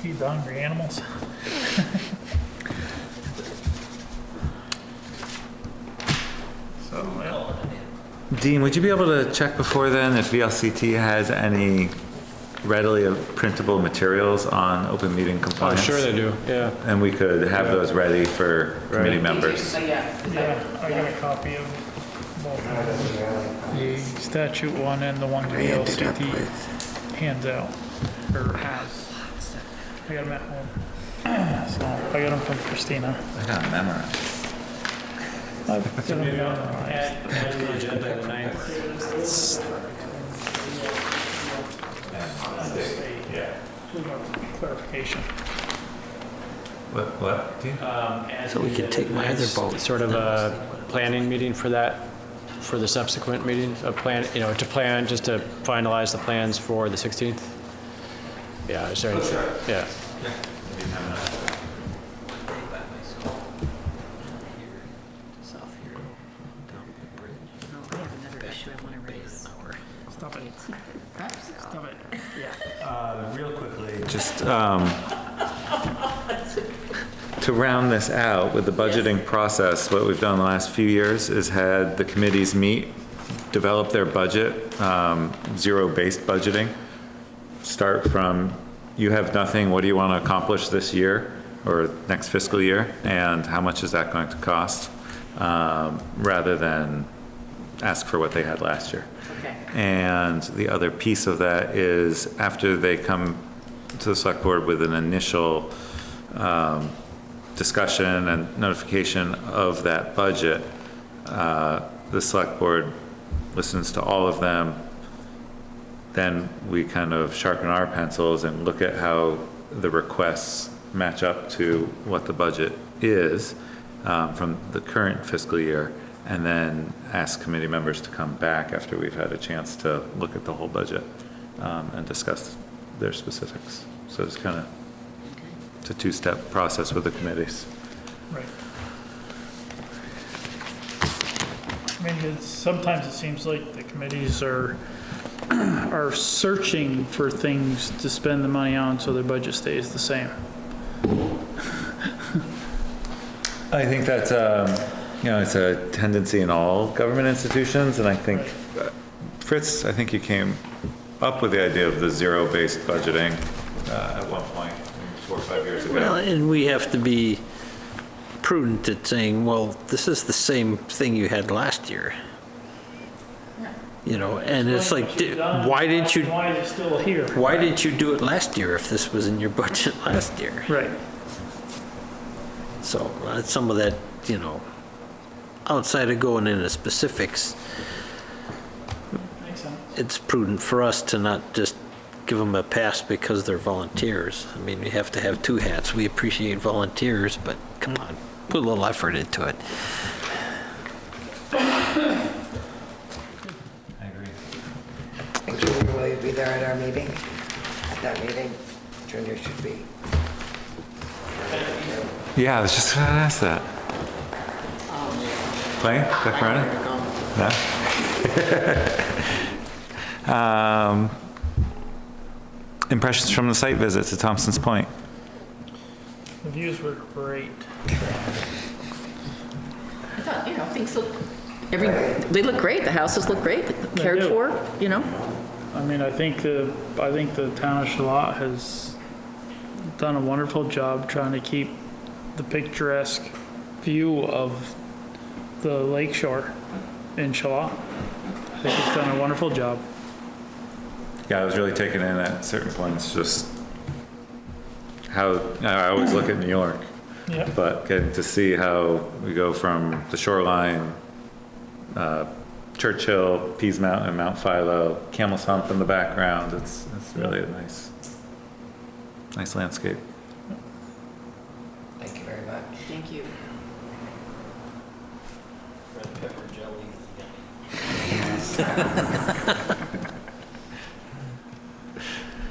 Feed the hungry animals. So, yeah. Dean, would you be able to check before then if VLCT has any readily printable materials on open meeting Oh, compliance? sure they do, yeah. And we could have those ready for committee members. Oh, yeah. Yeah, I got a copy of both the statute one and the one the VLCT hands out, or has. I got them at home. I got them from Christina. I got them memorized. I've got them memorized. Add to the agenda the 9th. Clarification. What? So we could take my other vote. Sort of a planning meeting for that, for the subsequent meeting, a plan, to plan, just to finalize the plans for the 16th? Yeah, is there anything? Yeah. I have another issue I want to raise. Stop it. Stop it. Yeah. Real quickly, just to round this out with the budgeting process, what we've done the last few years is had the committees meet, develop their budget, zero-based budgeting. Start from, you have nothing, what do you want to accomplish this year or next fiscal year, and how much is that going to cost, rather than ask for what they had last year. Okay. And the other piece of that is after they come to the select board with an initial discussion and notification of that budget, the select board listens to all of them. Then we kind of sharpen our pencils and look at how the requests match up to what the budget is from the current fiscal year, and then ask committee members to come back after we've had a chance to look at the whole budget and discuss their specifics. So it's kind of, it's a two-step process with the committees. Right. I mean, sometimes it seems like the committees are searching for things to spend the money on so their budget stays the same. I think that's, it's a tendency in all government institutions, and I think, Fritz, I think you came up with the idea of the zero-based budgeting at one point, 4 or 5 years ago. Well, and we have to be prudent at saying, well, this is the same thing you had last year. And it's like, why didn't you? Why is it still here? Why didn't you do it last year if this was in your budget last year? Right. So some of that, outside of going into specifics, Makes sense. it's prudent for us to not just give them a pass because they're volunteers. I mean, we have to have two hats. We appreciate volunteers, but come on, put a little effort into it. Junior, will you be there at our meeting? At that meeting? Junior should be. Yeah, I was just gonna ask that. Playing? Back running? No? Impressions from the site visit to Thompson's Point. The views were great. I thought, things look, they look great. The houses look great, cared do. for, I mean, I think the town of Charlotte has done a wonderful job trying to keep the picturesque view of the lake shore in Charlotte. I think it's done a wonderful job. Yeah, I was really taken in at certain points, just how, I always look at New York, Yeah. but getting to see how we go from the shoreline, Churchill, Pease Mountain, Mount Philo, Camel's Hump in the background, it's really a nice landscape. Thank you very much. Thank you. Red pepper jelly.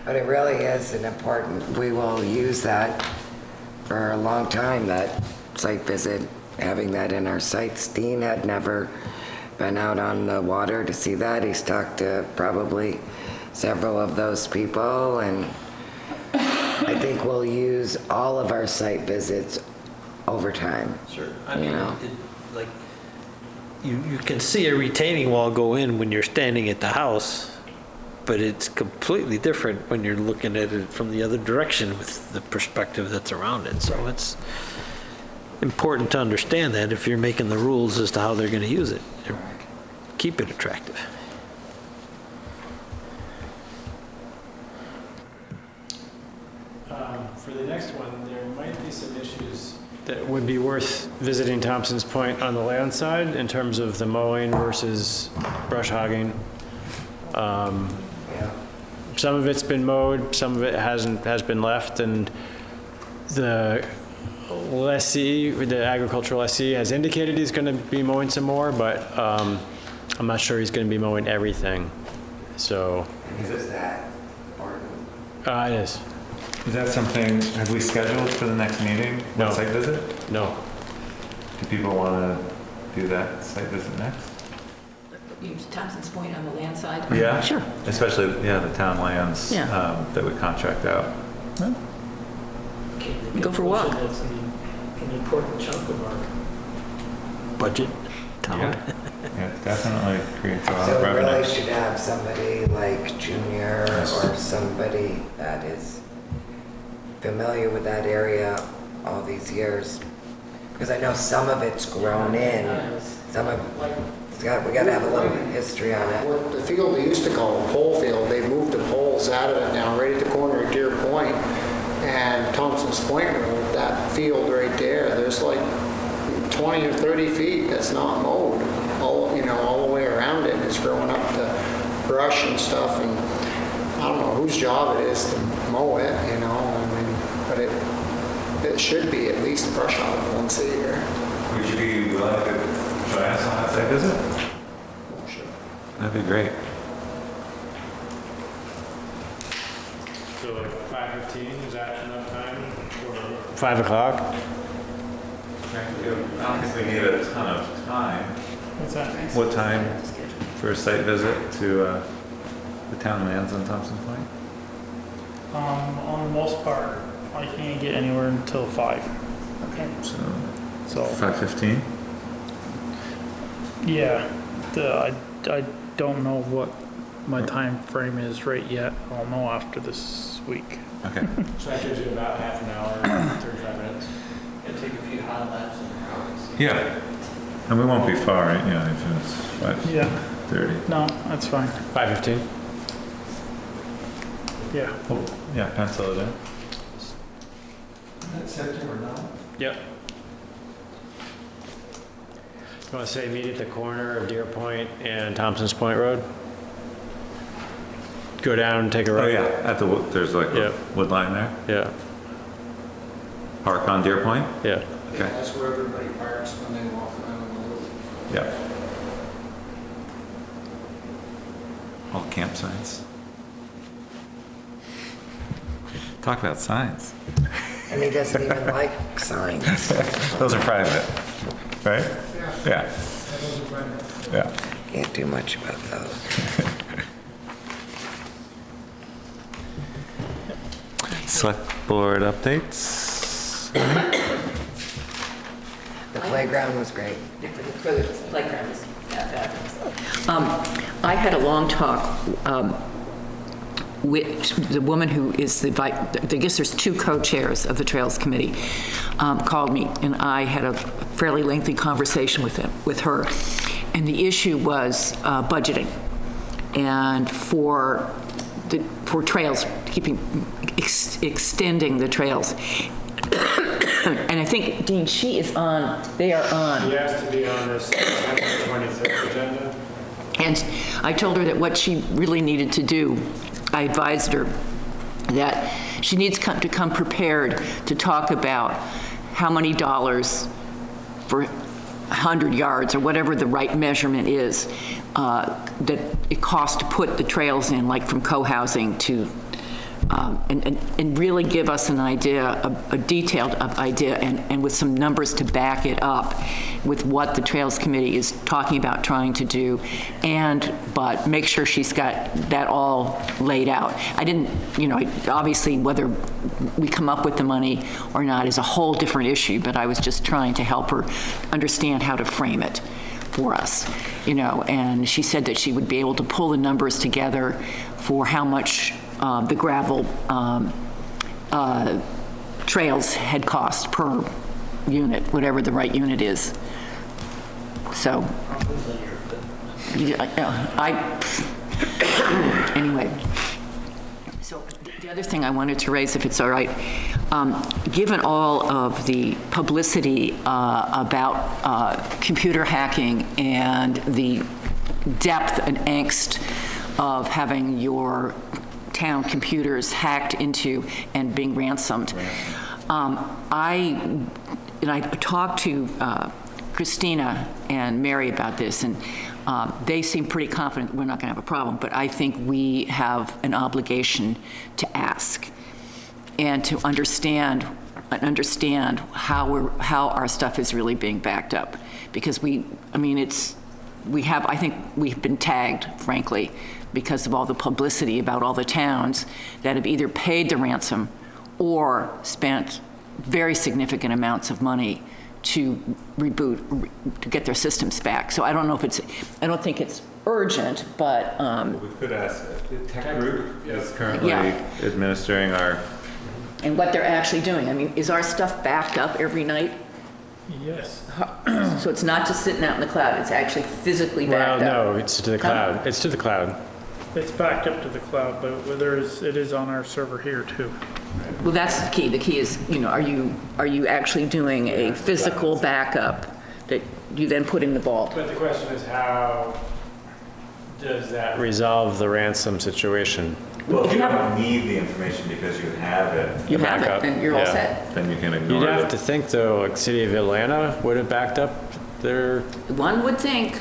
But it really is an important, we will use that for a long time, that site visit, having that in our sites. Dean had never been out on the water to see that. He's talked to probably several of those people, and I think we'll use all of our site visits over time. Sure. You can see a retaining wall go in when you're standing at the house, but it's completely different when you're looking at it from the other direction with the perspective that's around it. So it's important to understand that if you're making the rules as to how they're going to use it. Keep it attractive. For the next one, there might be some issues that would be worth visiting Thompson's Point on the land side in terms of the mowing versus brush hogging. Some of it's been mowed, some of it has been left, and the lessee, the agricultural lessee has indicated he's going to be mowing some more, but I'm not sure he's going to be mowing everything. So. Is that important? It is. Is that something, have we scheduled for the next meeting? No. Site visit? No. Do people want to do that site visit next? Use Thompson's Point on the land side? Yeah. Sure. Especially, the town lands that we contract out. Go for a walk. That's an important chunk of our budget. Yeah, definitely creates a lot So of we revenue. really should have somebody like Junior or somebody that is familiar with that area all these years. Because I know some of it's grown in, some of, we gotta have a little history on it. What the field they used to call a pole field, they moved the poles out of it now, right at the corner of Deer Point and Thompson's Point Road, that field right there, there's like 20 or 30 feet that's not mowed, all the way around it. It's growing up the brush and stuff, and I don't know whose job it is to mow it, but it should be at least brush hog once a year. Would you be willing to join us on that site visit? Sure. That'd be great. So like 5:15, is that enough time? Or 5 o'clock? I don't think we need a ton of time. What's that? What time for a site visit to the town lands on Thompson Point? On the most part, I can't get anywhere until 5. Okay. So 5:15? Yeah, I don't know what my time frame is right yet. I'll know after this week. Okay. So that gives you about half an hour, 35 minutes. It'll take a few hot laps and Yeah. And we won't be far, right? If it's 5:30. No, that's fine. 5:15? Yeah. Yeah, pencil it in. That's September 9th. Yep. You want to say meet at the corner of Deer Point and Thompson's Point Road? Go down, take a right. Oh, yeah, at the, there's like a wood line there? Yeah. Park on Deer Point? Yeah. Okay. That's where everybody parks when they walk around the loop. Yeah. All campsites. Talk about signs. And he doesn't even like signs. Those are private, right? Yeah. Yeah. Can't do much about those. Select board updates. The playground was great. For the playground is fabulous. I had a long talk with the woman who is I guess there's 2 co-chairs of the Trails Committee, called me, and I had a fairly lengthy conversation with her. And the issue was budgeting. And for trails, extending the trails. And I think, Dean, they are on. She has to be on this September 23rd agenda. And I told her that what she really needed to do, I advised her that she needs to come prepared to talk about how many dollars for 100 yards or whatever the right measurement is that it costs to put the trails in, like from co-housing to, and really give us an idea, a detailed idea, and with some numbers to back it up with what the Trails Committee is talking about trying to do, but make sure she's got that all laid out. I didn't, obviously whether we come up with the money or not is a whole different issue, but I was just trying to help her understand how to frame it for us, and she said that she would be able to pull the numbers together for how much the gravel trails had cost per unit, whatever the right unit is. So, anyway. So the other thing I wanted to raise, if it's all right, given all of the publicity about computer hacking and the depth and angst of having your town computers hacked into and being ransomed, I talked to Christina and Mary about this, and they seem pretty confident we're not going to have a problem, but I think we have an obligation to ask and to understand how our stuff is really being backed up, because I think we've been tagged, frankly, because of all the publicity about all the towns that have either paid the ransom or spent very significant amounts of money to reboot, to get their systems back. So I don't know if I don't think it's urgent, but. We could ask, the tech group is currently administering our. And what they're actually doing. I mean, is our stuff backed up every night? Yes. So it's not just sitting out in the cloud, it's actually physically backed up? Well, no, it's to the cloud. It's to the cloud. It's backed up to the cloud, but it is on our server here too. Well, that's the key. The key is, are you actually doing a physical backup that you then put in the vault? But the question is, how does that resolve the ransom situation? Well, if you don't need the information because you have it. You have it, and you're all set. Then you can ignore it. You'd have to think, though, like City of Atlanta would have backed up their... One would think.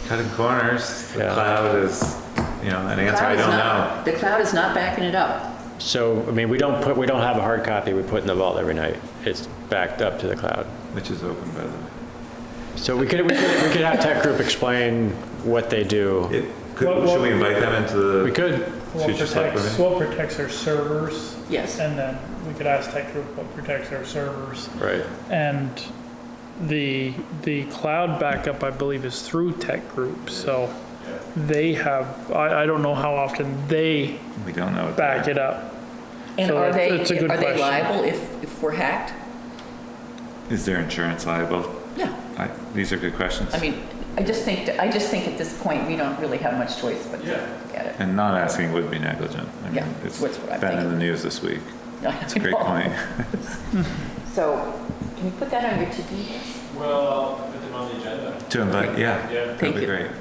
Cutting corners, the cloud is, an answer I don't know. The cloud is not backing it up. So, I mean, we don't have a hard copy we put in the vault every night. It's backed up to the cloud. Which is open, by the way. So we could have tech group explain what they do. Should we invite them into the... We could. What protects our servers. Yes. And then we could ask tech group what protects our servers. Right. And the cloud backup, I believe, is through tech group. So they have, I don't know how often we don't know back it up. And so are they question. liable if we're hacked? Is their insurance liable? Yeah. These are good questions. I mean, I just think at this point we don't really have much choice but to get it. And not asking would be negligent. I mean, it's that's what I'm been thinking. in the news this week. It's a great point. So, can you put that on your to-do list? Well, I'll put them on the agenda. To invite, yeah. That'd be great.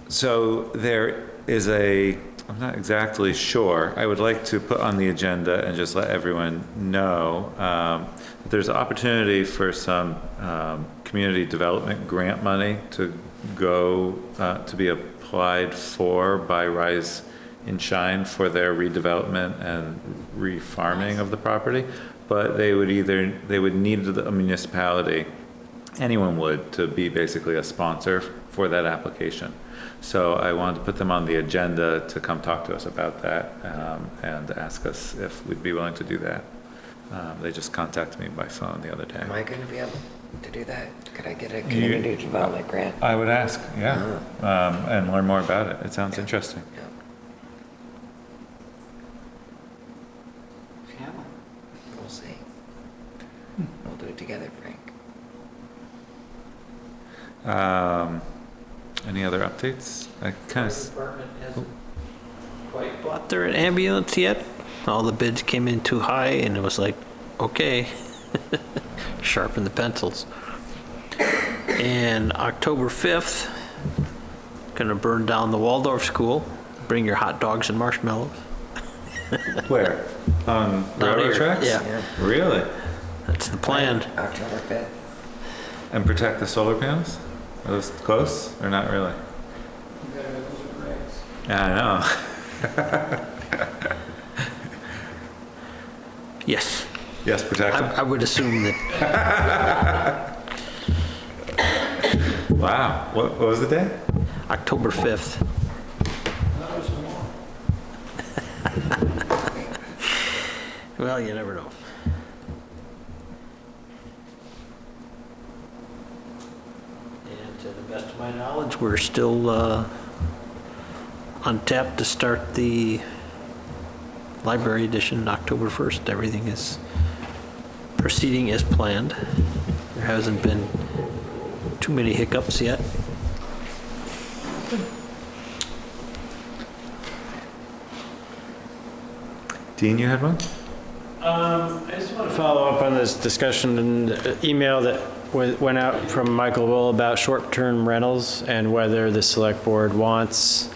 So there is I'm not exactly sure. I would like to put on the agenda and just let everyone know that there's an opportunity for some community development grant money to go to be applied for by Rise and Shine for their redevelopment and refarming of the property. But they would need a municipality, anyone would, to be basically a sponsor for that application. So I wanted to put them on the agenda to come talk to us about that and ask us if we'd be willing to do that. They just contacted me by phone the other day. Am I going to be able to do that? Could I get a community development grant? I would ask, yeah, and learn more about it. It sounds interesting. Yeah. We'll see. We'll do it together, Frank. Any other updates? I kind of. Department hasn't quite bought their ambulance yet. All the bids came in too high, and it was like, okay, sharpen the pencils. And October 5th, gonna burn down the Waldorf School. Bring your hot dogs and marshmallows. Where? On railroad tracks? Yeah. Really? That's the plan. October 5th. And protect the solar panels? Are those close or not really? Yeah, I know. Yes. Yes, protect them? I would assume that. Wow. What was the day? October 5th. Well, you never know. And to the best of my knowledge, we're still on tap to start the library edition October 1st. Everything is proceeding as planned. There hasn't been too many hiccups yet. Dean, you had one? I just want to follow up on this discussion and email that went out from Michael Will about short-term rentals and whether the select board wants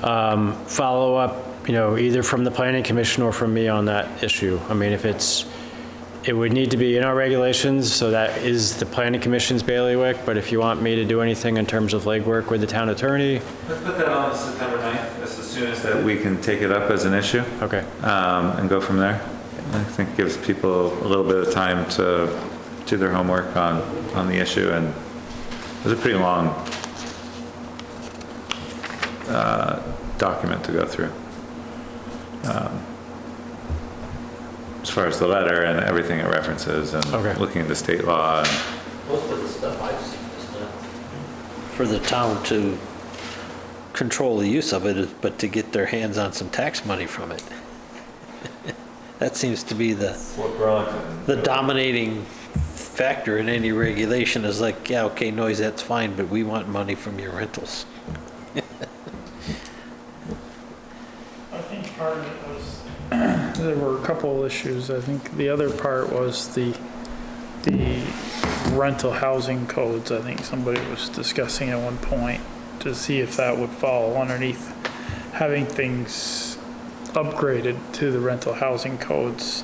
follow-up, either from the planning commission or from me on that issue. I mean, it would need to be in our regulations, so that is the planning commission's bailiwick, but if you want me to do anything in terms of legwork with the town attorney. Let's put that on September 9th, as soon as that we can take it up as an issue. Okay. And go from there. I think it gives people a little bit of time to do their homework on the issue, and it was a pretty long document to go through. As far as the letter and everything it references, and looking at the state law. And Most of the stuff I've seen is not for the town to control the use of it, but to get their hands on some tax money from it. That seems to be the dominating factor in any regulation is like, yeah, okay, noise, that's fine, but we want money from your rentals. I think part of it was, there were a couple of issues. I think the other part was the rental housing codes. I think somebody was discussing at one point to see if that would fall underneath having things upgraded to the rental housing codes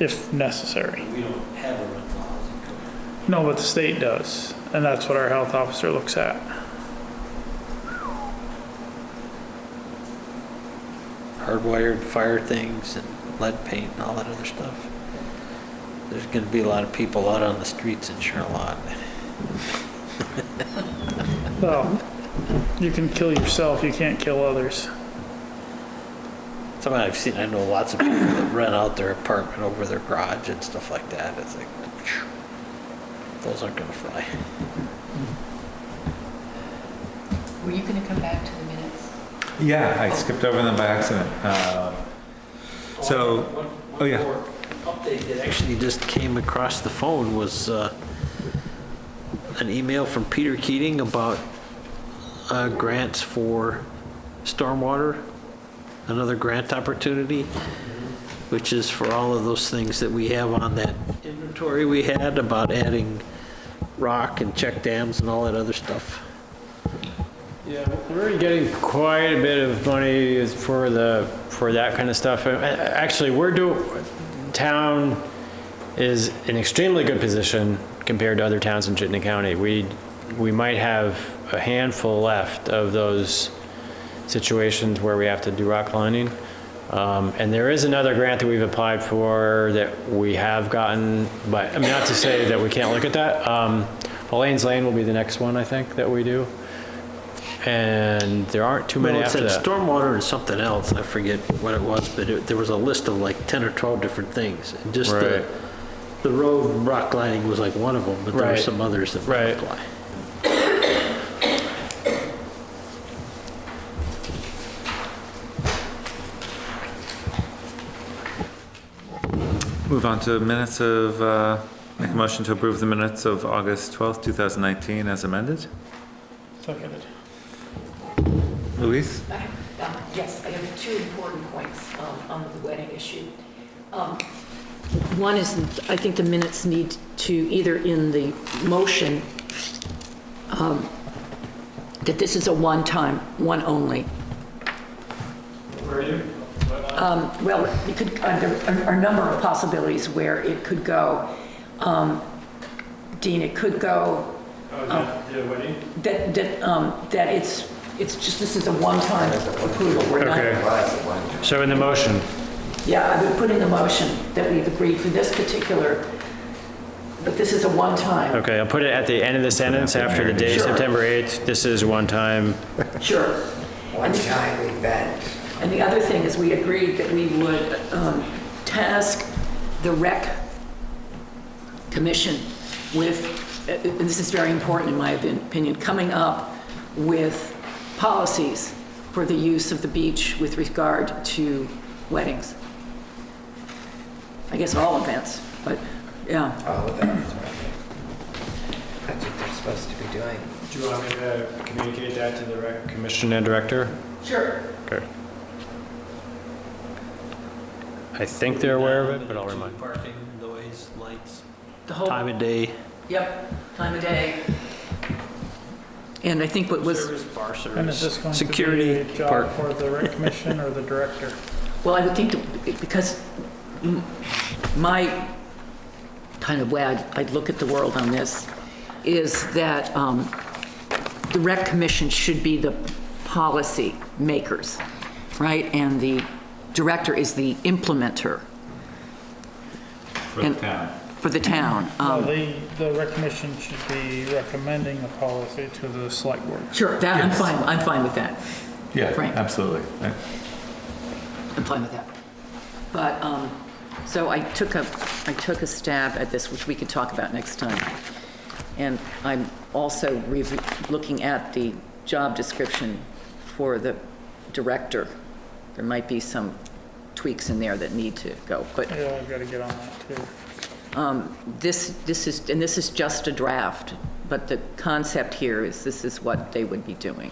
if necessary. We don't have a rental housing code. No, but the state does, and that's what our health officer looks at. Hardwired fire things and lead paint and all that other stuff. There's going to be a lot of people out on the streets in Charlotte. Well, you can kill yourself, you can't kill others. Something I've seen, I know lots of people that rent out their apartment over their garage and stuff like that. It's like, those aren't going to fly. Were you going to come back to the minutes? yeah, I skipped over them by accident. One more update that actually just came across the phone was an email from Peter Keating about grants for stormwater, another grant opportunity, which is for all of those things that we have on that inventory we had about adding rock and check dams and all that other stuff. Yeah, we're already getting quite a bit of money for that kind of stuff. Actually, town is in extremely good position compared to other towns in Chittenden County. We might have a handful left of those situations where we have to do rock lining. And there is another grant that we've applied for that we have gotten, but I mean, not to say that we can't look at that. Elaine's Lane will be the next one, I think, that we do. And there aren't too many after that. It said stormwater and something else, I forget what it was, but there was a list of like 10 or 12 different things. And just the road rock lining was like one of them, but there were some others that might apply. Move on to minutes of, make a motion to approve the minutes of August 12th, 2019 as amended. Seconded. Louise? Yes, I have two important points on the wedding issue. One is, I think the minutes need to, either in the motion, that this is a one-time, one only. Where are you? Well, it could, there are a number of possibilities where it could go. Dean, it could go. The wedding? That it's just, this is a one-time approval. We're not. So in the motion? Yeah, I would put in the motion that we've agreed for this particular, but this is a one-time. Okay, I'll put it at the end of the sentence after the day, September 8th. This is one time. Sure. One-time event. And the other thing is we agreed that we would task the rec commission with, and this is very important in my opinion, coming up with policies for the use of the beach with regard to weddings. I guess all events, but yeah. All events, right. That's what they're supposed to be doing. Do you want me to communicate that to the rec commission and director? Sure. Okay. I think they're aware of it, but I'll remind. Parking, noise, lights, The whole, time of day. yep, time of day. And I think what was, Service, bar And is service, this going security, to be a job park. for the rec commission or the director? well, I would think, because my kind of way I'd look at the world on this is that the rec commission should be the policy makers, right? And the director is the implementer For the town. for the town. Well, the rec commission should be recommending the policy to the select board. Sure, that, I'm fine with that. Yeah, Frank. absolutely. Right. I'm fine with that. But, so I took a stab at this, which we could talk about next time. And I'm also looking at the job description for the director. There might be some tweaks in there that need to go, but Yeah, I've got to get on that too. this is just a draft, but the concept here is this is what they would be doing.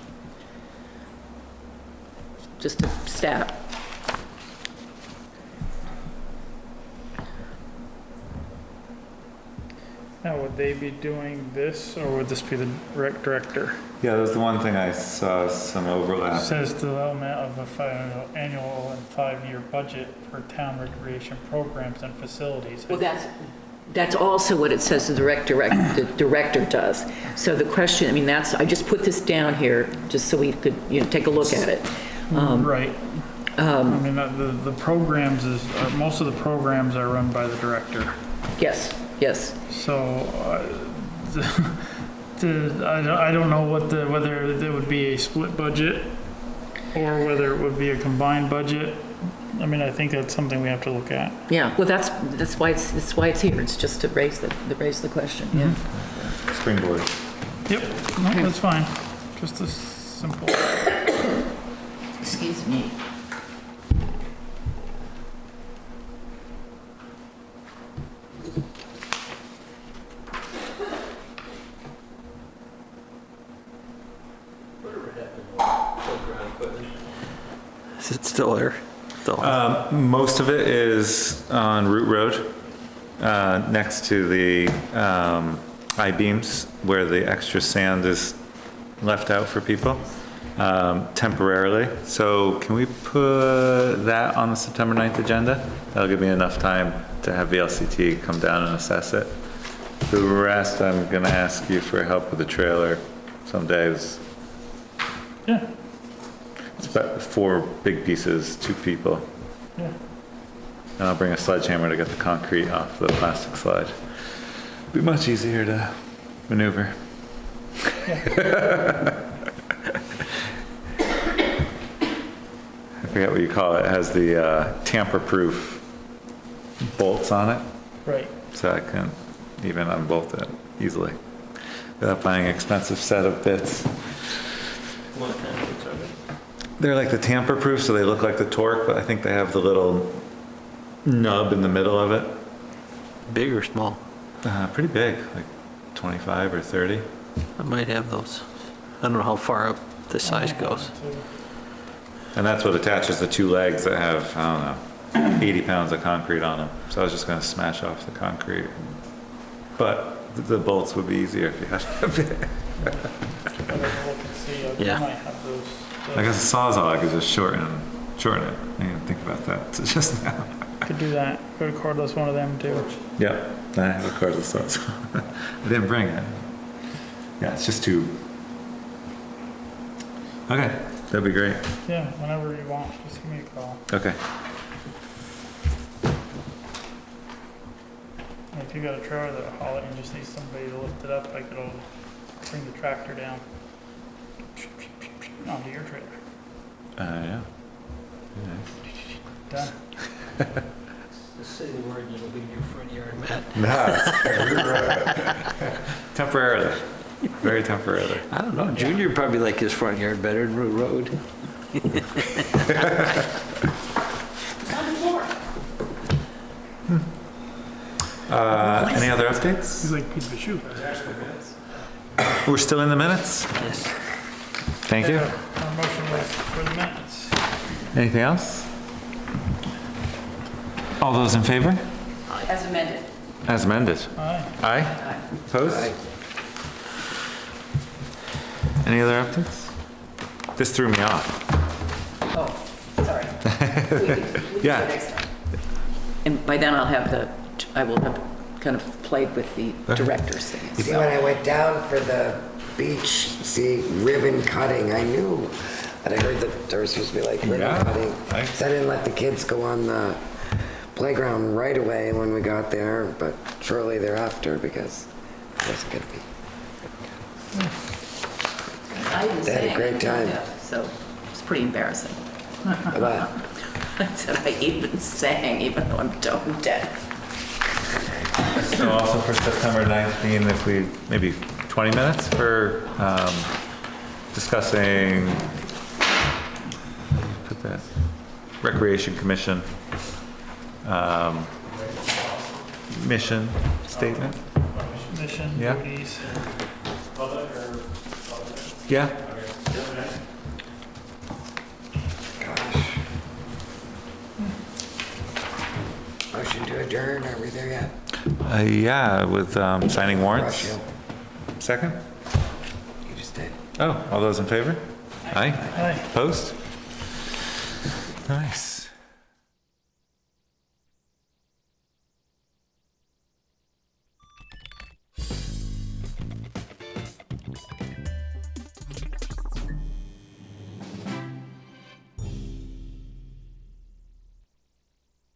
Just a stab. Now, would they be doing this, or would this be the rec director? Yeah, that was the one thing I saw some overlap. Says development of a annual and 5-year budget for town recreation programs and facilities. Well, that's also what it says the director does. So the question, I mean, I just put this down here just so we could, take a look at it. Right. I mean, the programs most of the programs are run by the director. Yes. So, I don't know whether there would be a split budget or whether it would be a combined budget. I mean, I think that's something we have to look at. Yeah, well, that's why it's here. It's just to raise the question, yeah. Springboard. Yep, no, that's fine. Just a simple. Excuse me. Is it still there? Most of it is on Root Road, next to the I-beams where the extra sand is left out for people temporarily. So can we put that on the September 9th agenda? That'll give me enough time to have VLCT come down and assess it. The rest, I'm gonna ask you for help with the trailer some days. Yeah. It's about 4 big pieces, 2 people. Yeah. And I'll bring a sledgehammer to get the concrete off the plastic slide. Be much easier to maneuver. I forget what you call it. It has the tamper-proof bolts on it. Right. So I can even unbolt it easily without buying an expensive set of bits. What kind of bits are they? They're like the tamper-proof, so they look like the torque, but I think they have the little nub in the middle of it. Big or small? Pretty big, like 25 or 30. I might have those. I don't know how far up the size goes. And that's what attaches the 2 legs that have, I don't know, 80 pounds of concrete on them. So I was just gonna smash off the concrete. But the bolts would be easier if you had a bit. Yeah. Might have those. I guess a Sawzall, I could just shorten it. I didn't even think about that so just now. Could do that. Go to cordless, one of them too. Yeah, I have a cordless Sawzall. I didn't bring it. Yeah, it's just too. Okay, that'd be great. Yeah, whenever you want, just give me a call. Okay. And if you got a trailer that'll haul it and you just need somebody to lift it up, I could bring the tractor down onto your trailer. Yeah. Done. Just say the word and it'll be your front yard, Matt. No, temporarily. Very temporarily. I don't know. Junior probably like his front yard better than Root Road. Any other updates? He's like, piece of a shoe. We're still in the minutes? Yes. Thank you. Our motion was for the minutes. Anything else? All those in favor? As amended. As amended? Aye. Aye? Opposed? Any other updates? This threw me off. Oh, sorry. We can do it Yeah. next time. And by then I will have kind of played with the director's thing. See, when I went down for the beach, ribbon cutting, I knew that I heard that there was supposed to be like ribbon cutting. So I didn't let the kids go on the playground right away when we got there, but shortly thereafter because it wasn't going to be. I didn't They had a say great anything, time. So it's pretty embarrassing. What? I said I even sang, even though I'm tone deaf. So also for September 19th, if we, maybe 20 minutes for discussing, put that, Recreation Commission mission statement. Mission, Yeah. duties. Yeah. Motion to adjourn, are we there yet? Yeah, with signing warrants. Rush you. Second? You just did. Oh, all those in favor? Aye. Aye. Opposed? Nice.